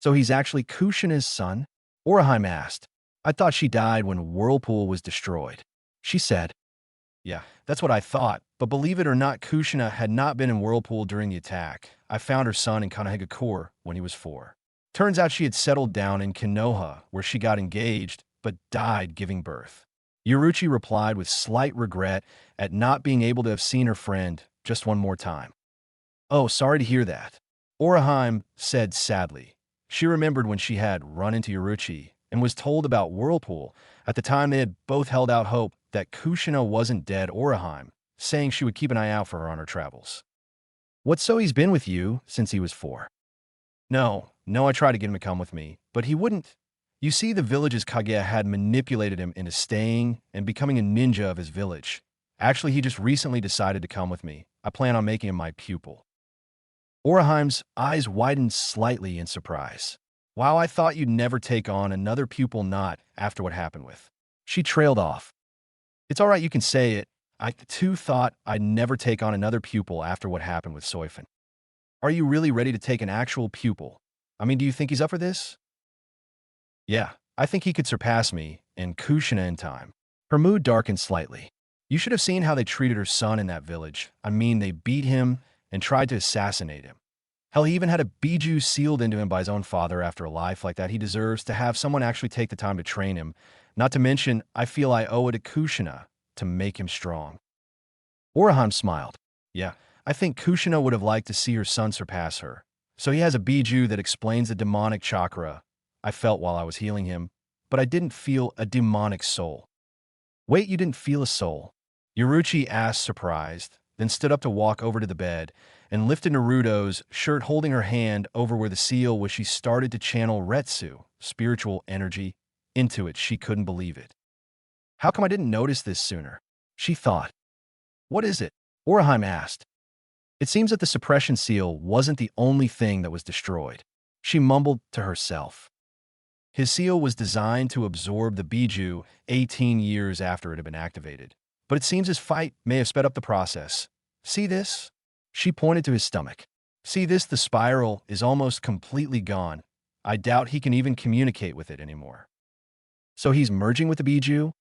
"So he's actually Kushina's son?" Oraheim asked. "I thought she died when Whirlpool was destroyed." She said, "Yeah, that's what I thought, but believe it or not, Kushina had not been in Whirlpool during the attack. I found her son in Kanehagakure when he was 4. Turns out she had settled down in Konoha, where she got engaged, but died giving birth." Yoruchi replied with slight regret at not being able to have seen her friend just one more time. "Oh, sorry to hear that," Oraheim said sadly. She remembered when she had run into Yoruchi and was told about Whirlpool. At the time, they had both held out hope that Kushina wasn't dead. Oraheim saying she would keep an eye out for her on her travels. "What, so he's been with you since he was 4? No, I tried to get him to come with me, but he wouldn't. You see, the village's Kage had manipulated him into staying and becoming a ninja of his village. Actually, he just recently decided to come with me. I plan on making him my pupil." Oraheim's eyes widened slightly in surprise. "Wow, I thought you'd never take on another pupil, not after what happened with." She trailed off. "It's all right, you can say it. I too thought I'd never take on another pupil after what happened with Soifin." "Are you really ready to take an actual pupil? I mean, do you think he's up for this?" "Yeah, I think he could surpass me and Kushina in time." Her mood darkened slightly. "You should have seen how they treated her son in that village. I mean, they beat him and tried to assassinate him. Hell, he even had a biju sealed into him by his own father. After a life like that, he deserves to have someone actually take the time to train him. Not to mention, I feel I owe it to Kushina to make him strong." Oraheim smiled. "Yeah, I think Kushina would have liked to see her son surpass her. So he has a biju that explains the demonic chakra I felt while I was healing him, but I didn't feel a demonic soul." "Wait, you didn't feel a soul?" Yoruchi asked, surprised, then stood up to walk over to the bed and lifted Naruto's shirt, holding her hand over where the seal was. She started to channel Retsu, spiritual energy, into it. She couldn't believe it. "How come I didn't notice this sooner?" she thought. "What is it?" Oraheim asked. "It seems that the suppression seal wasn't the only thing that was destroyed," she mumbled to herself. "His seal was designed to absorb the biju 18 years after it had been activated. But it seems his fight may have sped up the process. See this?" She pointed to his stomach. "See this? The spiral is almost completely gone. I doubt he can even communicate with it anymore." "So he's merging with the biju?"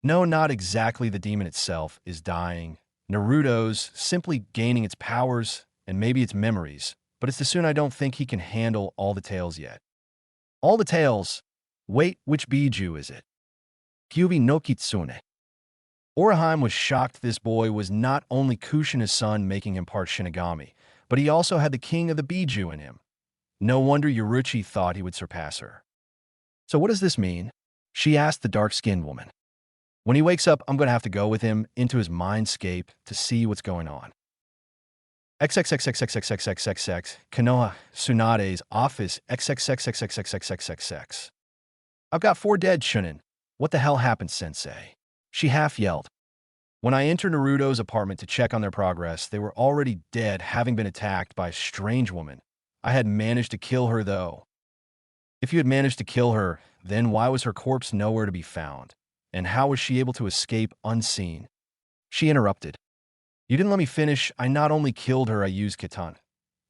"No, not exactly. The demon itself is dying. Naruto's simply gaining its powers and maybe its memories. But it's too soon. I don't think he can handle all the tales yet." "All the tales? Wait, which biju is it?" "Kyubi no Kitsune." Oraheim was shocked. This boy was not only Kushina's son, making him part Shinigami, but he also had the king of the biju in him. No wonder Yoruchi thought he would surpass her. "So what does this mean?" she asked the dark-skinned woman. "When he wakes up, I'm going to have to go with him into his mindscape to see what's going on." XXXXXXXXXX Konoha Tsunade's office. XXXXXXXXX. "I've got 4 dead, Shunin. What the hell happened, sensei?" she half yelled. "When I entered Naruto's apartment to check on their progress, they were already dead, having been attacked by a strange woman. I had managed to kill her, though." If you had managed to kill her, then why was her corpse nowhere to be found? And how was she able to escape unseen? She interrupted. You didn't let me finish. I not only killed her, I used Kitan.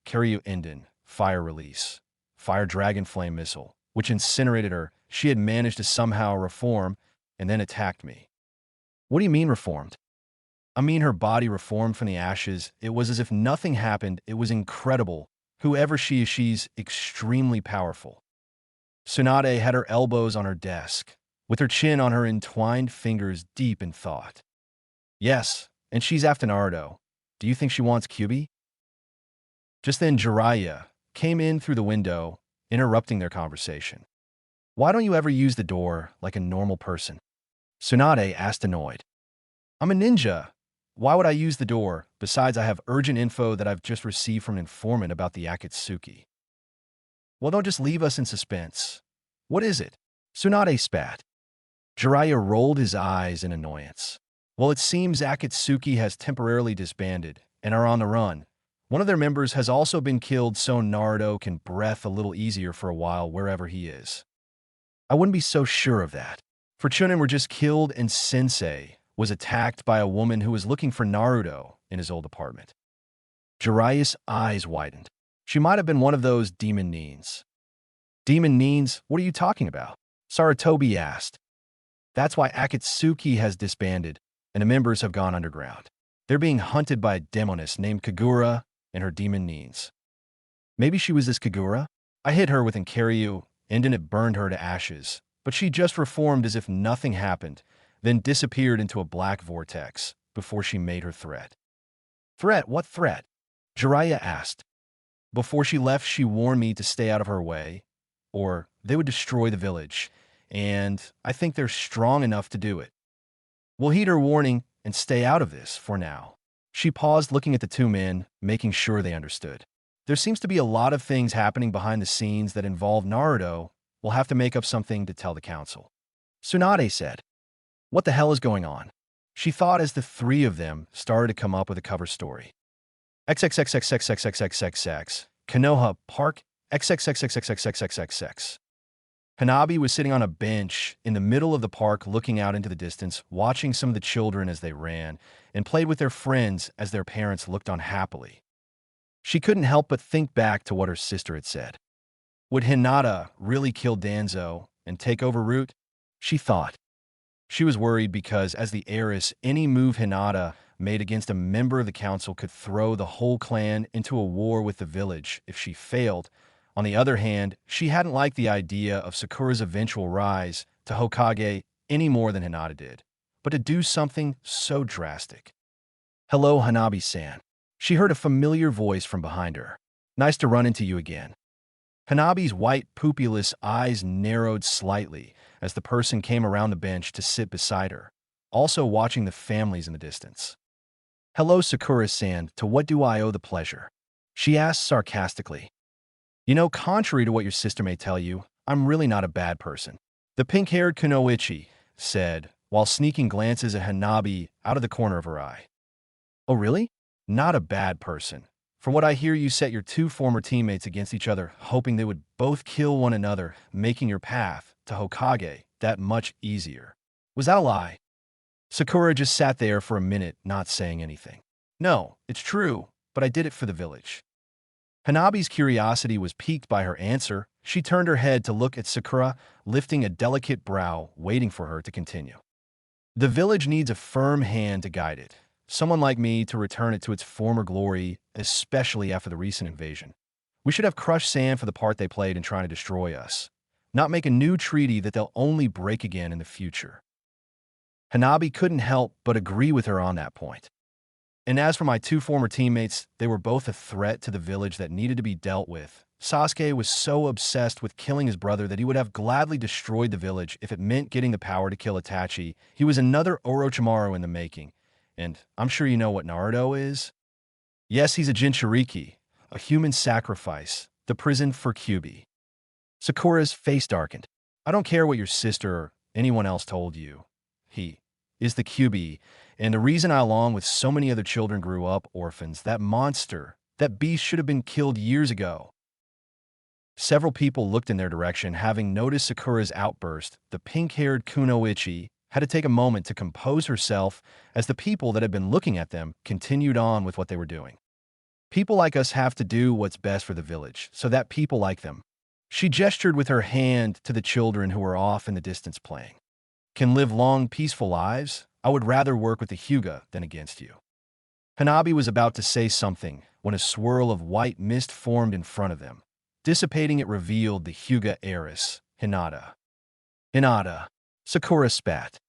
Karyu Inden, fire release, fire dragon flame missile, which incinerated her. She had managed to somehow reform and then attacked me. What do you mean reformed? I mean her body reformed from the ashes. It was as if nothing happened. It was incredible. Whoever she is, she's extremely powerful. Tsunade had her elbows on her desk, with her chin on her entwined fingers deep in thought. Yes, and she's after Naruto. Do you think she wants Kyubi? Just then Jiraiya came in through the window, interrupting their conversation. Why don't you ever use the door like a normal person? Tsunade asked annoyed. I'm a ninja. Why would I use the door? Besides, I have urgent info that I've just received from an informant about the Akatsuki. Well, don't just leave us in suspense. What is it? Tsunade spat. Jiraiya rolled his eyes in annoyance. Well, it seems Akatsuki has temporarily disbanded and are on the run. One of their members has also been killed, so Naruto can breathe a little easier for a while wherever he is. I wouldn't be so sure of that. For Chunin were just killed and Sensei was attacked by a woman who was looking for Naruto in his old apartment. Jiraiya's eyes widened. She might have been one of those demon neens. Demon neens? What are you talking about? Sarutobi asked. That's why Akatsuki has disbanded, and the members have gone underground. They're being hunted by a demoness named Kagura and her demon neens. Maybe she was this Kagura? I hit her with Karyu, and then it burned her to ashes, but she just reformed as if nothing happened, then disappeared into a black vortex before she made her threat. Threat? What threat? Jiraiya asked. Before she left, she warned me to stay out of her way, or they would destroy the village, and I think they're strong enough to do it. We'll heed her warning and stay out of this for now. She paused, looking at the two men, making sure they understood. There seems to be a lot of things happening behind the scenes that involve Naruto. We'll have to make up something to tell the council. Tsunade said. What the hell is going on? She thought as the three of them started to come up with a cover story. XXXXXXXXXX. Konoha Park. XXXXXXXXXX. Hanabi was sitting on a bench in the middle of the park looking out into the distance, watching some of the children as they ran and played with their friends as their parents looked on happily. She couldn't help but think back to what her sister had said. Would Hinata really kill Danzo and take over Root? She thought. She was worried because, as the heiress, any move Hinata made against a member of the council could throw the whole clan into a war with the village if she failed. On the other hand, she hadn't liked the idea of Sakura's eventual rise to Hokage any more than Hinata did, but to do something so drastic. Hello, Hanabi-san. She heard a familiar voice from behind her. Nice to run into you again. Hanabi's white, pupilless eyes narrowed slightly as the person came around the bench to sit beside her, also watching the families in the distance. Hello, Sakura-san, to what do I owe the pleasure? She asked sarcastically. You know, contrary to what your sister may tell you, I'm really not a bad person. The pink-haired Kunoichi said, while sneaking glances at Hanabi out of the corner of her eye. Oh, really? Not a bad person. From what I hear, you set your two former teammates against each other, hoping they would both kill one another, making your path to Hokage that much easier. Was that a lie? Sakura just sat there for a minute, not saying anything. No, it's true, but I did it for the village. Hanabi's curiosity was piqued by her answer. She turned her head to look at Sakura, lifting a delicate brow, waiting for her to continue. The village needs a firm hand to guide it. Someone like me to return it to its former glory, especially after the recent invasion. We should have crushed sand for the part they played in trying to destroy us, not make a new treaty that they'll only break again in the future. Hanabi couldn't help but agree with her on that point. And as for my two former teammates, they were both a threat to the village that needed to be dealt with. Sasuke was so obsessed with killing his brother that he would have gladly destroyed the village if it meant getting the power to kill Itachi. He was another Orochimaru in the making. And I'm sure you know what Naruto is? Yes, he's a Jinchuriki, a human sacrifice, the prison for Kyubi. Sakura's face darkened. I don't care what your sister or anyone else told you. He is the Kyubi, and the reason I, along with so many other children, grew up orphans. That monster, that beast should have been killed years ago. Several people looked in their direction, having noticed Sakura's outburst. The pink-haired Kunoichi had to take a moment to compose herself as the people that had been looking at them continued on with what they were doing. People like us have to do what's best for the village, so that people like them. She gestured with her hand to the children who were off in the distance playing. Can live long, peaceful lives? I would rather work with the Hyuga than against you. Hanabi was about to say something when a swirl of white mist formed in front of them. Dissipating, it revealed the Hyuga heiress, Hinata. Hinata. Sakura spat.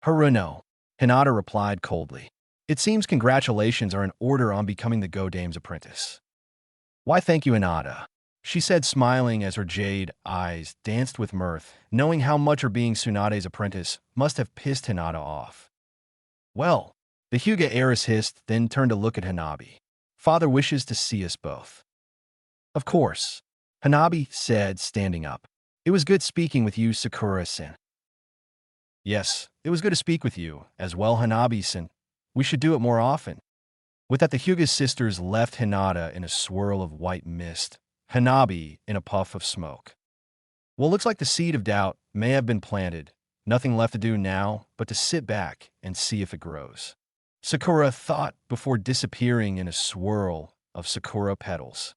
Haruno. Hinata replied coldly. It seems congratulations are in order on becoming the Go Dame's apprentice. Why thank you, Hinata, she said, smiling as her jade eyes danced with mirth, knowing how much her being Tsunade's apprentice must have pissed Hinata off. Well, the Hyuga heiress hissed, then turned to look at Hanabi. Father wishes to see us both. Of course, Hanabi said, standing up. It was good speaking with you, Sakura-san. Yes, it was good to speak with you, as well, Hanabi-san. We should do it more often. With that, the Hyuga sisters left Hinata in a swirl of white mist, Hanabi in a puff of smoke. Well, looks like the seed of doubt may have been planted. Nothing left to do now but to sit back and see if it grows. Sakura thought before disappearing in a swirl of sakura petals.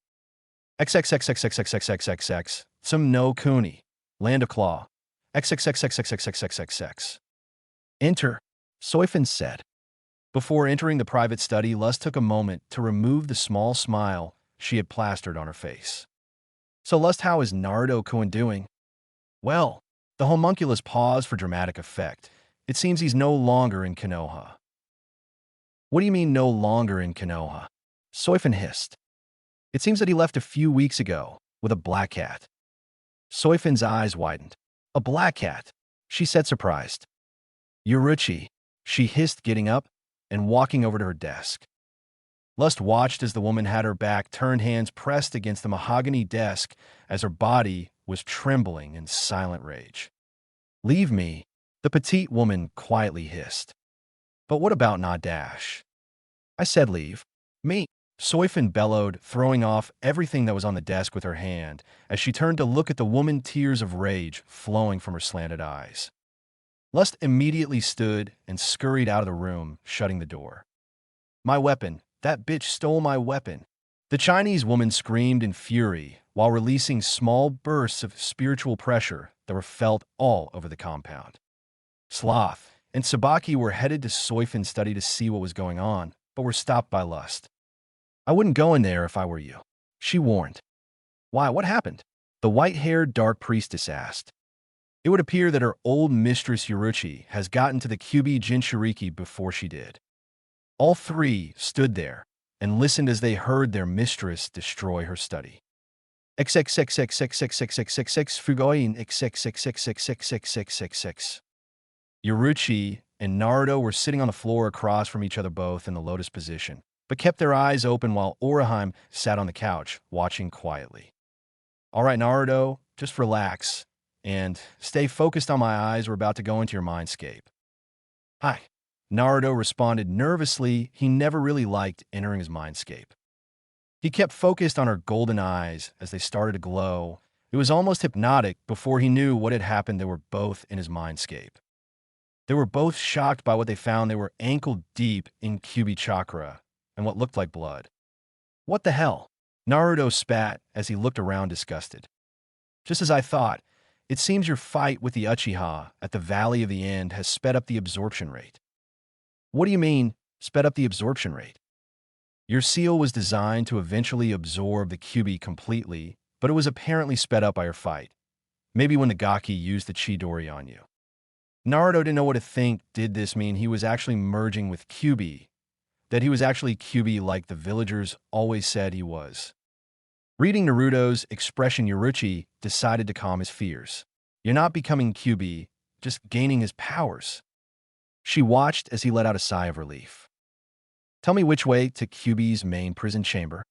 XXXXXXXXXX, some no kuni, land of claw. XXXXXXXXX. Enter, Soifin said. Before entering the private study, Lust took a moment to remove the small smile she had plastered on her face. So Lust, how is Naruto-kun doing? Well, the homunculus paused for dramatic effect. It seems he's no longer in Konoha. What do you mean no longer in Konoha? Soifin hissed. It seems that he left a few weeks ago with a black cat. Soifin's eyes widened. A black cat, she said, surprised. Yuruchi, she hissed, getting up and walking over to her desk. Lust watched as the woman had her back turned, hands pressed against the mahogany desk as her body was trembling in silent rage. Leave me, the petite woman quietly hissed. But what about Nadash? I said leave. Me, Soifin bellowed, throwing off everything that was on the desk with her hand as she turned to look at the woman, tears of rage flowing from her slanted eyes. Lust immediately stood and scurried out of the room, shutting the door. My weapon. That bitch stole my weapon. The Chinese woman screamed in fury while releasing small bursts of spiritual pressure that were felt all over the compound. Sloth and Sabaki were headed to Soifin's study to see what was going on, but were stopped by Lust. I wouldn't go in there if I were you, she warned. Why, what happened? The white-haired dark priestess asked. It would appear that her old mistress Yuruchi has gotten to the Kyubi Jinchuriki before she did. All three stood there and listened as they heard their mistress destroy her study. XXXXXXXXXX Fugoin XXXXXXXXXX. Yuruchi and Naruto were sitting on the floor across from each other, both in the lotus position, but kept their eyes open while Oraheim sat on the couch, watching quietly. All right, Naruto, just relax and stay focused on my eyes. We're about to go into your mindscape. Hi. Naruto responded nervously. He never really liked entering his mindscape. He kept focused on her golden eyes as they started to glow. It was almost hypnotic. Before he knew what had happened, they were both in his mindscape. They were both shocked by what they found. They were ankle deep in Kyubi chakra and what looked like blood. What the hell? Naruto spat as he looked around, disgusted. Just as I thought, it seems your fight with the Uchiha at the Valley of the End has sped up the absorption rate. What do you mean, sped up the absorption rate? Your seal was designed to eventually absorb the Kyubi completely, but it was apparently sped up by your fight. Maybe when the Gaki used the Chidori on you. Naruto didn't know what to think. Did this mean he was actually merging with Kyubi? That he was actually Kyubi like the villagers always said he was? Reading Naruto's expression, Yuruchi decided to calm his fears. You're not becoming Kyubi, just gaining his powers. She watched as he let out a sigh of relief. Tell me which way to Kyubi's main prison chamber.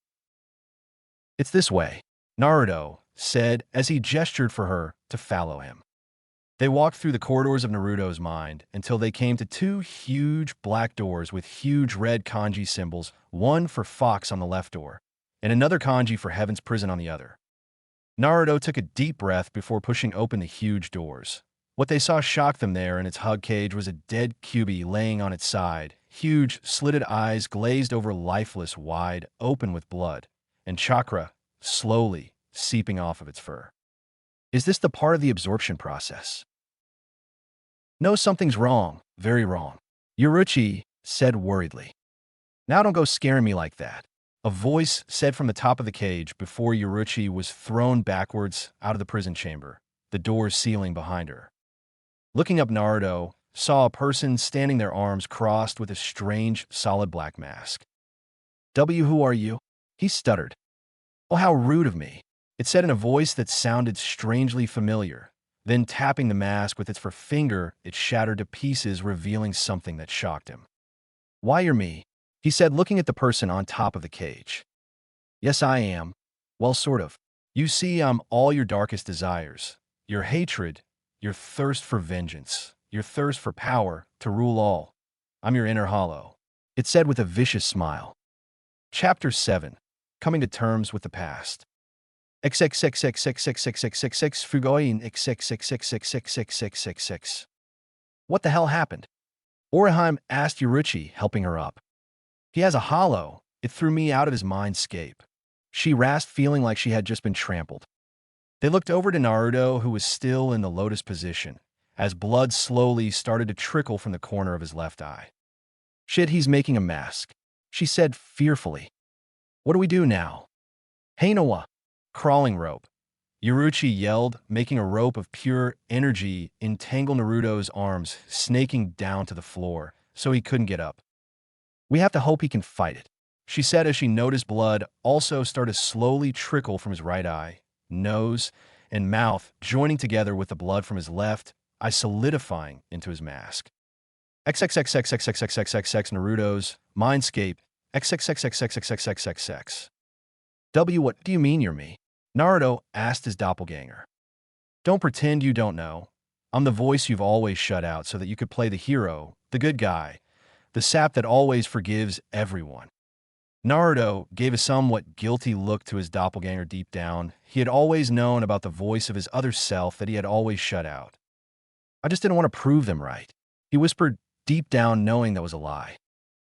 It's this way, Naruto said as he gestured for her to follow him. They walked through the corridors of Naruto's mind until they came to two huge black doors with huge red kanji symbols, one for Fox on the left door, and another kanji for Heaven's Prison on the other. Naruto took a deep breath before pushing open the huge doors. What they saw shocked them. There in its hug cage was a dead Kyuubi laying on its side, huge, slitted eyes glazed over, lifeless, wide, open with blood, and chakra slowly seeping off of its fur. Is this the part of the absorption process? No, something's wrong, very wrong. Yoruichi said worriedly. Now don't go scaring me like that. A voice said from the top of the cage before Yoruichi was thrown backwards out of the prison chamber, the doors sealing behind her. Looking up, Naruto saw a person standing, their arms crossed, with a strange, solid black mask. Who are you? He stuttered. Oh, how rude of me. It said in a voice that sounded strangely familiar. Then, tapping the mask with its forefinger, it shattered to pieces, revealing something that shocked him. Why, you're me, he said, looking at the person on top of the cage. Yes, I am. Well, sort of. You see, I'm all your darkest desires. Your hatred, your thirst for vengeance, your thirst for power, to rule all. I'm your inner hollow. It said with a vicious smile. Chapter 7. Coming to terms with the past. XXXXXXXXXXX Fugoin XXXXXXXXXX. What the hell happened? Orihime asked Yoruichi, helping her up. He has a hollow. It threw me out of his mindscape. She rasped, feeling like she had just been trampled. They looked over to Naruto, who was still in the lotus position, as blood slowly started to trickle from the corner of his left eye. Shit, he's making a mask, she said fearfully. What do we do now? Heinoa. Crawling rope. Yoruichi yelled, making a rope of pure energy entangle Naruto's arms, snaking down to the floor, so he couldn't get up. We have to hope he can fight it, she said as she noticed blood also start to slowly trickle from his right eye, nose, and mouth, joining together with the blood from his left eye solidifying into his mask. XXXXXXXXXX Naruto's mindscape. XXXXXXXXXX. What do you mean you're me? Naruto asked his doppelganger. Don't pretend you don't know. I'm the voice you've always shut out so that you could play the hero, the good guy, the sap that always forgives everyone. Naruto gave a somewhat guilty look to his doppelganger. Deep down, he had always known about the voice of his other self that he had always shut out. I just didn't want to prove them right, he whispered, deep down knowing that was a lie.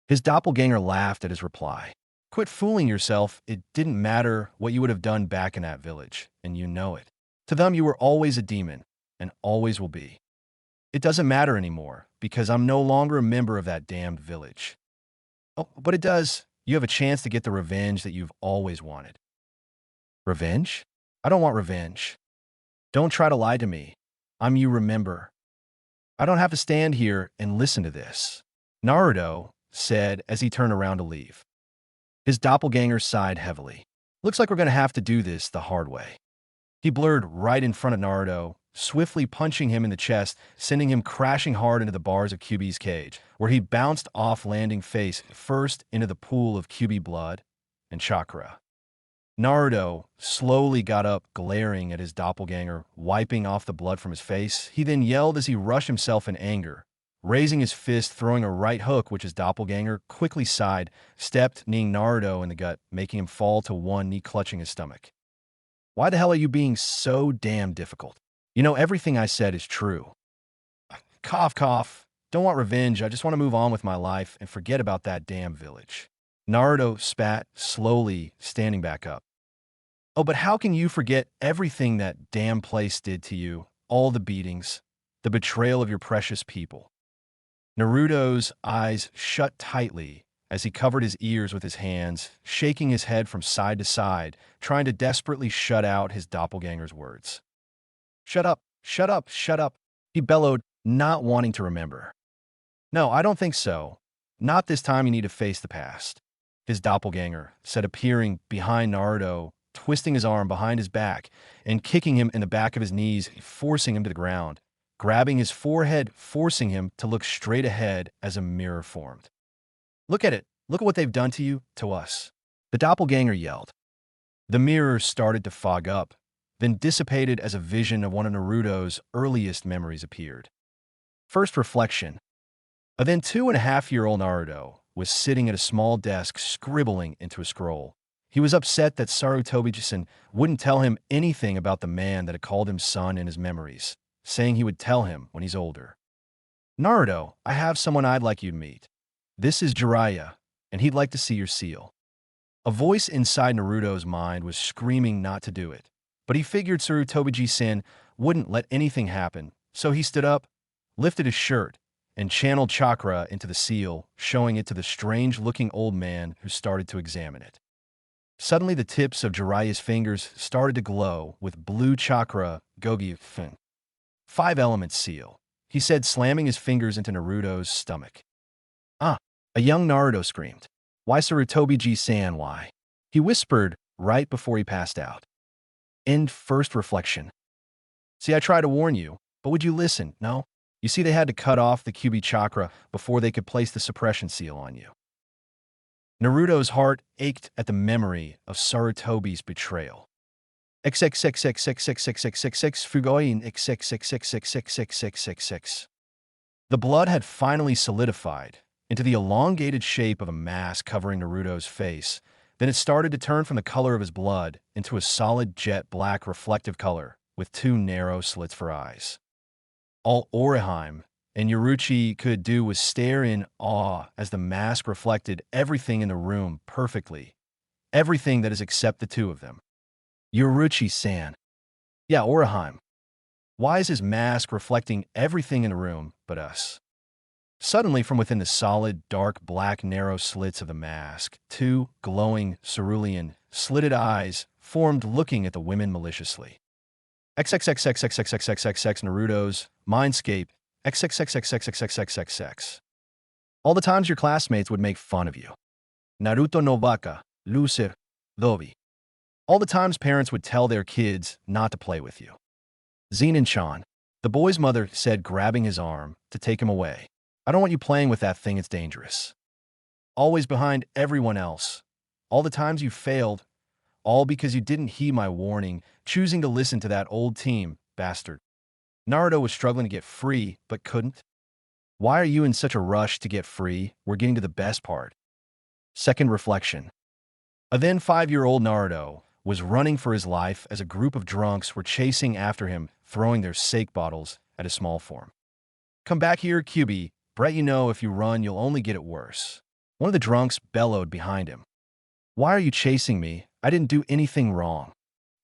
His doppelganger laughed at his reply. Quit fooling yourself. It didn't matter what you would have done back in that village, and you know it. To them, you were always a demon, and always will be. It doesn't matter anymore, because I'm no longer a member of that damned village. Oh, but it does. You have a chance to get the revenge that you've always wanted. Revenge? I don't want revenge. Don't try to lie to me. I'm you, remember. I don't have to stand here and listen to this, Naruto said as he turned around to leave. His doppelganger sighed heavily. Looks like we're going to have to do this the hard way. He blurred right in front of Naruto, swiftly punching him in the chest, sending him crashing hard into the bars of Kyuubi's cage, where he bounced off, landing face first into the pool of Kyuubi blood and chakra. Naruto slowly got up, glaring at his doppelganger, wiping off the blood from his face. He then yelled as he rushed himself in anger, raising his fist, throwing a right hook, which his doppelganger quickly side-stepped, kneeing Naruto in the gut, making him fall to one knee, clutching his stomach. Why the hell are you being so damn difficult? You know, everything I said is true. Cough, cough. Don't want revenge. I just want to move on with my life and forget about that damn village. Naruto spat, slowly standing back up. Oh, but how can you forget everything that damn place did to you? All the beatings, the betrayal of your precious people. Naruto's eyes shut tightly as he covered his ears with his hands, shaking his head from side to side, trying to desperately shut out his doppelganger's words. Shut up, shut up, shut up, he bellowed, not wanting to remember. No, I don't think so. Not this time. You need to face the past, his doppelganger said, appearing behind Naruto, twisting his arm behind his back and kicking him in the back of his knees, forcing him to the ground, grabbing his forehead, forcing him to look straight ahead as a mirror formed. Look at it. Look at what they've done to you, to us, the doppelganger yelled. The mirror started to fog up, then dissipated as a vision of one of Naruto's earliest memories appeared. First reflection. A then 2.5-year-old Naruto was sitting at a small desk, scribbling into a scroll. He was upset that Sarutobi-san wouldn't tell him anything about the man that had called him son in his memories, saying he would tell him when he's older. Naruto, I have someone I'd like you to meet. This is Jiraiya, and he'd like to see your seal. A voice inside Naruto's mind was screaming not to do it, but he figured Sarutobi-san wouldn't let anything happen, so he stood up, lifted his shirt, and channeled chakra into the seal, showing it to the strange-looking old man who started to examine it. Suddenly, the tips of Jiraiya's fingers started to glow with blue chakra Gogi-fin. 5 elements seal, he said, slamming his fingers into Naruto's stomach. Ah! A young Naruto screamed. Why Sarutobi-san, why? He whispered right before he passed out. End first reflection. See, I tried to warn you, but would you listen? No? You see, they had to cut off the Kyuubi chakra before they could place the suppression seal on you. Naruto's heart ached at the memory of Sarutobi's betrayal. XXXXXXXXXX Fugoin XXXXXXXXXX. The blood had finally solidified into the elongated shape of a mask covering Naruto's face. Then it started to turn from the color of his blood into a solid jet black reflective color with 2 narrow slits for eyes. All Orihime and Yoruichi could do was stare in awe as the mask reflected everything in the room perfectly. Everything that is except the 2 of them. Yoruichi-san. Yeah, Orihime. Why is his mask reflecting everything in the room but us? Suddenly, from within the solid, dark, black, narrow slits of the mask, 2 glowing, cerulean, slitted eyes formed looking at the women maliciously. XXXXXXXXXX Naruto's Mindscape XXXXXXXXX. All the times your classmates would make fun of you. Naruto no baka, loser, dobi. All the times parents would tell their kids not to play with you. Zenin-chan, the boy's mother said, grabbing his arm to take him away. I don't want you playing with that thing, it's dangerous. Always behind everyone else. All the times you failed, all because you didn't heed my warning, choosing to listen to that old team, bastard. Naruto was struggling to get free, but couldn't. Why are you in such a rush to get free? We're getting to the best part. Second reflection. A then 5-year-old Naruto was running for his life as a group of drunks were chasing after him, throwing their sake bottles at his small form. Come back here, Kyuubi. Brett, you know if you run, you'll only get it worse. One of the drunks bellowed behind him. Why are you chasing me? I didn't do anything wrong.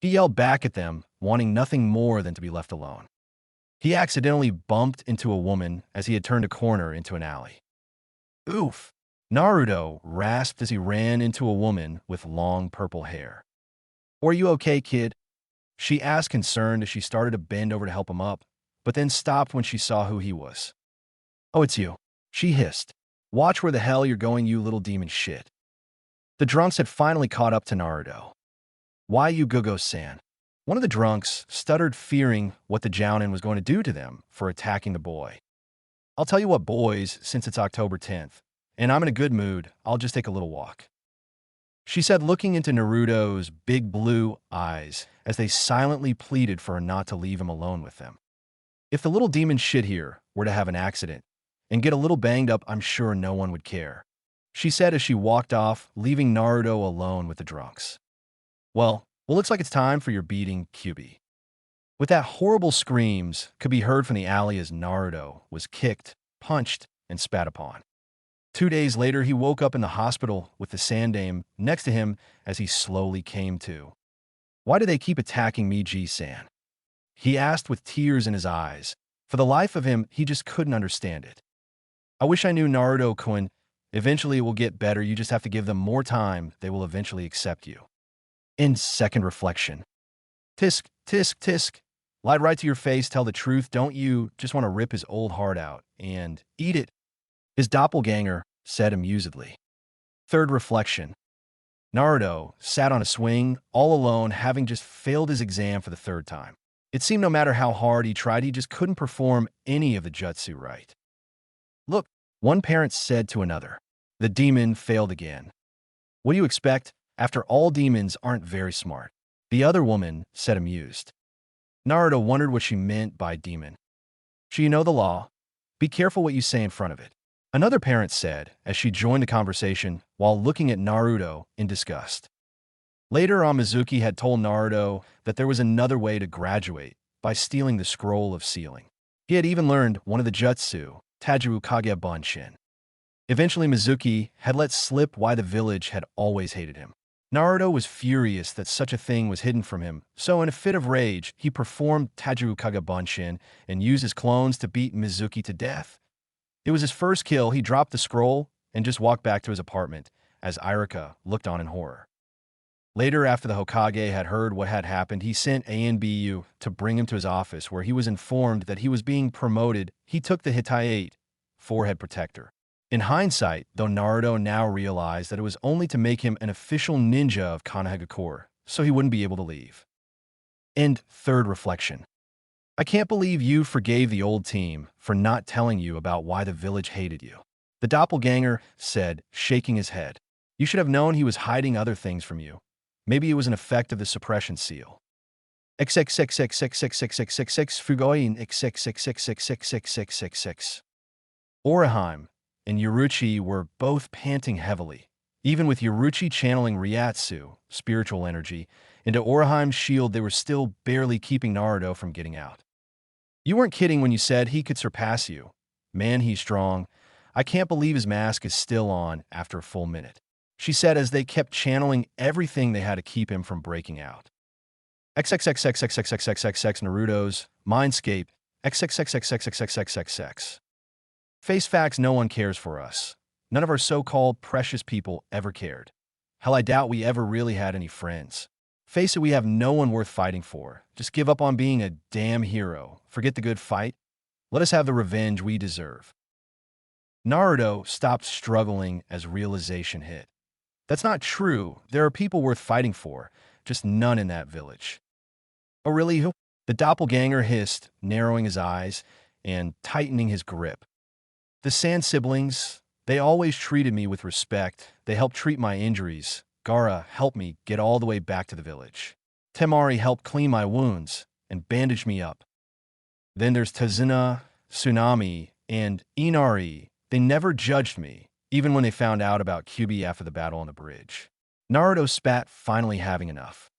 He yelled back at them, wanting nothing more than to be left alone. He accidentally bumped into a woman as he had turned a corner into an alley. Oof! Naruto rasped as he ran into a woman with long purple hair. Are you okay, kid? She asked, concerned as she started to bend over to help him up, but then stopped when she saw who he was. Oh, it's you, she hissed. Watch where the hell you're going, you little demon shit. The drunks had finally caught up to Naruto. Why you Gogo-san? One of the drunks stuttered, fearing what the Jounin was going to do to them for attacking the boy. I'll tell you what, boys, since it's October 10th, and I'm in a good mood, I'll just take a little walk. She said, looking into Naruto's big blue eyes as they silently pleaded for her not to leave him alone with them. If the little demon shit here were to have an accident and get a little banged up, I'm sure no one would care, she said as she walked off, leaving Naruto alone with the drunks. Well, looks like it's time for your beating, Kyuubi. With that, horrible screams could be heard from the alley as Naruto was kicked, punched, and spat upon. 2 days later, he woke up in the hospital with the Sandame next to him as he slowly came to. Why do they keep attacking me, G-san? He asked with tears in his eyes. For the life of him, he just couldn't understand it. I wish I knew, Naruto-kun. Eventually it will get better, you just have to give them more time, they will eventually accept you. In second reflection. Tisk, tisk, tisk. Lied right to your face, tell the truth, don't you just want to rip his old heart out and eat it? His doppelganger said amusedly. Third reflection. Naruto sat on a swing, all alone, having just failed his exam for the 3rd time. It seemed no matter how hard he tried, he just couldn't perform any of the jutsu right. Look, one parent said to another. The demon failed again. What do you expect? After all, demons aren't very smart. The other woman said, amused. Naruto wondered what she meant by demon. You know the law. Be careful what you say in front of it. Another parent said as she joined the conversation while looking at Naruto in disgust. Later on, Mizuki had told Naruto that there was another way to graduate, by stealing the scroll of sealing. He had even learned one of the jutsu, Tajiru Kage Bunshin. Eventually, Mizuki had let slip why the village had always hated him. Naruto was furious that such a thing was hidden from him, so in a fit of rage, he performed Tajiru Kage Bunshin and used his clones to beat Mizuki to death. It was his first kill. He dropped the scroll and just walked back to his apartment, as Irika looked on in horror. Later, after the Hokage had heard what had happened, he sent Anbu to bring him to his office, where he was informed that he was being promoted. He took the Hitayate, forehead protector. In hindsight, though, Naruto now realized that it was only to make him an official ninja of Konohagakure, so he wouldn't be able to leave. And third reflection. I can't believe you forgave the old team for not telling you about why the village hated you. The doppelganger said, shaking his head. You should have known he was hiding other things from you. Maybe it was an effect of the suppression seal. XXXXXXXXXXX Fugoin XXXXXXXXXX. Oraheim and Yoruichi were both panting heavily, even with Yoruichi channeling Ryatsu, spiritual energy, into Oraheim's shield. They were still barely keeping Naruto from getting out. You weren't kidding when you said he could surpass you. Man, he's strong. I can't believe his mask is still on after a full minute, she said as they kept channeling everything they had to keep him from breaking out. XXXXXXXXXX Naruto's Mindscape XXXXXXXXXX. Face facts, no one cares for us. None of our so-called precious people ever cared. Hell, I doubt we ever really had any friends. Face it, we have no one worth fighting for. Just give up on being a damn hero. Forget the good fight. Let us have the revenge we deserve. Naruto stopped struggling as realization hit. That's not true. There are people worth fighting for, just none in that village. Oh, really? Who? The doppelganger hissed, narrowing his eyes and tightening his grip. The Sand siblings, they always treated me with respect. They helped treat my injuries. Gaara helped me get all the way back to the village. Temari helped clean my wounds and bandage me up. Then there's Tazuna, Tsunami, and Inari. They never judged me, even when they found out about Kyuubi after the battle on the bridge. Naruto spat, finally having enough.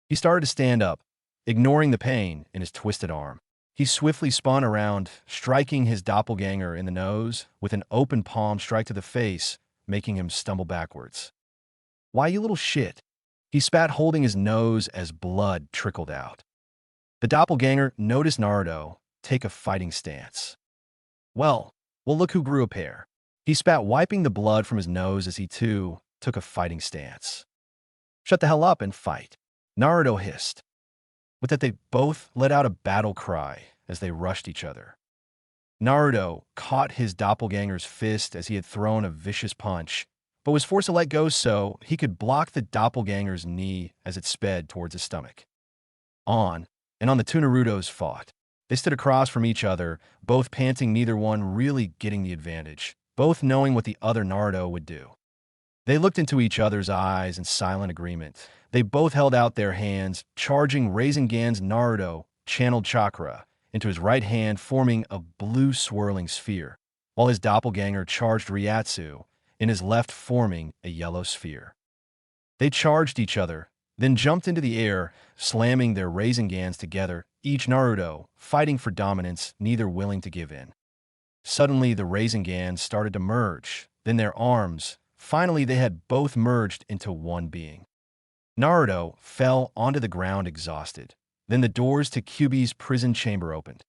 He started to stand up, ignoring the pain in his twisted arm. He swiftly spun around, striking his doppelganger in the nose with an open palm strike to the face, making him stumble backwards. Why, you little shit? He spat, holding his nose as blood trickled out. The doppelganger noticed Naruto take a fighting stance. Well, look who grew a pair. He spat, wiping the blood from his nose as he, too, took a fighting stance. Shut the hell up and fight, Naruto hissed. With that, they both let out a battle cry as they rushed each other. Naruto caught his doppelganger's fist as he had thrown a vicious punch, but was forced to let go so he could block the doppelganger's knee as it sped towards his stomach. On the two Narutos fought. They stood across from each other, both panting, neither one really getting the advantage, both knowing what the other Naruto would do. They looked into each other's eyes in silent agreement. They both held out their hands, charging Rasengan's Naruto channeled chakra into his right hand, forming a blue swirling sphere, while his doppelganger charged Ryatsu in his left, forming a yellow sphere. They charged each other, then jumped into the air, slamming their Rasengans together, each Naruto fighting for dominance, neither willing to give in. Suddenly, the Rasengans started to merge, then their arms. Finally, they had both merged into one being. Naruto fell onto the ground exhausted. Then the doors to Kyuubi's prison chamber opened.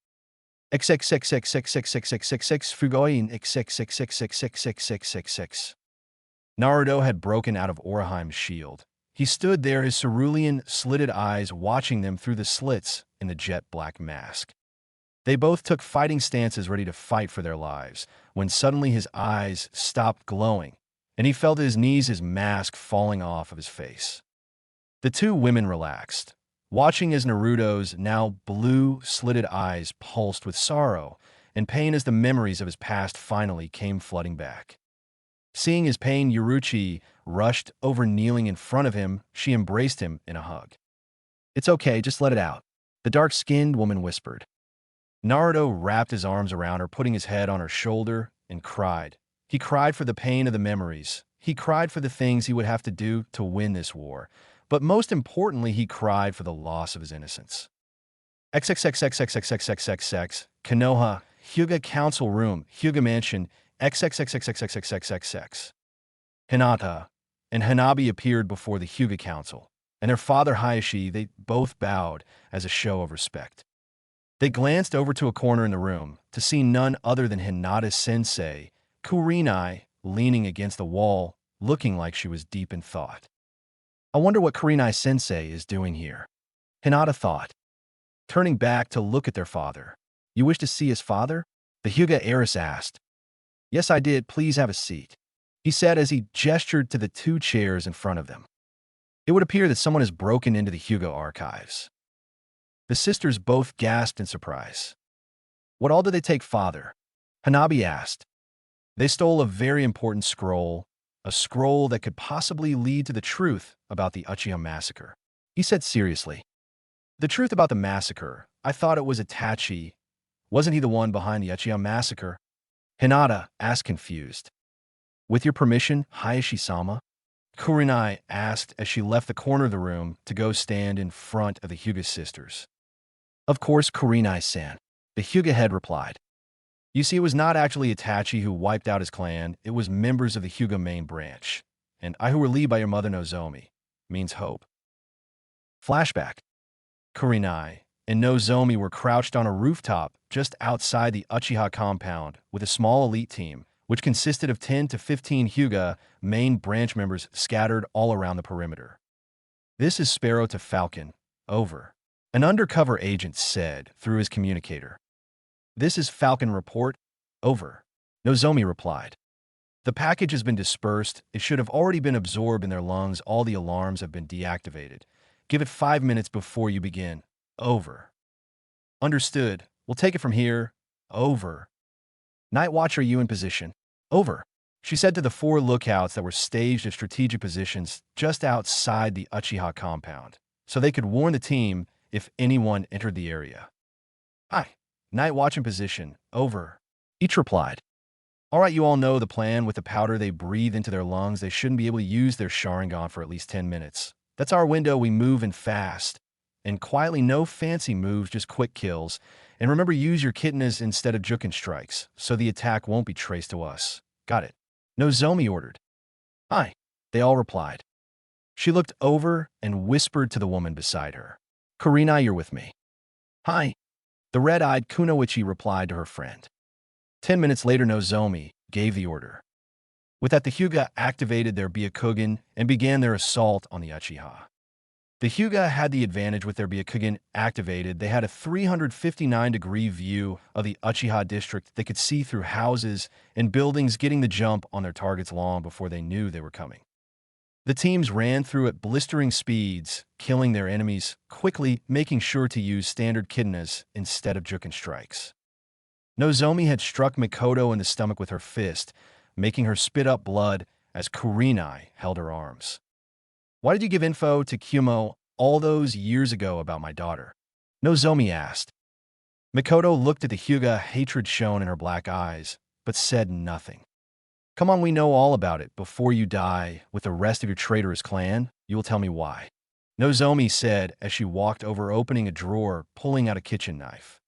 XXXXXXXXXX Fugoin XXXXXXXXXX. Naruto had broken out of Oraheim's shield. He stood there, his cerulean, slitted eyes watching them through the slits in the jet-black mask. They both took fighting stances, ready to fight for their lives, when suddenly his eyes stopped glowing, and he fell to his knees, his mask falling off of his face. The two women relaxed, watching as Naruto's now blue, slitted eyes pulsed with sorrow and pain as the memories of his past finally came flooding back. Seeing his pain, Yoruichi rushed over, kneeling in front of him. She embraced him in a hug. "It's okay, just let it out," the dark-skinned woman whispered. Naruto wrapped his arms around her, putting his head on her shoulder, and cried. He cried for the pain of the memories. He cried for the things he would have to do to win this war, But most importantly, he cried for the loss of his innocence. XXXXXXXXXX, Konoha, Hyuga Council Room, Hyuga Mansion, XXXXXXXXXX. Hinata and Hanabi appeared before the Hyuga Council, and their father Hayashi, they both bowed as a show of respect. They glanced over to a corner in the room to see none other than Hinata's sensei, Kurinai, leaning against the wall, looking like she was deep in thought. I wonder what Kurinai sensei is doing here, Hinata thought, turning back to look at their father. You wish to see his father? The Hyuga heiress asked. Yes, I did. Please have a seat, he said as he gestured to the two chairs in front of them. It would appear that someone has broken into the Hyuga archives. The sisters both gasped in surprise. What all did they take, father? Hanabi asked. They stole a very important scroll, a scroll that could possibly lead to the truth about the Uchiha massacre, he said seriously. The truth about the massacre? I thought it was Itachi. Wasn't he the one behind the Uchiha massacre? Hinata asked, confused. With your permission, Hayashi-sama? Kurinai asked as she left the corner of the room to go stand in front of the Hyuga sisters. Of course, Kurinai-san, the Hyuga head replied. You see, it was not actually Itachi who wiped out his clan, it was members of the Hyuga main branch. And I who were led by your mother Nozomi, means hope. Flashback. Kurinai and Nozomi were crouched on a rooftop just outside the Uchiha compound with a small elite team, which consisted of 10 to 15 Hyuga main branch members scattered all around the perimeter. This is Sparrow to Falcon. Over. An undercover agent said through his communicator. This is Falcon report. Over. Nozomi replied. The package has been dispersed. It should have already been absorbed in their lungs. All the alarms have been deactivated. Give it 5 minutes before you begin. Over. Understood. We'll take it from here. Over. Night Watch, are you in position? Over. She said to the 4 lookouts that were staged at strategic positions just outside the Uchiha compound, so they could warn the team if anyone entered the area. Aye. Night Watch in position. Over. Each replied. All right, you all know the plan. With the powder they breathe into their lungs, they shouldn't be able to use their Sharingan for at least 10 minutes. That's our window. We move in fast. And quietly, no fancy moves, just quick kills. And remember, use your Kitanas instead of Juken strikes, so the attack won't be traced to us. Got it. Nozomi ordered. Aye. They all replied. She looked over and whispered to the woman beside her. Kurinai, you're with me. Hi. The red-eyed Kunoichi replied to her friend. 10 minutes later, Nozomi gave the order. With that, the Hyuga activated their Byakugan and began their assault on the Uchiha. The Hyuga had the advantage with their Byakugan activated. They had a 359-degree view of the Uchiha district. They could see through houses and buildings, getting the jump on their targets long before they knew they were coming. The teams ran through at blistering speeds, killing their enemies quickly, making sure to use standard Kitanas instead of Juken strikes. Nozomi had struck Mikoto in the stomach with her fist, making her spit up blood as Kurinai held her arms. Why did you give info to Kyumo all those years ago about my daughter? Nozomi asked. Mikoto looked at the Hyuga, hatred shown in her black eyes, but said nothing. Come on, we know all about it. Before you die with the rest of your traitorous clan, you will tell me why. Nozomi said as she walked over, opening a drawer, pulling out a kitchen knife.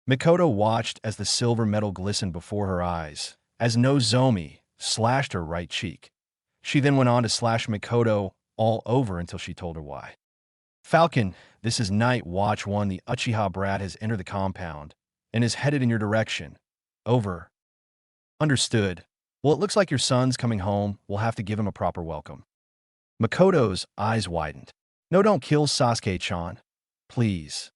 Mikoto watched as the silver metal glistened before her eyes, as Nozomi slashed her right cheek. She then went on to slash Mikoto all over until she told her why. Falcon, this is Night Watch 1. The Uchiha brat has entered the compound and is headed in your direction. Over. Understood. Well, it looks like your son's coming home. We'll have to give him a proper welcome. Makoto's eyes widened. No, don't kill Sasuke-chan. Please.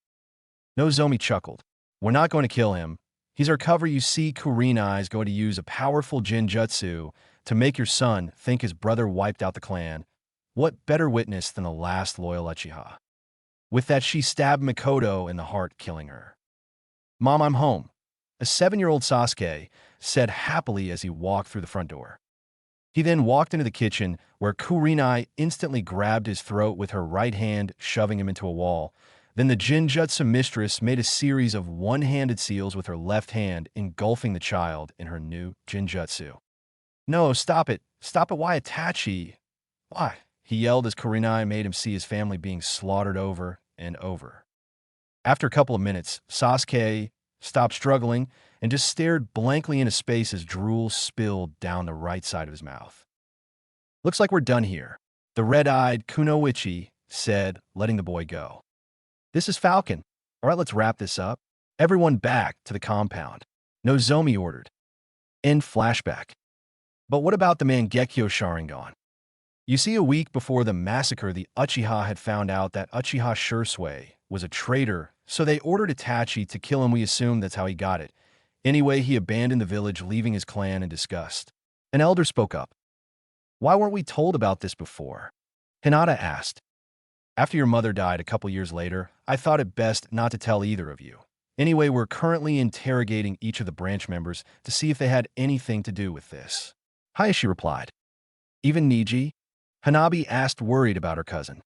Nozomi chuckled. We're not going to kill him. He's our cover. You see, Kurinai is going to use a powerful Jinjutsu to make your son think his brother wiped out the clan. What better witness than the last loyal Uchiha? With that, she stabbed Mikoto in the heart, killing her. Mom, I'm home. A 7-year-old Sasuke said happily as he walked through the front door. He then walked into the kitchen, where Kurinai instantly grabbed his throat with her right hand, shoving him into a wall. Then the Jinjutsu mistress made a series of one-handed seals with her left hand, engulfing the child in her new Jinjutsu. No, stop it. Stop it. Why Itachi? Why? he yelled as Kurenai made him see his family being slaughtered over and over. After a couple of minutes, Sasuke stopped struggling and just stared blankly into space as drool spilled down the right side of his mouth. "Looks like we're done here," the red-eyed Kunoichi said, letting the boy go. "This is Falcon. All right, let's wrap this up." Everyone back to the compound. Nozomi ordered. End flashback. But what about the Mangekyo Sharingan? You see, a week before the massacre, the Uchiha had found out that Uchiha Shursui was a traitor, so they ordered Itachi to kill him. We assume that's how he got it. Anyway, he abandoned the village, leaving his clan in disgust. An elder spoke up. "Why weren't we told about this before?" Hinata asked. "After your mother died a couple years later, I thought it best not to tell either of you. Anyway, we're currently interrogating each of the branch members to see if they had anything to do with this." Hayashi replied. "Even Niji?" Hanabi asked, worried about her cousin.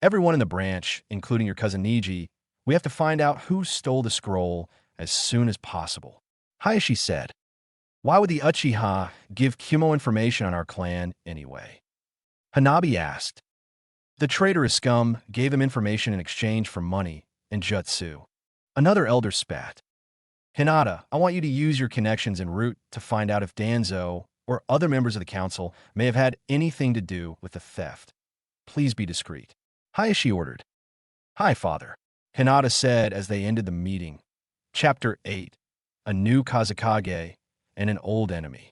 "Everyone in the branch, including your cousin Niji, we have to find out who stole the scroll as soon as possible," Hayashi said. "Why would the Uchiha give Kumo information on our clan anyway?" Hanabi asked. "The traitorous scum gave him information in exchange for money and jutsu." Another elder spat. "Hinata, I want you to use your connections en route to find out if Danzo or other members of the council may have had anything to do with the theft. Please be discreet," Hayashi ordered. "Hi, Father," Hinata said as they ended the meeting. Chapter 8. A New Kazekage and an Old Enemy.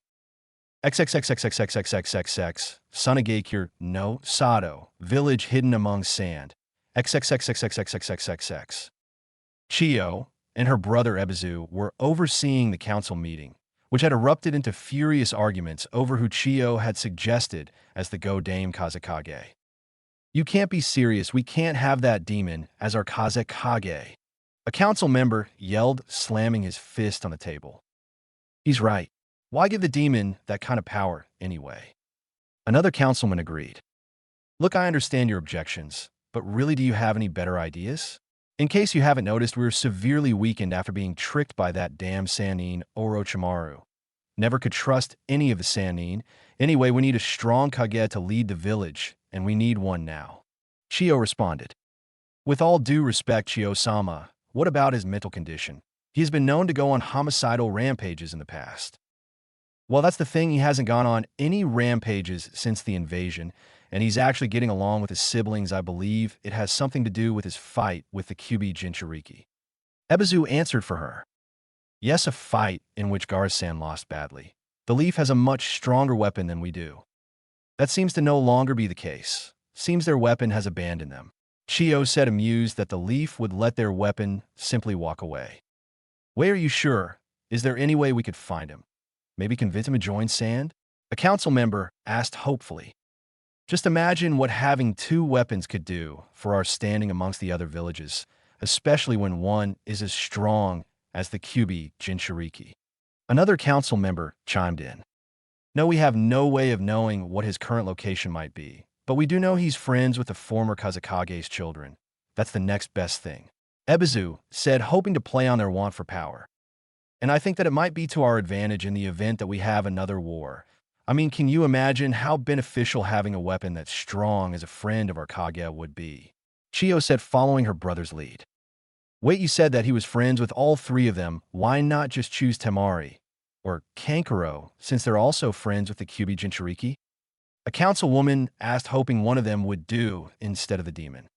XXXXXXXXXX, Sunagakure no Sato, village hidden among sand. XXXXXXXXXX. Chiyo and her brother Ebizu were overseeing the council meeting, which had erupted into furious arguments over who Chiyo had suggested as the Go-Dame Kazekage. "You can't be serious. We can't have that demon as our Kazekage," a council member yelled, slamming his fist on the table. "He's right. Why give the demon that kind of power anyway?" Another councilman agreed. "Look, I understand your objections, but really, do you have any better ideas? In case you haven't noticed, we were severely weakened after being tricked by that damn Sannin Orochimaru. Never could trust any of the Sannin. Anyway, we need a strong Kage to lead the village, and we need one now." Chiyo responded. "With all due respect, Chiyo-sama, what about his mental condition? He has been known to go on homicidal rampages in the past." "Well, that's the thing. He hasn't gone on any rampages since the invasion, and he's actually getting along with his siblings. I believe it has something to do with his fight with the Kyuubi Jinchuriki." Ebizu answered for her. "Yes, a fight in which Garsan lost badly. The Leaf has a much stronger weapon than we do." "That seems to no longer be the case. Seems their weapon has abandoned them." Chiyo said, amused that the Leaf would let their weapon simply walk away. "Wait, are you sure? Is there any way we could find him? Maybe convince him to join Sand?" A council member asked hopefully. "Just imagine what having two weapons could do for our standing amongst the other villages, especially when one is as strong as the Kyuubi Jinchuriki." Another council member chimed in. "No, we have no way of knowing what his current location might be, but we do know he's friends with the former Kazekage's children. That's the next best thing," Ebizu said, hoping to play on their want for power. "And I think that it might be to our advantage in the event that we have another war. I mean, can you imagine how beneficial having a weapon that's strong as a friend of our Kage would be?" Chiyo said, following her brother's lead. "Wait, you said that he was friends with all three of them. Why not just choose Temari or Kankuro, since they're also friends with the Kyuubi Jinchuriki?" A councilwoman asked, hoping one of them would do instead of the demon.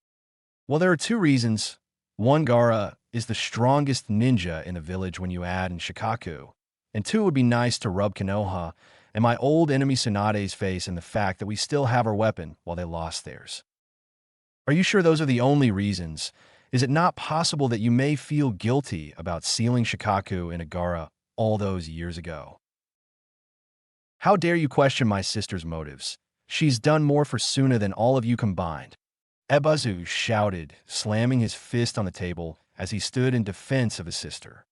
"Well, there are two reasons. One, Gaara is the strongest ninja in the village when you add in Shikaku. And two, it would be nice to rub Konoha and my old enemy Tsunade's face in the fact that we still have our weapon while they lost theirs." "Are you sure those are the only reasons? Is it not possible that you may feel guilty about sealing Shikaku in Gaara all those years ago?" "How dare you question my sister's motives? She's done more for Suna than all of you combined," Ebizu shouted, slamming his fist on the table as he stood in defense of his sister.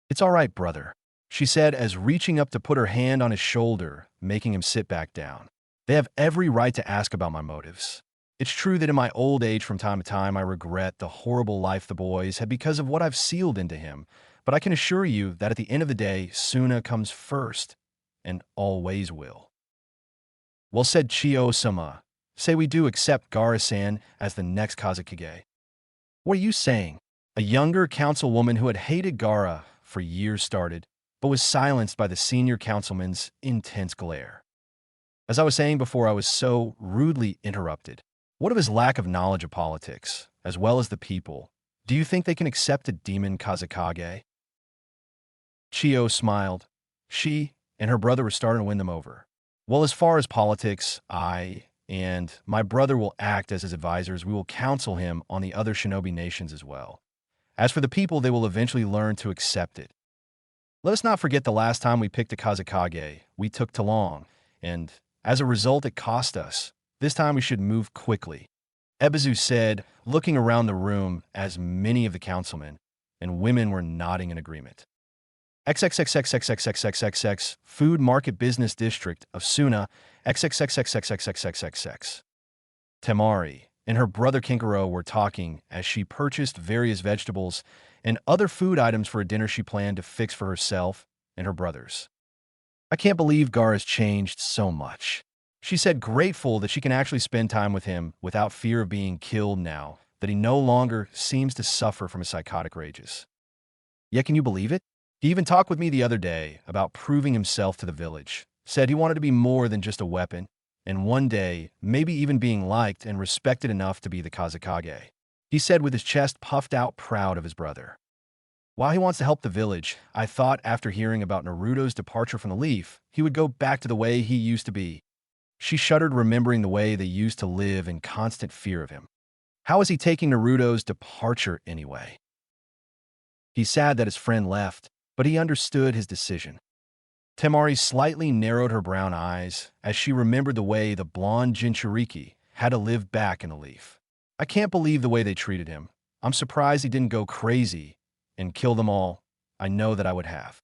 "It's all right, brother," she said as reaching up to put her hand on his shoulder, making him sit back down. "They have every right to ask about my motives. It's true that in my old age from time to time I regret the horrible life the boys had because of what I've sealed into him, but I can assure you that at the end of the day, Suna comes first, and always will." "Well said, Chiyo-sama," say we do accept Gara-san as the next Kazekage. What are you saying? A younger councilwoman who had hated Gara for years started, but was silenced by the senior councilman's intense glare. As I was saying before, I was so rudely interrupted. What of his lack of knowledge of politics, as well as the people? Do you think they can accept a demon Kazekage? Chio smiled. She and her brother were starting to win them over. Well, as far as politics, I and my brother will act as his advisors. We will counsel him on the other shinobi nations as well. As for the people, they will eventually learn to accept it. Let us not forget the last time we picked a Kazekage, we took too long, and as a result, it cost us. This time we should move quickly. Ebizu said, looking around the room as many of the councilmen and women were nodding in agreement. XXXXXXXXXX Food Market Business District of Suna XXXXXXXXX. Temari and her brother Kinkaro were talking as she purchased various vegetables and other food items for a dinner she planned to fix for herself and her brothers. I can't believe Gar has changed so much. She said, grateful that she can actually spend time with him without fear of being killed now that he no longer seems to suffer from his psychotic rages. Yet can you believe it? He even talked with me the other day about proving himself to the village, said he wanted to be more than just a weapon, and one day, maybe even being liked and respected enough to be the Kazekage. He said with his chest puffed out proud of his brother. While he wants to help the village, I thought after hearing about Naruto's departure from the Leaf, he would go back to the way he used to be. She shuddered remembering the way they used to live in constant fear of him. How is he taking Naruto's departure anyway? He's sad that his friend left, but he understood his decision. Temari slightly narrowed her brown eyes as she remembered the way the blonde Jinchuriki had to live back in the Leaf. I can't believe the way they treated him. I'm surprised he didn't go crazy and kill them all. I know that I would have.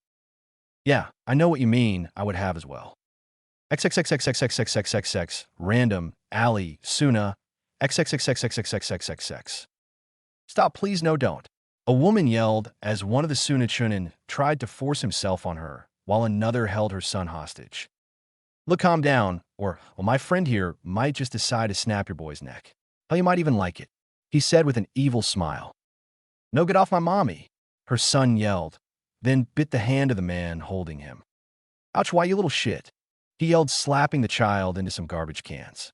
Yeah, I know what you mean, I would have as well. XXXXXXXXXX, random, Ali, Suna, XXXXXXXXXX. Stop, please, no, don't. A woman yelled as one of the Suna Chunin tried to force himself on her, while another held her son hostage. Look, calm down, or, well, my friend here might just decide to snap your boy's neck. Hell, you might even like it, he said with an evil smile. No, get off my mommy, her son yelled, then bit the hand of the man holding him. Ouch, why, you little shit, he yelled, slapping the child into some garbage cans.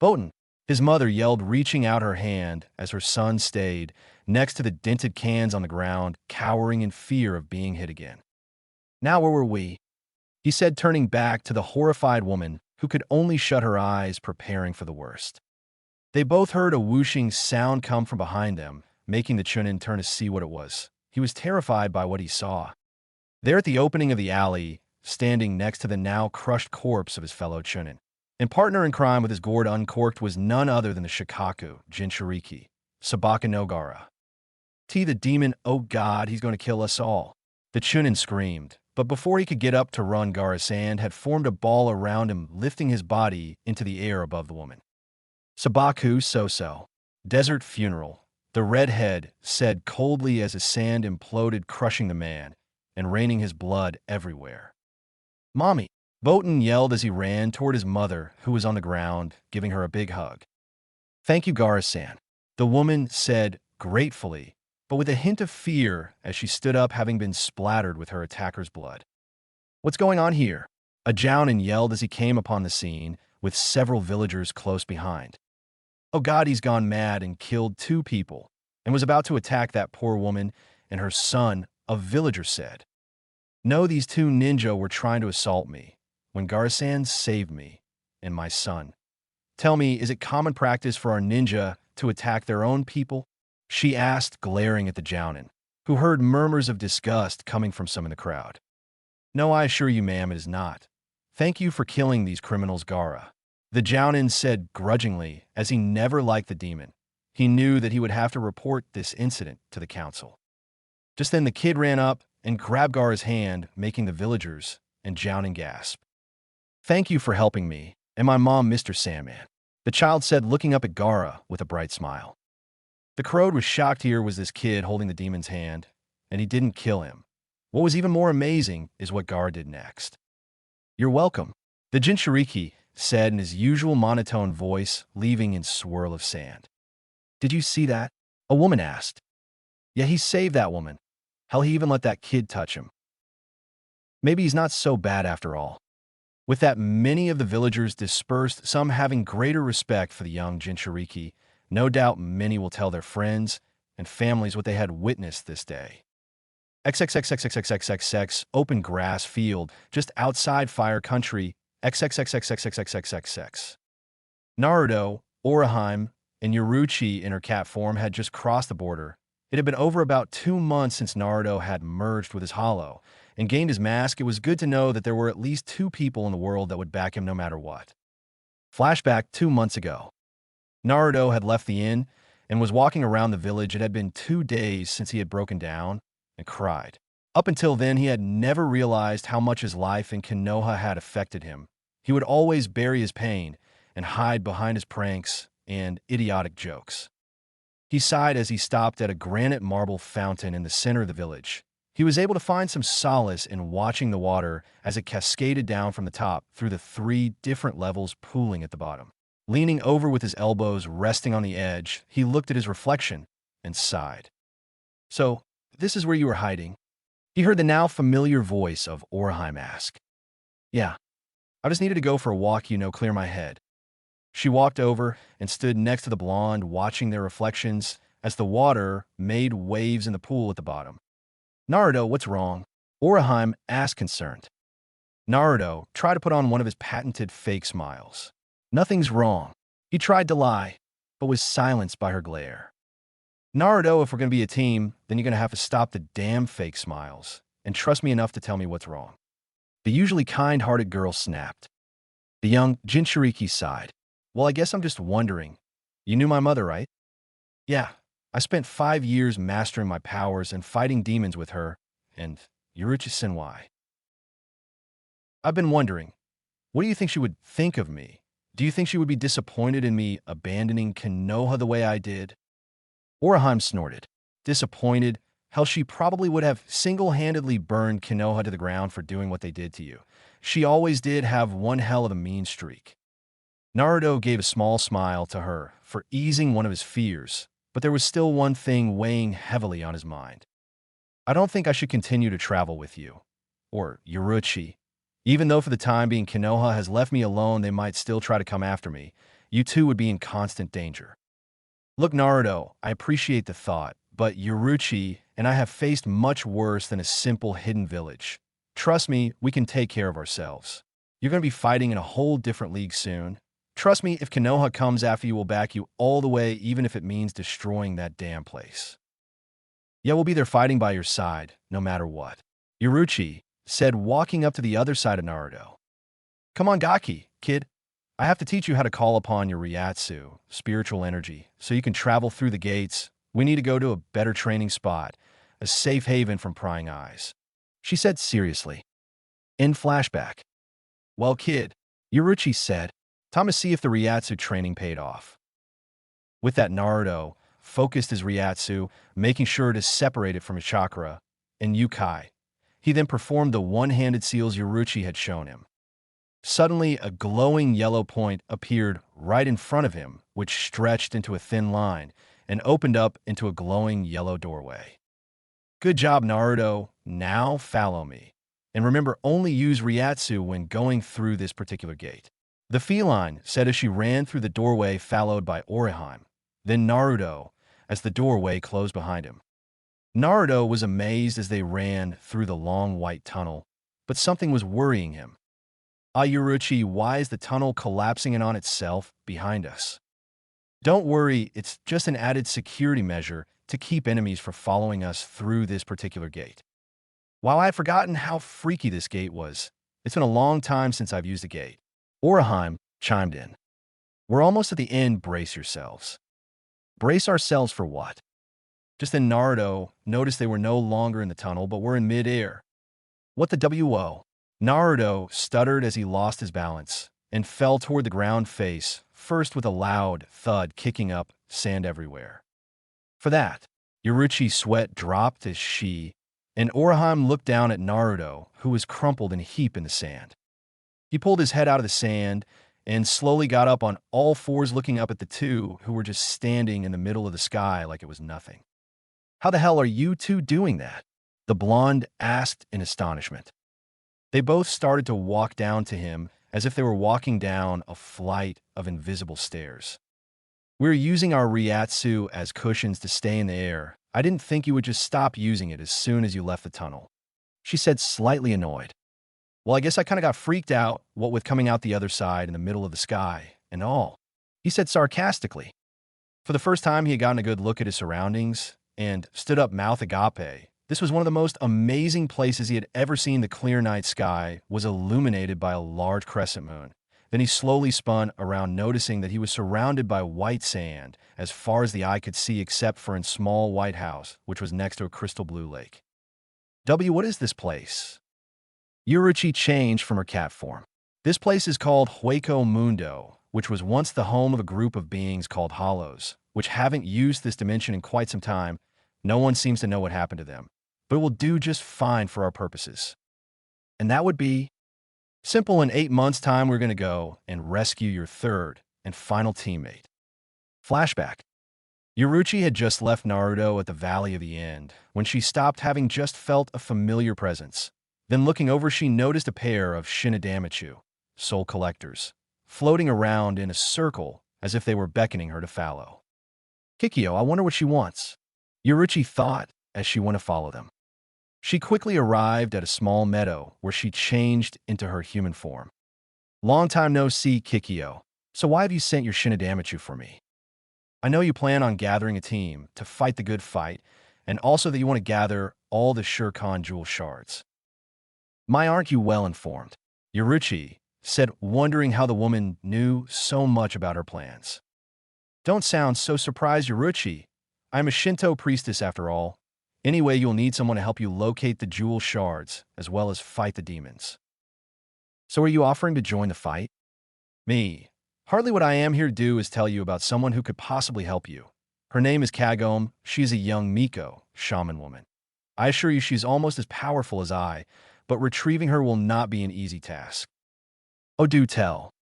Boten, his mother yelled, reaching out her hand as her son stayed next to the dented cans on the ground, cowering in fear of being hit again. Now where were we? He said, turning back to the horrified woman who could only shut her eyes, preparing for the worst. They both heard a whooshing sound come from behind them, making the Chunin turn to see what it was. He was terrified by what he saw. There at the opening of the alley, standing next to the now crushed corpse of his fellow Chunin, and partner in crime with his gourd uncorked, was none other than the Shikaku, Jinchuriki, Sabaka no Gara. The demon, oh God, he's going to kill us all. The Chunin screamed, but before he could get up to run, Gara-san had formed a ball around him, lifting his body into the air above the woman. Sabaku so-so. Desert funeral, the redhead said coldly as his sand imploded, crushing the man and raining his blood everywhere. Mommy, Boten yelled as he ran toward his mother, who was on the ground, giving her a big hug. Thank you, Gara-san, the woman said gratefully, but with a hint of fear as she stood up, having been splattered with her attacker's blood. What's going on here? A Jounin yelled as he came upon the scene, with several villagers close behind. Oh God, he's gone mad and killed 2 people, and was about to attack that poor woman and her son, a villager said. No, these 2 ninja were trying to assault me, when Gara-san saved me and my son. Tell me, is it common practice for our ninja to attack their own people? She asked, glaring at the Jounin, who heard murmurs of disgust coming from some in the crowd. No, I assure you, ma'am, it is not. Thank you for killing these criminals, Gara. The Jounin said grudgingly, as he never liked the demon. He knew that he would have to report this incident to the council. Just then the kid ran up and grabbed Gara's hand, making the villagers and Jounin gasp. Thank you for helping me, and my mom, Mr. Sandman, the child said, looking up at Gara with a bright smile. The crowd was shocked. Here was this kid holding the demon's hand, and he didn't kill him. What was even more amazing is what Gara did next. You're welcome, the Jinchuriki said in his usual monotone voice, leaving in swirl of sand. Did you see that? A woman asked. Yeah, he saved that woman. Hell, he even let that kid touch him. Maybe he's not so bad after all. With that, many of the villagers dispersed, some having greater respect for the young Jinchuriki. No doubt many will tell their friends and families what they had witnessed this day. XXXXXXXXX, open grass field, just outside Fire Country, XXXXXXXXX. Naruto, Orihime, and Yoruichi in her cat form had just crossed the border. It had been over about 2 months since Naruto had merged with his hollow and gained his mask. It was good to know that there were at least 2 people in the world that would back him no matter what. Flashback 2 months ago. Naruto had left the inn and was walking around the village. It had been 2 days since he had broken down and cried. Up until then, he had never realized how much his life in Konoha had affected him. He would always bury his pain and hide behind his pranks and idiotic jokes. He sighed as he stopped at a granite marble fountain in the center of the village. He was able to find some solace in watching the water as it cascaded down from the top through the 3 different levels pooling at the bottom. Leaning over with his elbows resting on the edge, he looked at his reflection and sighed. So, this is where you were hiding? He heard the now familiar voice of Orihime ask. Yeah, I just needed to go for a walk, clear my head. She walked over and stood next to the blonde, watching their reflections as the water made waves in the pool at the bottom. Naruto, what's wrong? Orihime asked, concerned. Naruto tried to put on one of his patented fake smiles. Nothing's wrong. He tried to lie, but was silenced by her glare. Naruto, if we're going to be a team, then you're going to have to stop the damn fake smiles and trust me enough to tell me what's wrong. The usually kind-hearted girl snapped. The young Jinchuriki sighed. Well, I guess I'm just wondering. You knew my mother, right? Yeah, I spent 5 years mastering my powers and fighting demons with her, and Yoruichi-senpai. I've been wondering, what do you think she would think of me? Do you think she would be disappointed in me abandoning Konoha the way I did? Orihime snorted. Disappointed? Hell, she probably would have single-handedly burned Konoha to the ground for doing what they did to you. She always did have one hell of a mean streak. Naruto gave a small smile to her for easing one of his fears, but there was still one thing weighing heavily on his mind. I don't think I should continue to travel with you. Or Yoruichi. Even though for the time being Konoha has left me alone, they might still try to come after me. You two would be in constant danger. Look, Naruto, I appreciate the thought, but Yoruichi and I have faced much worse than a simple hidden village. Trust me, we can take care of ourselves. You're going to be fighting in a whole different league soon. Trust me, if Konoha comes after you, we'll back you all the way, even if it means destroying that damn place. Yeah, we'll be there fighting by your side, no matter what. Yoruichi said, walking up to the other side of Naruto. Come on, Gaki, kid. I have to teach you how to call upon your Ryatsu, spiritual energy, so you can travel through the gates. We need to go to a better training spot, a safe haven from prying eyes. She said seriously. In flashback. Well, kid, Yoruichi said, time to see if the Ryatsu training paid off. With that, Naruto focused his Ryatsu, making sure to separate it from his chakra, and Yukai. He then performed the one-handed seals Yoruichi had shown him. Suddenly, a glowing yellow point appeared right in front of him, which stretched into a thin line and opened up into a glowing yellow doorway. Good job, Naruto. Now follow me. And remember, only use Ryatsu when going through this particular gate. The feline said as she ran through the doorway, followed by Orihime, then Naruto, as the doorway closed behind him. Naruto was amazed as they ran through the long white tunnel, but something was worrying him. Yoruichi, why is the tunnel collapsing in on itself behind us? Don't worry, it's just an added security measure to keep enemies from following us through this particular gate. While I'd forgotten how freaky this gate was, it's been a long time since I've used a gate. Orihime chimed in. We're almost at the end, brace yourselves. Brace ourselves for what? Just then Naruto noticed they were no longer in the tunnel, but were in mid-air. What the W.O.? Naruto stuttered as he lost his balance and fell toward the ground face, first with a loud thud kicking up sand everywhere. For that, Yoruichi's sweat dropped as she and Orihime looked down at Naruto, who was crumpled in a heap in the sand. He pulled his head out of the sand and slowly got up on all fours looking up at the two who were just standing in the middle of the sky like it was nothing. "How the hell are you two doing that?" the blonde asked in astonishment. They both started to walk down to him as if they were walking down a flight of invisible stairs. "We're using our Ryatsu as cushions to stay in the air. I didn't think you would just stop using it as soon as you left the tunnel," she said, slightly annoyed. "Well, I guess I kind of got freaked out, what with coming out the other side in the middle of the sky and all," he said sarcastically. For the first time, he had gotten a good look at his surroundings and stood up mouth agape. This was one of the most amazing places he had ever seen. The clear night sky was illuminated by a large crescent moon. Then he slowly spun around, noticing that he was surrounded by white sand as far as the eye could see, except for a small white house, which was next to a crystal blue lake. What is this place?" Yuruchi changed from her cat form. "This place is called Hueco Mundo, which was once the home of a group of beings called Hollows, which haven't used this dimension in quite some time. No one seems to know what happened to them, but it will do just fine for our purposes. And that would be simple. In 8 months' time, we're going to go and rescue your third and final teammate." Flashback. Yuruchi had just left Naruto at the Valley of the End when she stopped, having just felt a familiar presence. Then looking over, she noticed a pair of Shinadamitsu, soul collectors, floating around in a circle as if they were beckoning her to follow. "Kikyo, I wonder what she wants," Yuruchi thought as she went to follow them. She quickly arrived at a small meadow where she changed into her human form. "Long time no see, Kikyo. So why have you sent your Shinadamitsu for me? I know you plan on gathering a team to fight the good fight, and also that you want to gather all the Shurkan jewel shards. Aren't you well informed?" Yuruchi said, wondering how the woman knew so much about her plans. "Don't sound so surprised, Yuruchi. I'm a Shinto priestess after all. Anyway, you'll need someone to help you locate the jewel shards, as well as fight the demons. So are you offering to join the fight?" "Me? Hardly. What I am here to do is tell you about someone who could possibly help you. Her name is Kagome. She's a young Miko, shaman woman. I assure you she's almost as powerful as I, but retrieving her will not be an easy task." "Oh, do tell.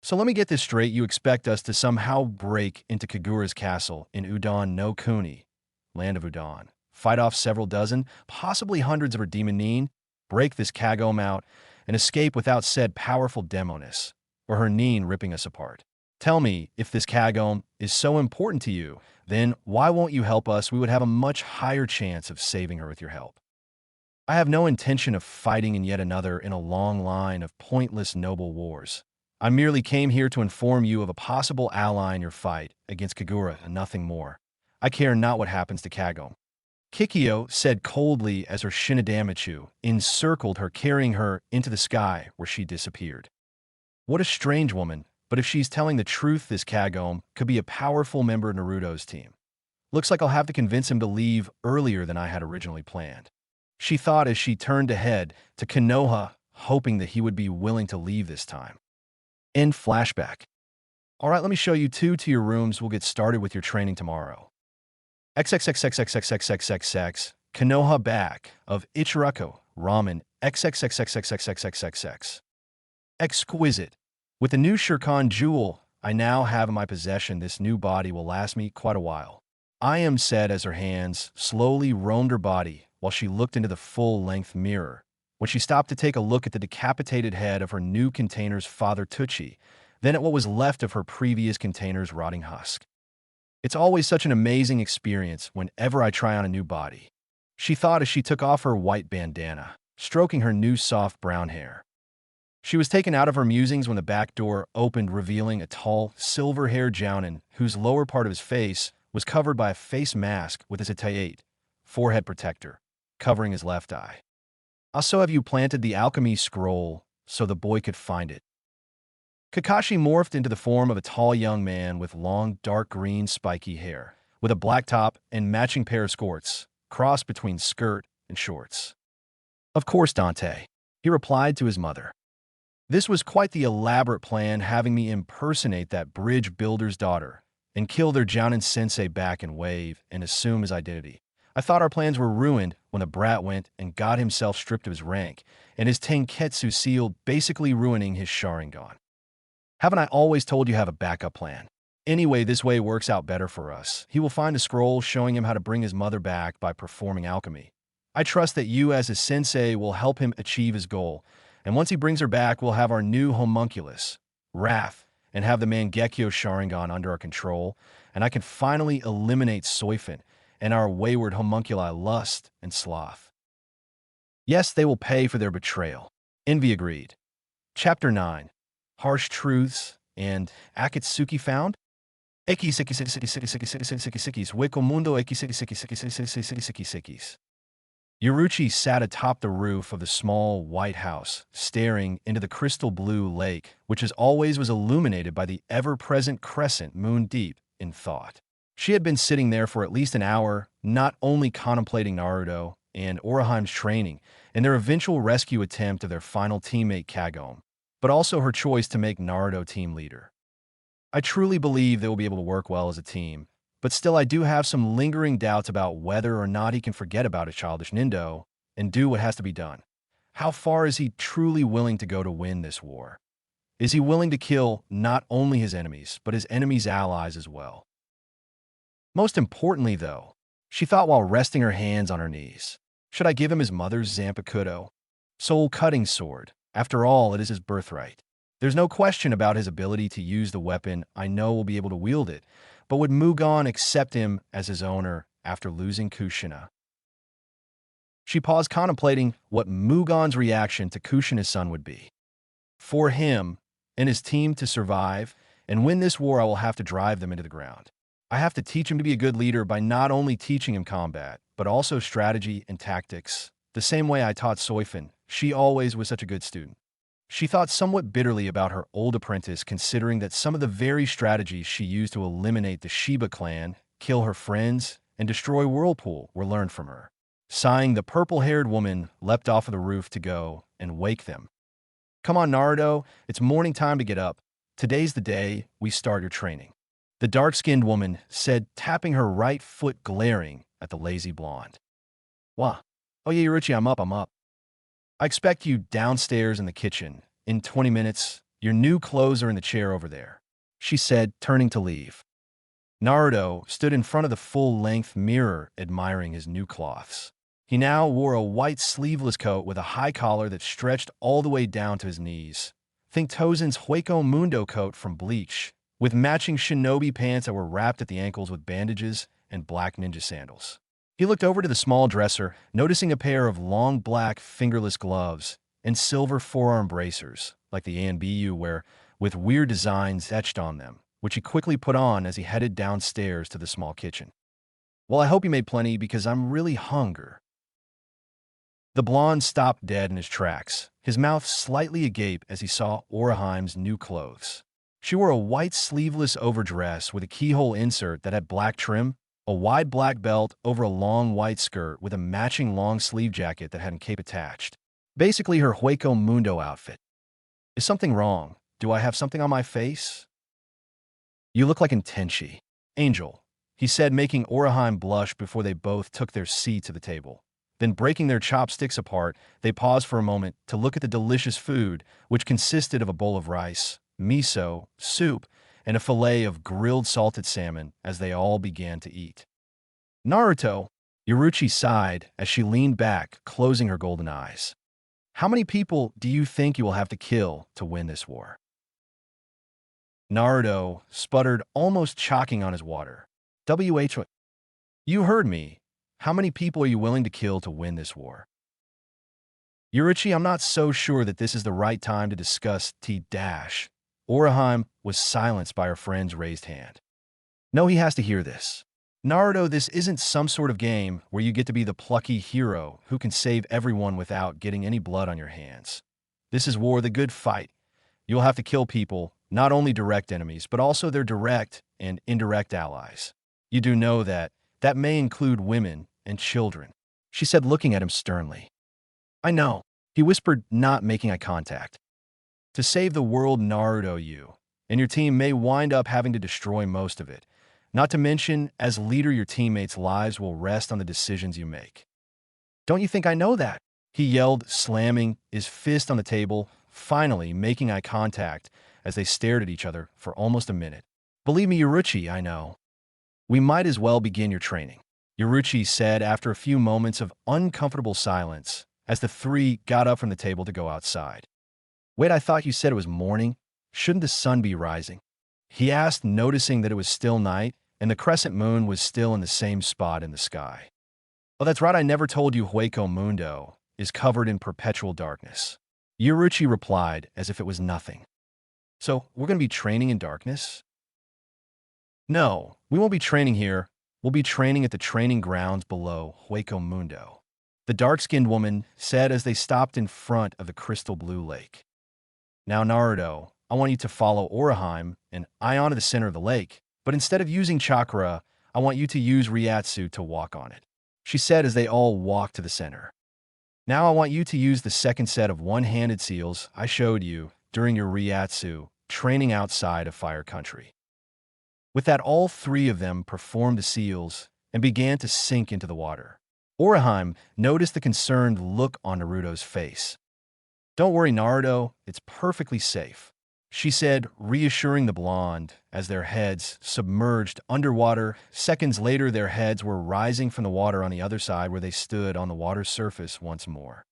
So let me get this straight. You expect us to somehow break into Kagura's castle in Udon no Kuni, land of Udon, fight off several dozen, possibly hundreds of her demon nin, break this Kagome out, and escape without said powerful demoness, or her nin ripping us apart? Tell me, if this Kagome is so important to you, then why won't you help us? We would have a much higher chance of saving her with your help." "I have no intention of fighting in yet another in a long line of pointless noble wars. I merely came here to inform you of a possible ally in your fight against Kagura and nothing more. I care not what happens to Kagome," Kikyo said coldly as her Shinadamitsu encircled her, carrying her into the sky where she disappeared. What a strange woman, but if she's telling the truth, this Kagome could be a powerful member of Naruto's team. Looks like I'll have to convince him to leave earlier than I had originally planned, she thought as she turned to head to Konoha, hoping that he would be willing to leave this time. End flashback. "All right, let me show you two to your rooms. We'll get started with your training tomorrow." XXXXXXXXXX Konoha back of Ichiraku Ramen XXXXXXXXX. Exquisite. With the new Shurkan jewel I now have in my possession, this new body will last me quite a while. I am said as her hands slowly roamed her body while she looked into the full-length mirror. When she stopped to take a look at the decapitated head of her new container's father Tucci, then at what was left of her previous container's rotting husk. "It's always such an amazing experience whenever I try on a new body," she thought as she took off her white bandana, stroking her new soft brown hair. She was taken out of her musings when the back door opened, revealing a tall, silver-haired jounin whose lower part of his face was covered by a face mask with his Itayate forehead protector, covering his left eye. "Also, have you planted the alchemy scroll so the boy could find it?" Kakashi morphed into the form of a tall young man with long, dark green, spiky hair, with a black top and matching pair of skirts, crossed between skirt and shorts. "Of course, Dante," he replied to his mother. "This was quite the elaborate plan, having me impersonate that bridge builder's daughter and kill their Jounin sensei back in Wave and assume his identity. I thought our plans were ruined when the brat went and got himself stripped of his rank and his Tenketsu sealed, basically ruining his Sharingan. Haven't I always told you have a backup plan? Anyway, this way works out better for us. He will find a scroll showing him how to bring his mother back by performing alchemy. I trust that you, as his sensei, will help him achieve his goal. And once he brings her back, we'll have our new homunculus, Wrath, and have the Mangekyo Sharingan under our control, and I can finally eliminate Soifin and our wayward homunculi Lust and Sloth. Yes, they will pay for their betrayal. Envy agreed. Chapter 9. Harsh Truths and Akatsuki found? Yuruchi sat atop the roof of the small white house, staring into the crystal blue lake, which as always was illuminated by the ever-present crescent moon, deep in thought. She had been sitting there for at least an hour, not only contemplating Naruto and Orochima's training and their eventual rescue attempt of their final teammate Kagome, but also her choice to make Naruto team leader. I truly believe they will be able to work well as a team, but still I do have some lingering doubts about whether or not he can forget about his childish Nindo and do what has to be done. How far is he truly willing to go to win this war? Is he willing to kill not only his enemies, but his enemies' allies as well? Most importantly, though, she thought while resting her hands on her knees, should I give him his mother's Zanpakuto? Soul-cutting sword. After all, it is his birthright. There's no question about his ability to use the weapon. I know will be able to wield it, but would Mugen accept him as his owner after losing Kushina? She paused, contemplating what Mugen's reaction to Kushina's son would be. For him and his team to survive and win this war, I will have to drive them into the ground. I have to teach him to be a good leader by not only teaching him combat, but also strategy and tactics, the same way I taught Soifin. She always was such a good student. She thought somewhat bitterly about her old apprentice, considering that some of the very strategies she used to eliminate the Shiba clan, kill her friends, and destroy Whirlpool were learned from her. Sighing, the purple-haired woman leapt off of the roof to go and wake them. Come on, Naruto, it's morning time to get up. Today's the day we start your training. The dark-skinned woman said, tapping her right foot, glaring at the lazy blonde. Wah. Oh yeah, Yuruchi, I'm up. I expect you downstairs in the kitchen. In 20 minutes, your new clothes are in the chair over there, she said, turning to leave. Naruto stood in front of the full-length mirror, admiring his new cloths. He now wore a white sleeveless coat with a high collar that stretched all the way down to his knees. Think Tozen's Hueco Mundo coat from Bleach, with matching shinobi pants that were wrapped at the ankles with bandages and black ninja sandals. He looked over to the small dresser, noticing a pair of long black fingerless gloves and silver forearm bracers, like the ANBU wear, with weird designs etched on them, which he quickly put on as he headed downstairs to the small kitchen. Well, I hope you made plenty because I'm really hungry. The blonde stopped dead in his tracks, his mouth slightly agape as he saw Orochima's new clothes. She wore a white sleeveless overdress with a keyhole insert that had black trim, a wide black belt over a long white skirt with a matching long sleeve jacket that had a cape attached. Basically her Hueco Mundo outfit. Is something wrong? Do I have something on my face? You look like an Tenchi. Angel, he said, making Orochima blush before they both took their seats at the table. Then breaking their chopsticks apart, they paused for a moment to look at the delicious food, which consisted of a bowl of rice, miso, soup, and a fillet of grilled salted salmon as they all began to eat. Naruto, Yuruchi sighed as she leaned back, closing her golden eyes. How many people do you think you will have to kill to win this war? Naruto sputtered, almost choking on his water. WH, you heard me. How many people are you willing to kill to win this war? Yuruchi, I'm not so sure that this is the right time to discuss T-dash. Orochima was silenced by her friend's raised hand. No, he has to hear this. Naruto, this isn't some sort of game where you get to be the plucky hero who can save everyone without getting any blood on your hands. This is war, the good fight. You'll have to kill people, not only direct enemies, but also their direct and indirect allies. You do know that. That may include women and children, she said, looking at him sternly. I know, he whispered, not making eye contact. To save the world, Naruto, you and your team may wind up having to destroy most of it. Not to mention, as leader, your teammates' lives will rest on the decisions you make. Don't you think I know that? He yelled, slamming his fist on the table, finally making eye contact as they stared at each other for almost a minute. Believe me, Yoruchi, I know. We might as well begin your training, Yoruchi said after a few moments of uncomfortable silence as the three got up from the table to go outside. Wait, I thought you said it was morning. Shouldn't the sun be rising? He asked, noticing that it was still night and the crescent moon was still in the same spot in the sky. Oh, that's right, I never told you Hueco Mundo is covered in perpetual darkness. Yoruchi replied as if it was nothing. So, we're going to be training in darkness? No, we won't be training here. We'll be training at the training grounds below Hueco Mundo, the dark-skinned woman said as they stopped in front of the crystal blue lake. Now, Naruto, I want you to follow Oraheim and Ion to the center of the lake, but instead of using chakra, I want you to use Ryatsu to walk on it, she said as they all walked to the center. Now I want you to use the second set of one-handed seals I showed you during your Ryatsu training outside of Fire Country. With that, all three of them performed the seals and began to sink into the water. Oraheim noticed the concerned look on Naruto's face. Don't worry, Naruto, it's perfectly safe, she said, reassuring the blonde as their heads submerged underwater. Seconds later, their heads were rising from the water on the other side where they stood on the water's surface once more.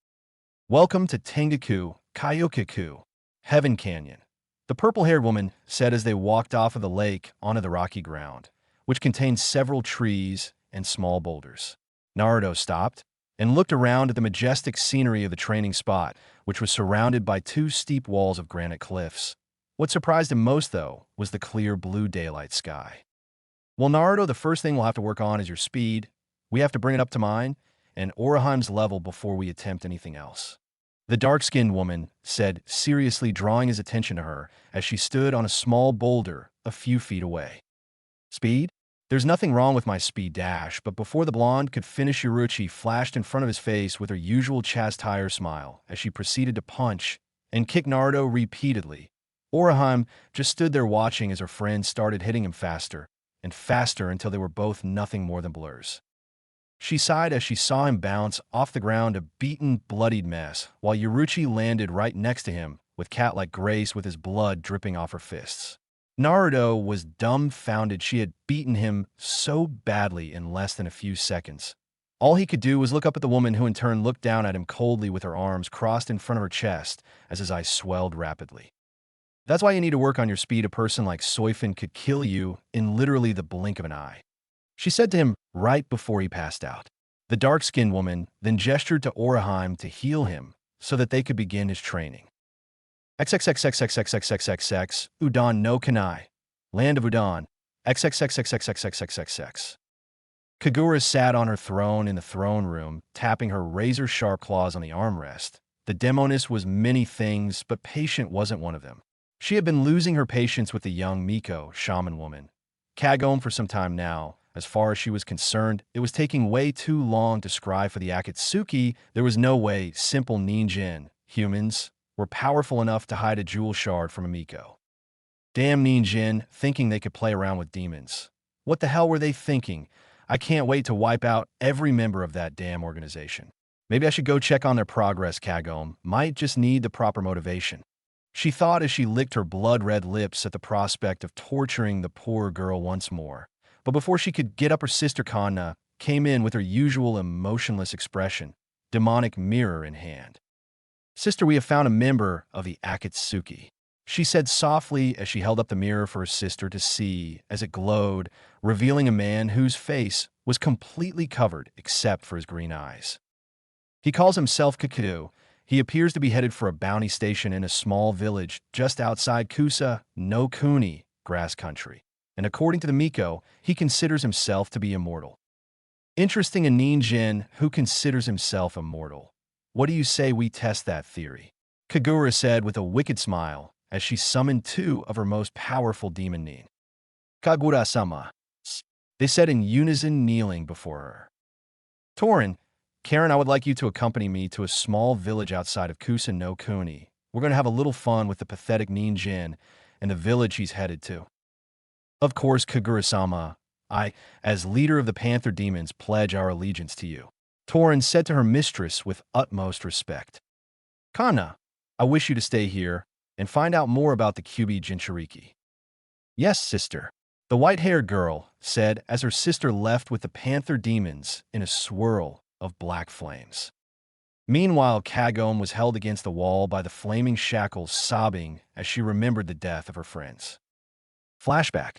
Welcome to Tengaku, Kaiokaku, Heaven Canyon, the purple-haired woman said as they walked off of the lake onto the rocky ground, which contained several trees and small boulders. Naruto stopped and looked around at the majestic scenery of the training spot, which was surrounded by two steep walls of granite cliffs. What surprised him most, though, was the clear blue daylight sky. Well, Naruto, the first thing we'll have to work on is your speed. We have to bring it up to mine and Oraheim's level before we attempt anything else, the dark-skinned woman said, seriously drawing his attention to her as she stood on a small boulder a few feet away. Speed? There's nothing wrong with my speed dash, but before the blonde could finish, Yoruchi flashed in front of his face with her usual chastised smile as she proceeded to punch and kick Naruto repeatedly. Oraheim just stood there watching as her friend started hitting him faster and faster until they were both nothing more than blurs. She sighed as she saw him bounce off the ground, a beaten, bloodied mess, while Yoruchi landed right next to him with cat-like grace with his blood dripping off her fists. Naruto was dumbfounded. She had beaten him so badly in less than a few seconds. All he could do was look up at the woman, who in turn looked down at him coldly with her arms crossed in front of her chest as his eyes swelled rapidly. That's why you need to work on your speed. A person like Soifin could kill you in literally the blink of an eye, she said to him right before he passed out. The dark-skinned woman then gestured to Oraheim to heal him so that they could begin his training. XXXXXXXXXX, Udon no Kanai, Land of Udon, XXXXXXXXX. Kagura sat on her throne in the throne room, tapping her razor-sharp claws on the armrest. The demoness was many things, but patient wasn't one of them. She had been losing her patience with the young Miko, shaman woman, Kagome, for some time now. As far as she was concerned, it was taking way too long to scry for the Akatsuki. There was no way simple ninjin, humans, were powerful enough to hide a jewel shard from a Miko. Damn ninjin, thinking they could play around with demons. What the hell were they thinking? I can't wait to wipe out every member of that damn organization. Maybe I should go check on their progress. Kagome might just need the proper motivation, she thought as she licked her blood-red lips at the prospect of torturing the poor girl once more. But before she could get up, her sister Kanna came in with her usual emotionless expression, demonic mirror in hand. Sister, we have found a member of the Akatsuki, she said softly as she held up the mirror for her sister to see as it glowed, revealing a man whose face was completely covered except for his green eyes. He calls himself Kaku. He appears to be headed for a bounty station in a small village just outside Kusa no Kuni, grass country. And according to the Miko, he considers himself to be immortal. Interesting, a ninjin who considers himself immortal. What do you say we test that theory? Kagura said with a wicked smile as she summoned two of her most powerful demon nin. Kagura-sama, they said in unison, kneeling before her. Torin, Karen, I would like you to accompany me to a small village outside of Kusa no Kuni. We're going to have a little fun with the pathetic ninjin and the village he's headed to. Of course, Kagura-sama. I, as leader of the Panther Demons, pledge our allegiance to you, Torin said to her mistress with utmost respect. Kanna, I wish you to stay here. and find out more about the Kyubi Jinchuriki. Yes, sister, the white-haired girl said as her sister left with the panther demons in a swirl of black flames. Meanwhile, Kagome was held against the wall by the flaming shackles, sobbing as she remembered the death of her friends. Flashback.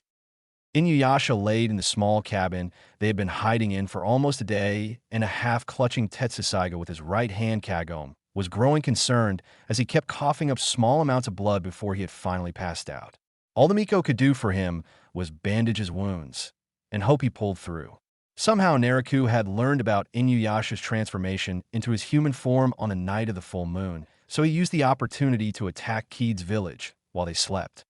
Inuyasha laid in the small cabin they had been hiding in for almost a day and a half, clutching Tetsusaiga with his right hand. Kagome was growing concerned as he kept coughing up small amounts of blood before he had finally passed out. All the Miko could do for him was bandage his wounds and hope he pulled through. Somehow Naruto had learned about Inuyasha's transformation into his human form on the night of the full moon, so he used the opportunity to attack Kied's village while they slept.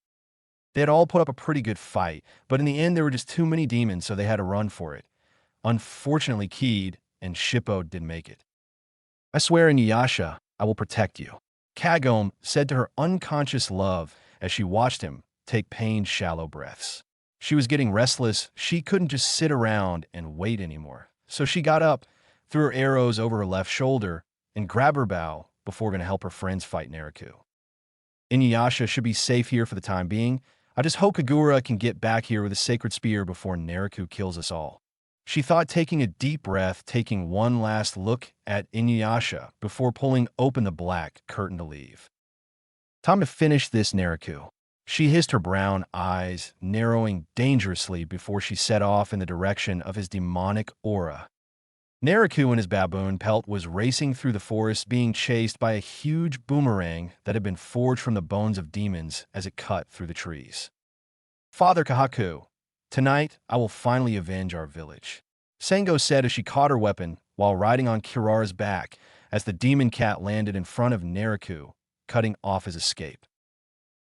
They had all put up a pretty good fight, but in the end there were just too many demons, so they had to run for it. Unfortunately, Kied and Shippo didn't make it. I swear, Inuyasha, I will protect you, Kagome said to her unconscious love as she watched him take pained, shallow breaths. She was getting restless. She couldn't just sit around and wait anymore. So she got up, threw her arrows over her left shoulder, and grabbed her bow before going to help her friends fight Naruto. Inuyasha should be safe here for the time being. I just hope Kagura can get back here with a sacred spear before Naruto kills us all. She thought, taking a deep breath, taking one last look at Inuyasha before pulling open the black curtain to leave. Time to finish this, Naruto. She hissed, her brown eyes narrowing dangerously before she set off in the direction of his demonic aura. Naruto in his baboon pelt was racing through the forest, being chased by a huge boomerang that had been forged from the bones of demons as it cut through the trees. Father Kahaku, tonight I will finally avenge our village, Sango said as she caught her weapon while riding on Kirara's back as the demon cat landed in front of Naruto, cutting off his escape.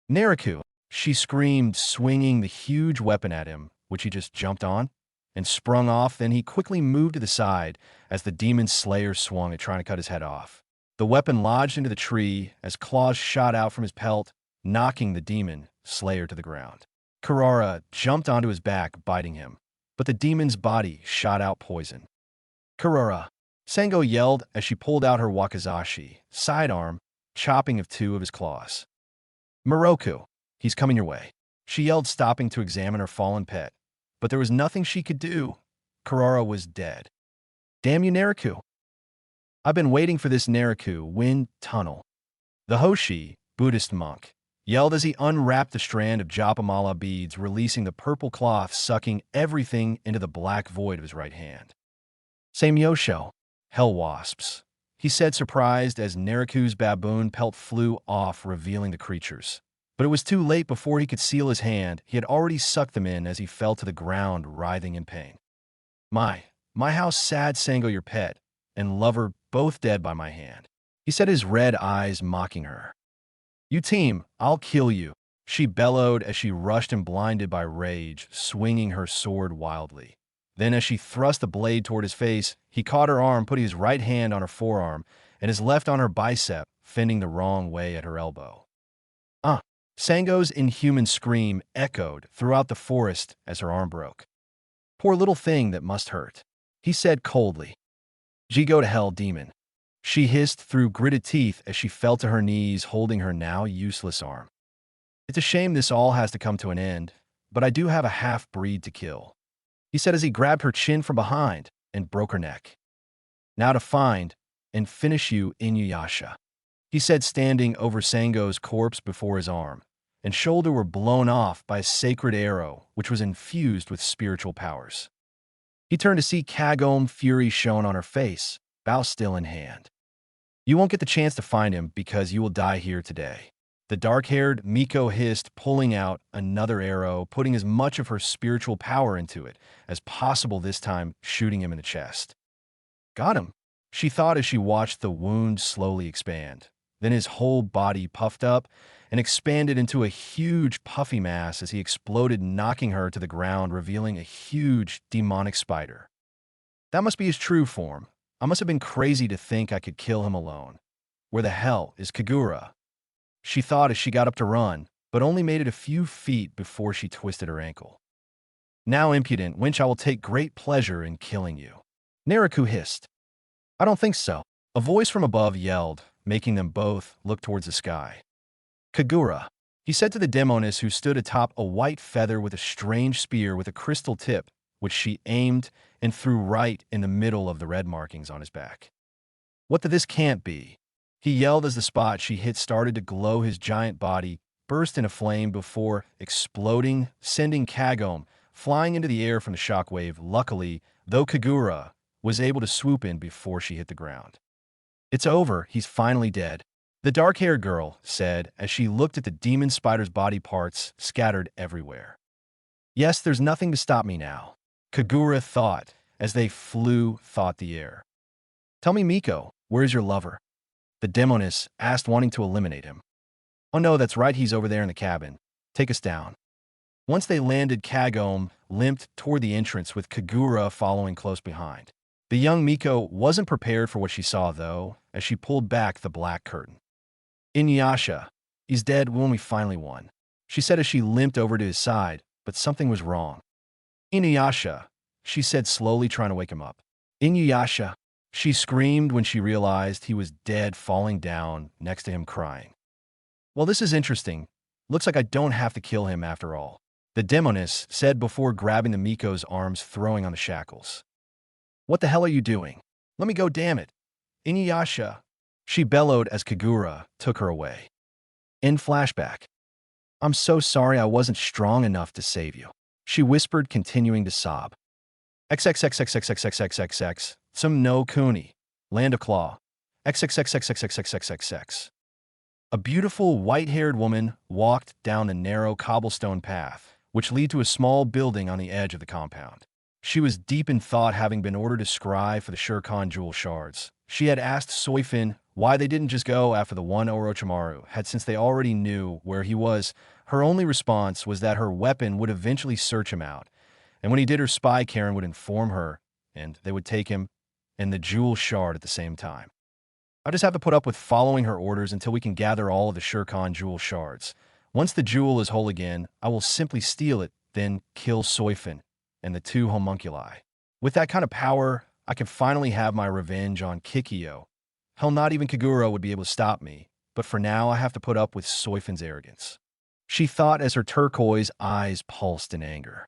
Naruto, she screamed, swinging the huge weapon at him, which he just jumped on and sprung off. Then he quickly moved to the side as the demon slayer swung at trying to cut his head off. The weapon lodged into the tree as claws shot out from his pelt, knocking the demon slayer to the ground. Kirara jumped onto his back, biting him, but the demon's body shot out poison. Kirara, Sango yelled as she pulled out her wakizashi sidearm, chopping of two of his claws. Moroku, he's coming your way, she yelled, stopping to examine her fallen pet. But there was nothing she could do. Kirara was dead. Damn you, Naruto. I've been waiting for this. Naruto, wind tunnel. The Hoshi, Buddhist monk, yelled as he unwrapped a strand of Japamala beads, releasing the purple cloth, sucking everything into the black void of his right hand. Same Yosho, hell wasps, he said, surprised as Naruto's baboon pelt flew off, revealing the creatures. But it was too late. Before he could seal his hand, he had already sucked them in as he fell to the ground, writhing in pain. My how sad, Sango, your pet and lover, both dead by my hand, he said, his red eyes mocking her. You team, I'll kill you, she bellowed as she rushed him, blinded by rage, swinging her sword wildly. Then as she thrust the blade toward his face, he caught her arm, putting his right hand on her forearm and his left on her bicep, fending the wrong way at her elbow. Sango's inhuman scream echoed throughout the forest as her arm broke. Poor little thing, that must hurt, he said coldly. Gee, go to hell, demon, she hissed through gritted teeth as she fell to her knees, holding her now useless arm. It's a shame this all has to come to an end, but I do have a half-breed to kill, he said as he grabbed her chin from behind and broke her neck. Now to find and finish you, Inuyasha, he said, standing over Sango's corpse before his arm and shoulder were blown off by a sacred arrow which was infused with spiritual powers. He turned to see Kagome, fury shone on her face, bow still in hand. You won't get the chance to find him because you will die here today, the dark-haired Miko hissed, pulling out another arrow, putting as much of her spiritual power into it as possible, this time shooting him in the chest. Got him, she thought as she watched the wound slowly expand. Then his whole body puffed up and expanded into a huge puffy mass as he exploded, knocking her to the ground, revealing a huge demonic spider. That must be his true form. I must have been crazy to think I could kill him alone. Where the hell is Kagura? She thought as she got up to run, but only made it a few feet before she twisted her ankle. Now, impudent wench, I will take great pleasure in killing you, Naruto hissed. I don't think so, a voice from above yelled, making them both look towards the sky. Kagura, he said to the demoness who stood atop a white feather with a strange spear with a crystal tip, which she aimed and threw right in the middle of the red markings on his back. What this can't be? He yelled as the spot she hit started to glow. His giant body burst into flame before exploding, sending Kagome flying into the air from the shockwave. Luckily, though, Kagura was able to swoop in before she hit the ground. It's over, he's finally dead, the dark-haired girl said as she looked at the demon spider's body parts scattered everywhere. Yes, there's nothing to stop me now, Kagura thought as they flew the air. Tell me, Miko, where's your lover? The demoness asked, wanting to eliminate him. Oh no, that's right, he's over there in the cabin. Take us down. Once they landed, Kagome limped toward the entrance with Kagura following close behind. The young Miko wasn't prepared for what she saw, though, as she pulled back the black curtain. Inuyasha, he's dead when we finally won, she said as she limped over to his side, but something was wrong. Inuyasha, she said slowly, trying to wake him up. Inuyasha, she screamed when she realized he was dead, falling down next to him crying. Well, this is interesting. Looks like I don't have to kill him after all, the demoness said before grabbing the Miko's arms, throwing on the shackles. What the hell are you doing? Let me go, damn it. Inuyasha, she bellowed as Kagura took her away. In flashback. I'm so sorry I wasn't strong enough to save you, she whispered, continuing to sob. XXXXXXXXXX, some no Kuni, Land of Claw. XXXXXXXXX. A beautiful white-haired woman walked down the narrow cobblestone path, which led to a small building on the edge of the compound. She was deep in thought, having been ordered to scry for the Shurikon jewel shards. She had asked Soifin why they didn't just go after the one Orochimaru had, since they already knew where he was. Her only response was that her weapon would eventually search him out, and when he did, her spy Karen would inform her, and they would take him and the jewel shard at the same time. I just have to put up with following her orders until we can gather all of the Shurikon jewel shards. Once the jewel is whole again, I will simply steal it, then kill Soifin and the two homunculi. With that kind of power, I can finally have my revenge on Kikyo. Hell, not even Kagura would be able to stop me, but for now I have to put up with Soifin's arrogance, she thought as her turquoise eyes pulsed in anger.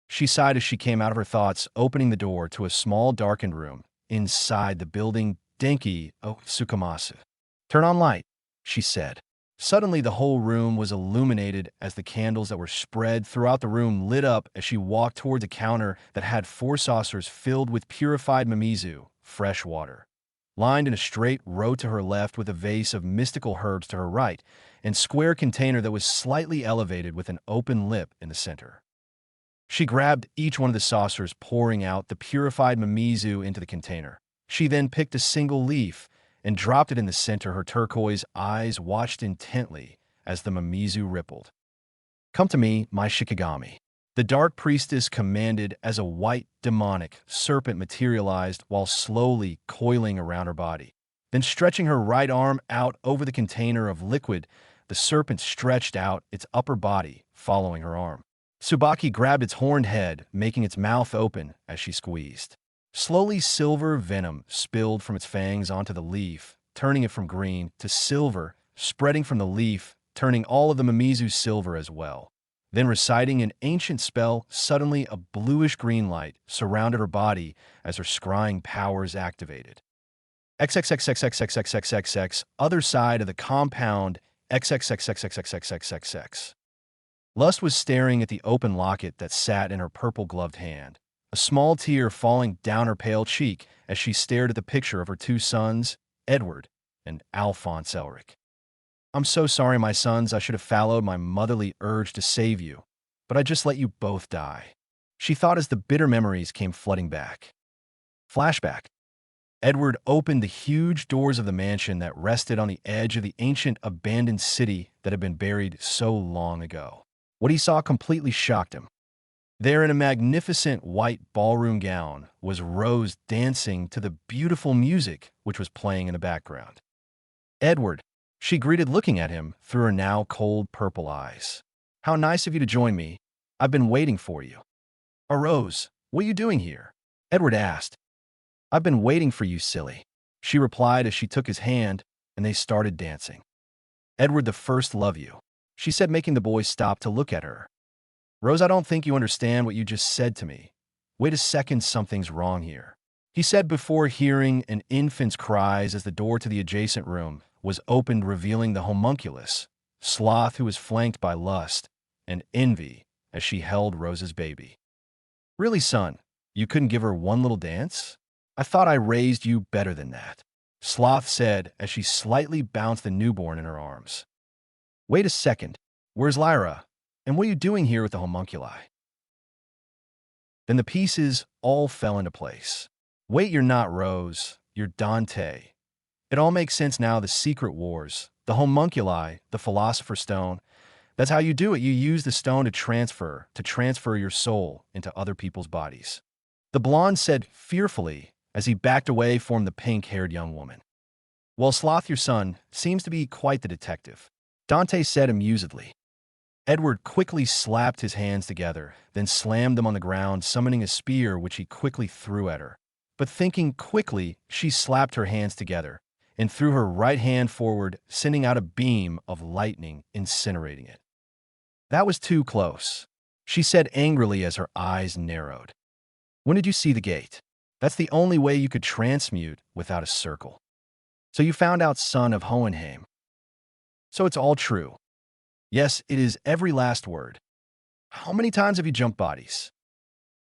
She sighed as she came out of her thoughts, opening the door to a small darkened room inside the building. Denki o Tsukumasu. Turn on light, she said. Suddenly, the whole room was illuminated as the candles that were spread throughout the room lit up as she walked towards a counter that had 4 saucers filled with purified mamizu, fresh water, lined in a straight row to her left, with a vase of mystical herbs to her right, and square container that was slightly elevated with an open lip in the center. She grabbed each one of the saucers, pouring out the purified mamizu into the container. She then picked a single leaf and dropped it in the center. Her turquoise eyes watched intently as the mamizu rippled. Come to me, my Shikigami, the dark priestess commanded as a white demonic serpent materialized while slowly coiling around her body. Then, stretching her right arm out over the container of liquid, the serpent stretched out its upper body, following her arm. Tsubaki grabbed its horned head, making its mouth open as she squeezed. Slowly, silver venom spilled from its fangs onto the leaf, turning it from green to silver, spreading from the leaf, turning all of the mamizu silver as well. Then, reciting an ancient spell, suddenly a bluish-green light surrounded her body as her scrying powers activated. XXXXXXXXXX, other side of the compound, XXXXXXXXX. Lust was staring at the open locket that sat in her purple-gloved hand, a small tear falling down her pale cheek as she stared at the picture of her 2 sons, Edward and Alphonse Elric. I'm so sorry, my sons. I should have followed my motherly urge to save you, but I just let you both die, she thought as the bitter memories came flooding back. Flashback. Edward opened the huge doors of the mansion that rested on the edge of the ancient abandoned city that had been buried so long ago. What he saw completely shocked him. There, in a magnificent white ballroom gown, was Rose dancing to the beautiful music which was playing in the background. Edward, she greeted, looking at him through her now cold purple eyes. How nice of you to join me. I've been waiting for you. Oh, Rose, what are you doing here? Edward asked. I've been waiting for you, silly, she replied as she took his hand and they started dancing. Edward the First love you, she said, making the boy stop to look at her. Rose, I don't think you understand what you just said to me. Wait a second, something's wrong here, he said before hearing an infant's cries as the door to the adjacent room was opened, revealing the homunculus, Sloth, who was flanked by lust and envy as she held Rose's baby. Really, son, you couldn't give her one little dance? I thought I raised you better than that, Sloth said as she slightly bounced the newborn in her arms. Wait a second, where's Lyra? And what are you doing here with the homunculi? Then the pieces all fell into place. Wait, you're not Rose, you're Dante. It all makes sense now. The secret wars, the homunculi, the philosopher's stone. That's how you do it. You use the stone to transfer your soul into other people's bodies. The blonde said fearfully as he backed away from the pink-haired young woman. Well, Sloth, your son, seems to be quite the detective, Dante said amusedly. Edward quickly slapped his hands together, then slammed them on the ground, summoning a spear which he quickly threw at her. But thinking quickly, she slapped her hands together and threw her right hand forward, sending out a beam of lightning, incinerating it. That was too close, she said angrily as her eyes narrowed. When did you see the gate? That's the only way you could transmute without a circle. So you found out, son of Hohenheim. So it's all true. Yes, it is, every last word. How many times have you jumped bodies?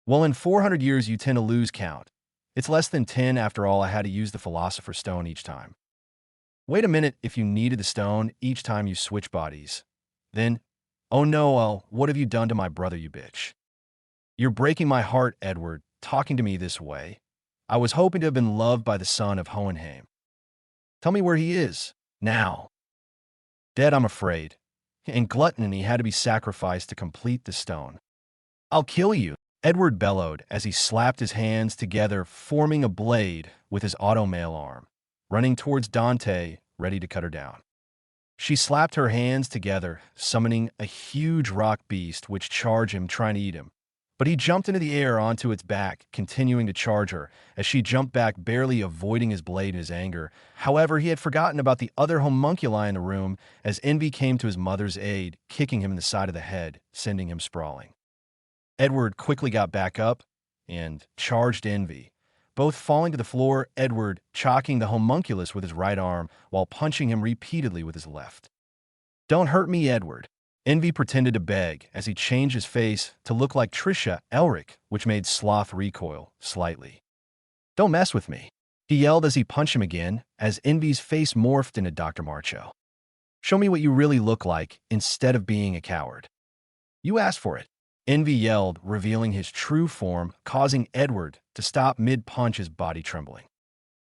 Well, in 400 years, you tend to lose count. It's less than 10 after all. I had to use the philosopher's stone each time. Wait a minute, if you needed the stone each time you switch bodies, then, oh no, well, what have you done to my brother, you bitch? You're breaking my heart, Edward, talking to me this way. I was hoping to have been loved by the son of Hohenheim. Tell me where he is, now. Dead, I'm afraid. In gluttony, had to be sacrificed to complete the stone. I'll kill you, Edward bellowed as he slapped his hands together, forming a blade with his automail arm, running towards Dante, ready to cut her down. She slapped her hands together, summoning a huge rock beast which charged him, trying to eat him. But he jumped into the air onto its back, continuing to charge her, as she jumped back, barely avoiding his blade in his anger. However, he had forgotten about the other homunculi in the room as envy came to his mother's aid, kicking him in the side of the head, sending him sprawling. Edward quickly got back up and charged envy, both falling to the floor, Edward chalking the homunculus with his right arm while punching him repeatedly with his left. Don't hurt me, Edward. Envy pretended to beg as he changed his face to look like Trisha Elric, which made Sloth recoil slightly. Don't mess with me, he yelled as he punched him again, as Envy's face morphed into Dr. Marcho. Show me what you really look like instead of being a coward. You asked for it, Envy yelled, revealing his true form, causing Edward to stop mid-punch, his body trembling.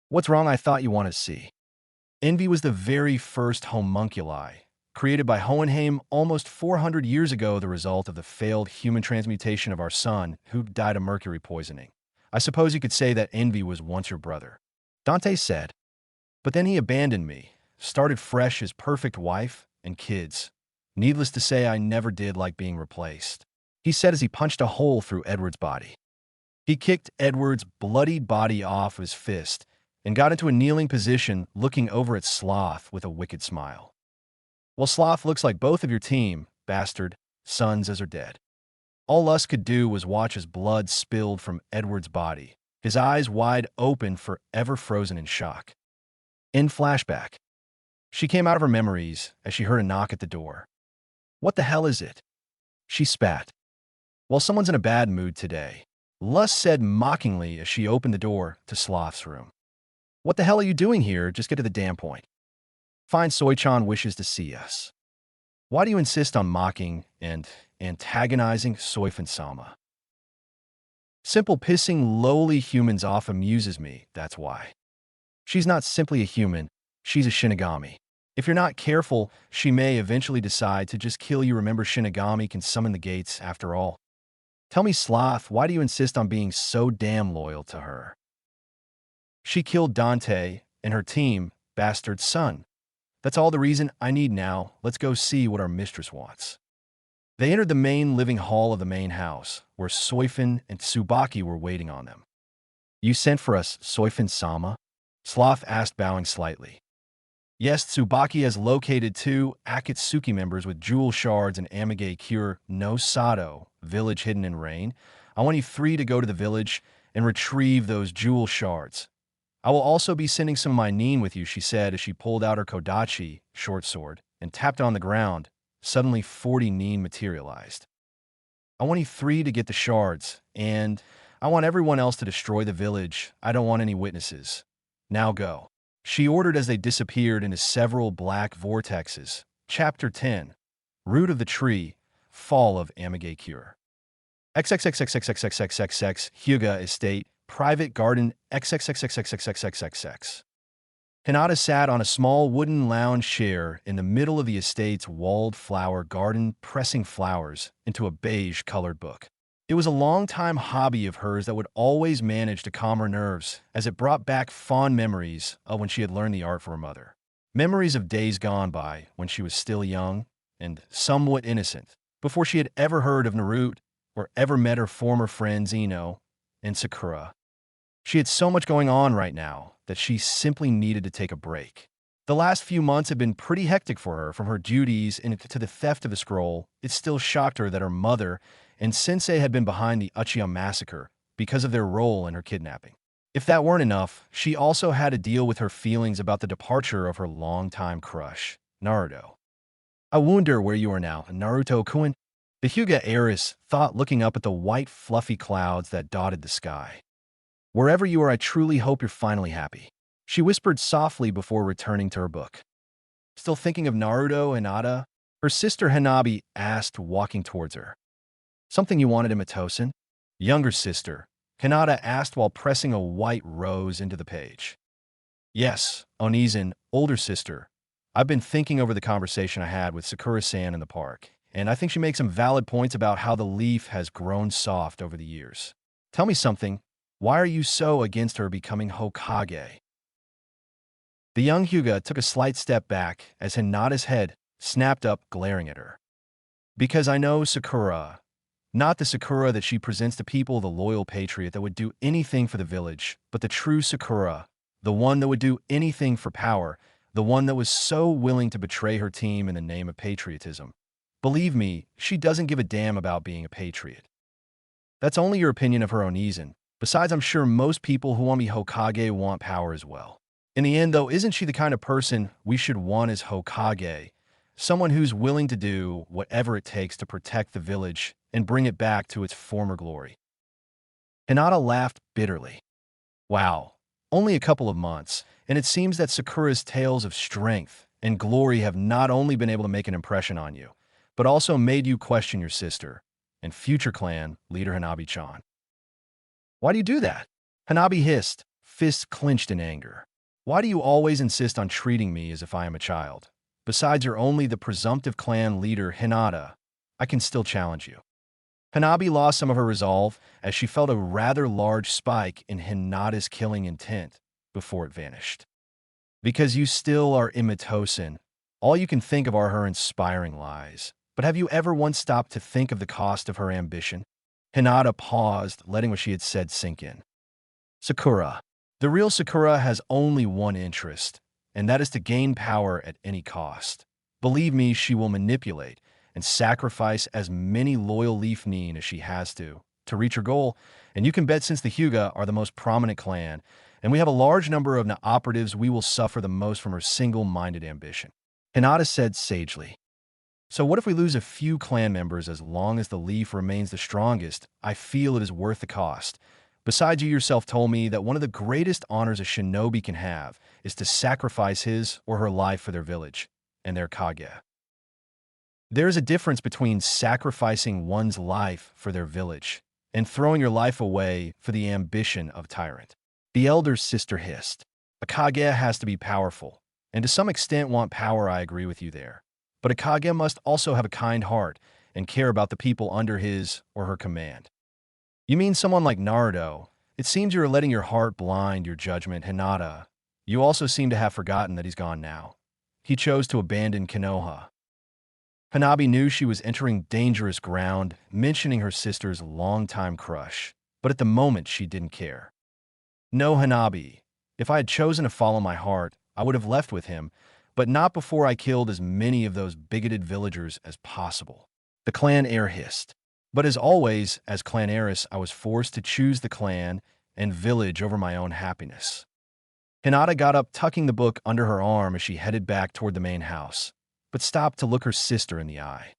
What's wrong? I thought you wanted to see. Envy was the very first homunculi, created by Hohenheim almost 400 years ago, the result of the failed human transmutation of our son, who died of mercury poisoning. I suppose you could say that Envy was once your brother, Dante said. But then he abandoned me, started fresh, his perfect wife and kids. Needless to say, I never did like being replaced, he said as he punched a hole through Edward's body. He kicked Edward's bloodied body off his fist and got into a kneeling position, looking over at Sloth with a wicked smile. Well, Sloth, looks like both of your team, bastard, sons as are dead. All us could do was watch as blood spilled from Edward's body, his eyes wide open, forever frozen in shock. In flashback, she came out of her memories as she heard a knock at the door. What the hell is it? She spat. Well, someone's in a bad mood today, Lust said mockingly as she opened the door to Sloth's room. What the hell are you doing here? Just get to the damn point. Fine, Soichan wishes to see us. Why do you insist on mocking and antagonizing Soif and Sama? Simple pissing lowly humans off amuses me, that's why. She's not simply a human, she's a Shinigami. If you're not careful, she may eventually decide to just kill you. Remember, Shinigami can summon the gates after all. Tell me, Sloth, why do you insist on being so damn loyal to her? She killed Dante and her team, bastard son. That's all the reason I need now. Let's go see what our mistress wants. They entered the main living hall of the main house, where Soifin and Tsubaki were waiting on them. You sent for us, Soifin-sama? Sloth asked, bowing slightly. Yes, Tsubaki has located two Akatsuki members with jewel shards in Amage Cure no Sato, village hidden in rain. I want you three to go to the village and retrieve those jewel shards. I will also be sending some of my nin with you, she said as she pulled out her kodachi, short sword, and tapped on the ground. Suddenly 40 nin materialized. I want you three to get the shards, and I want everyone else to destroy the village. I don't want any witnesses. Now go. She ordered as they disappeared into several black vortexes. Chapter 10. Root of the Tree, Fall of Amage Cure. XXXXXXXXXX Hyuga Estate, Private Garden XXXXXXXXX. Hinata sat on a small wooden lounge chair in the middle of the estate's walled flower garden, pressing flowers into a beige-colored book. It was a long-time hobby of hers that would always manage to calm her nerves, as it brought back fond memories of when she had learned the art from her mother. Memories of days gone by when she was still young and somewhat innocent, before she had ever heard of Naruto or ever met her former friends Ino and Sakura. She had so much going on right now that she simply needed to take a break. The last few months had been pretty hectic for her, from her duties and to the theft of the scroll. It still shocked her that her mother and Sensei had been behind the Uchiha massacre because of their role in her kidnapping. If that weren't enough, she also had to deal with her feelings about the departure of her longtime crush, Naruto. I wonder where you are now, Naruto-kun, the Hyuga heiress thought, looking up at the white fluffy clouds that dotted the sky. Wherever you are, I truly hope you're finally happy. She whispered softly before returning to her book. Still thinking of Naruto, Hinata? Her sister Hanabi asked, walking towards her. Something you wanted in Mitosen? Younger sister, Hinata asked while pressing a white rose into the page. Yes, Onizen, older sister. I've been thinking over the conversation I had with Sakura-san in the park, and I think she makes some valid points about how the leaf has grown soft over the years. Tell me something. Why are you so against her becoming Hokage? The young Hyuga took a slight step back as Hinata's head snapped up, glaring at her. Because I know Sakura. Not the Sakura that she presents to people, the loyal patriot that would do anything for the village, but the true Sakura, the one that would do anything for power, the one that was so willing to betray her team in the name of patriotism. Believe me, she doesn't give a damn about being a patriot. That's only your opinion of her Onizen. Besides, I'm sure most people who want to be Hokage want power as well. In the end, though, isn't she the kind of person we should want as Hokage? Someone who's willing to do whatever it takes to protect the village and bring it back to its former glory. Hinata laughed bitterly. Wow, only a couple of months, and it seems that Sakura's tales of strength and glory have not only been able to make an impression on you, but also made you question your sister and future clan leader Hanabi-chan. Why do you do that? Hanabi hissed, fists clenched in anger. Why do you always insist on treating me as if I am a child? Besides, you're only the presumptive clan leader, Hinata. I can still challenge you. Hanabi lost some of her resolve as she felt a rather large spike in Hinata's killing intent before it vanished. Because you still are Imitosen, all you can think of are her inspiring lies. But have you ever once stopped to think of the cost of her ambition? Hinata paused, letting what she had said sink in. Sakura. The real Sakura has only one interest, and that is to gain power at any cost. Believe me, she will manipulate and sacrifice as many loyal Leaf Nin as she has to reach her goal, and you can bet since the Hyuga are the most prominent clan, and we have a large number of operatives, we will suffer the most from her single-minded ambition. Hinata said sagely. So what if we lose a few clan members? As long as the Leaf remains the strongest, I feel it is worth the cost. Besides, you yourself told me that one of the greatest honors a shinobi can have is to sacrifice his or her life for their village and their kage. There is a difference between sacrificing one's life for their village and throwing your life away for the ambition of tyrant. The elder sister hissed. A kage has to be powerful, and to some extent want power. I agree with you there. But a kage must also have a kind heart and care about the people under his or her command. You mean someone like Naruto? It seems you are letting your heart blind your judgment, Hinata. You also seem to have forgotten that he's gone now. He chose to abandon Konoha. Hanabi knew she was entering dangerous ground, mentioning her sister's longtime crush, but at the moment she didn't care. No, Hanabi. If I had chosen to follow my heart, I would have left with him, but not before I killed as many of those bigoted villagers as possible. The clan heir hissed. But as always, as clan heiress, I was forced to choose the clan and village over my own happiness. Hinata got up, tucking the book under her arm as she headed back toward the main house, but stopped to look her sister in the eye.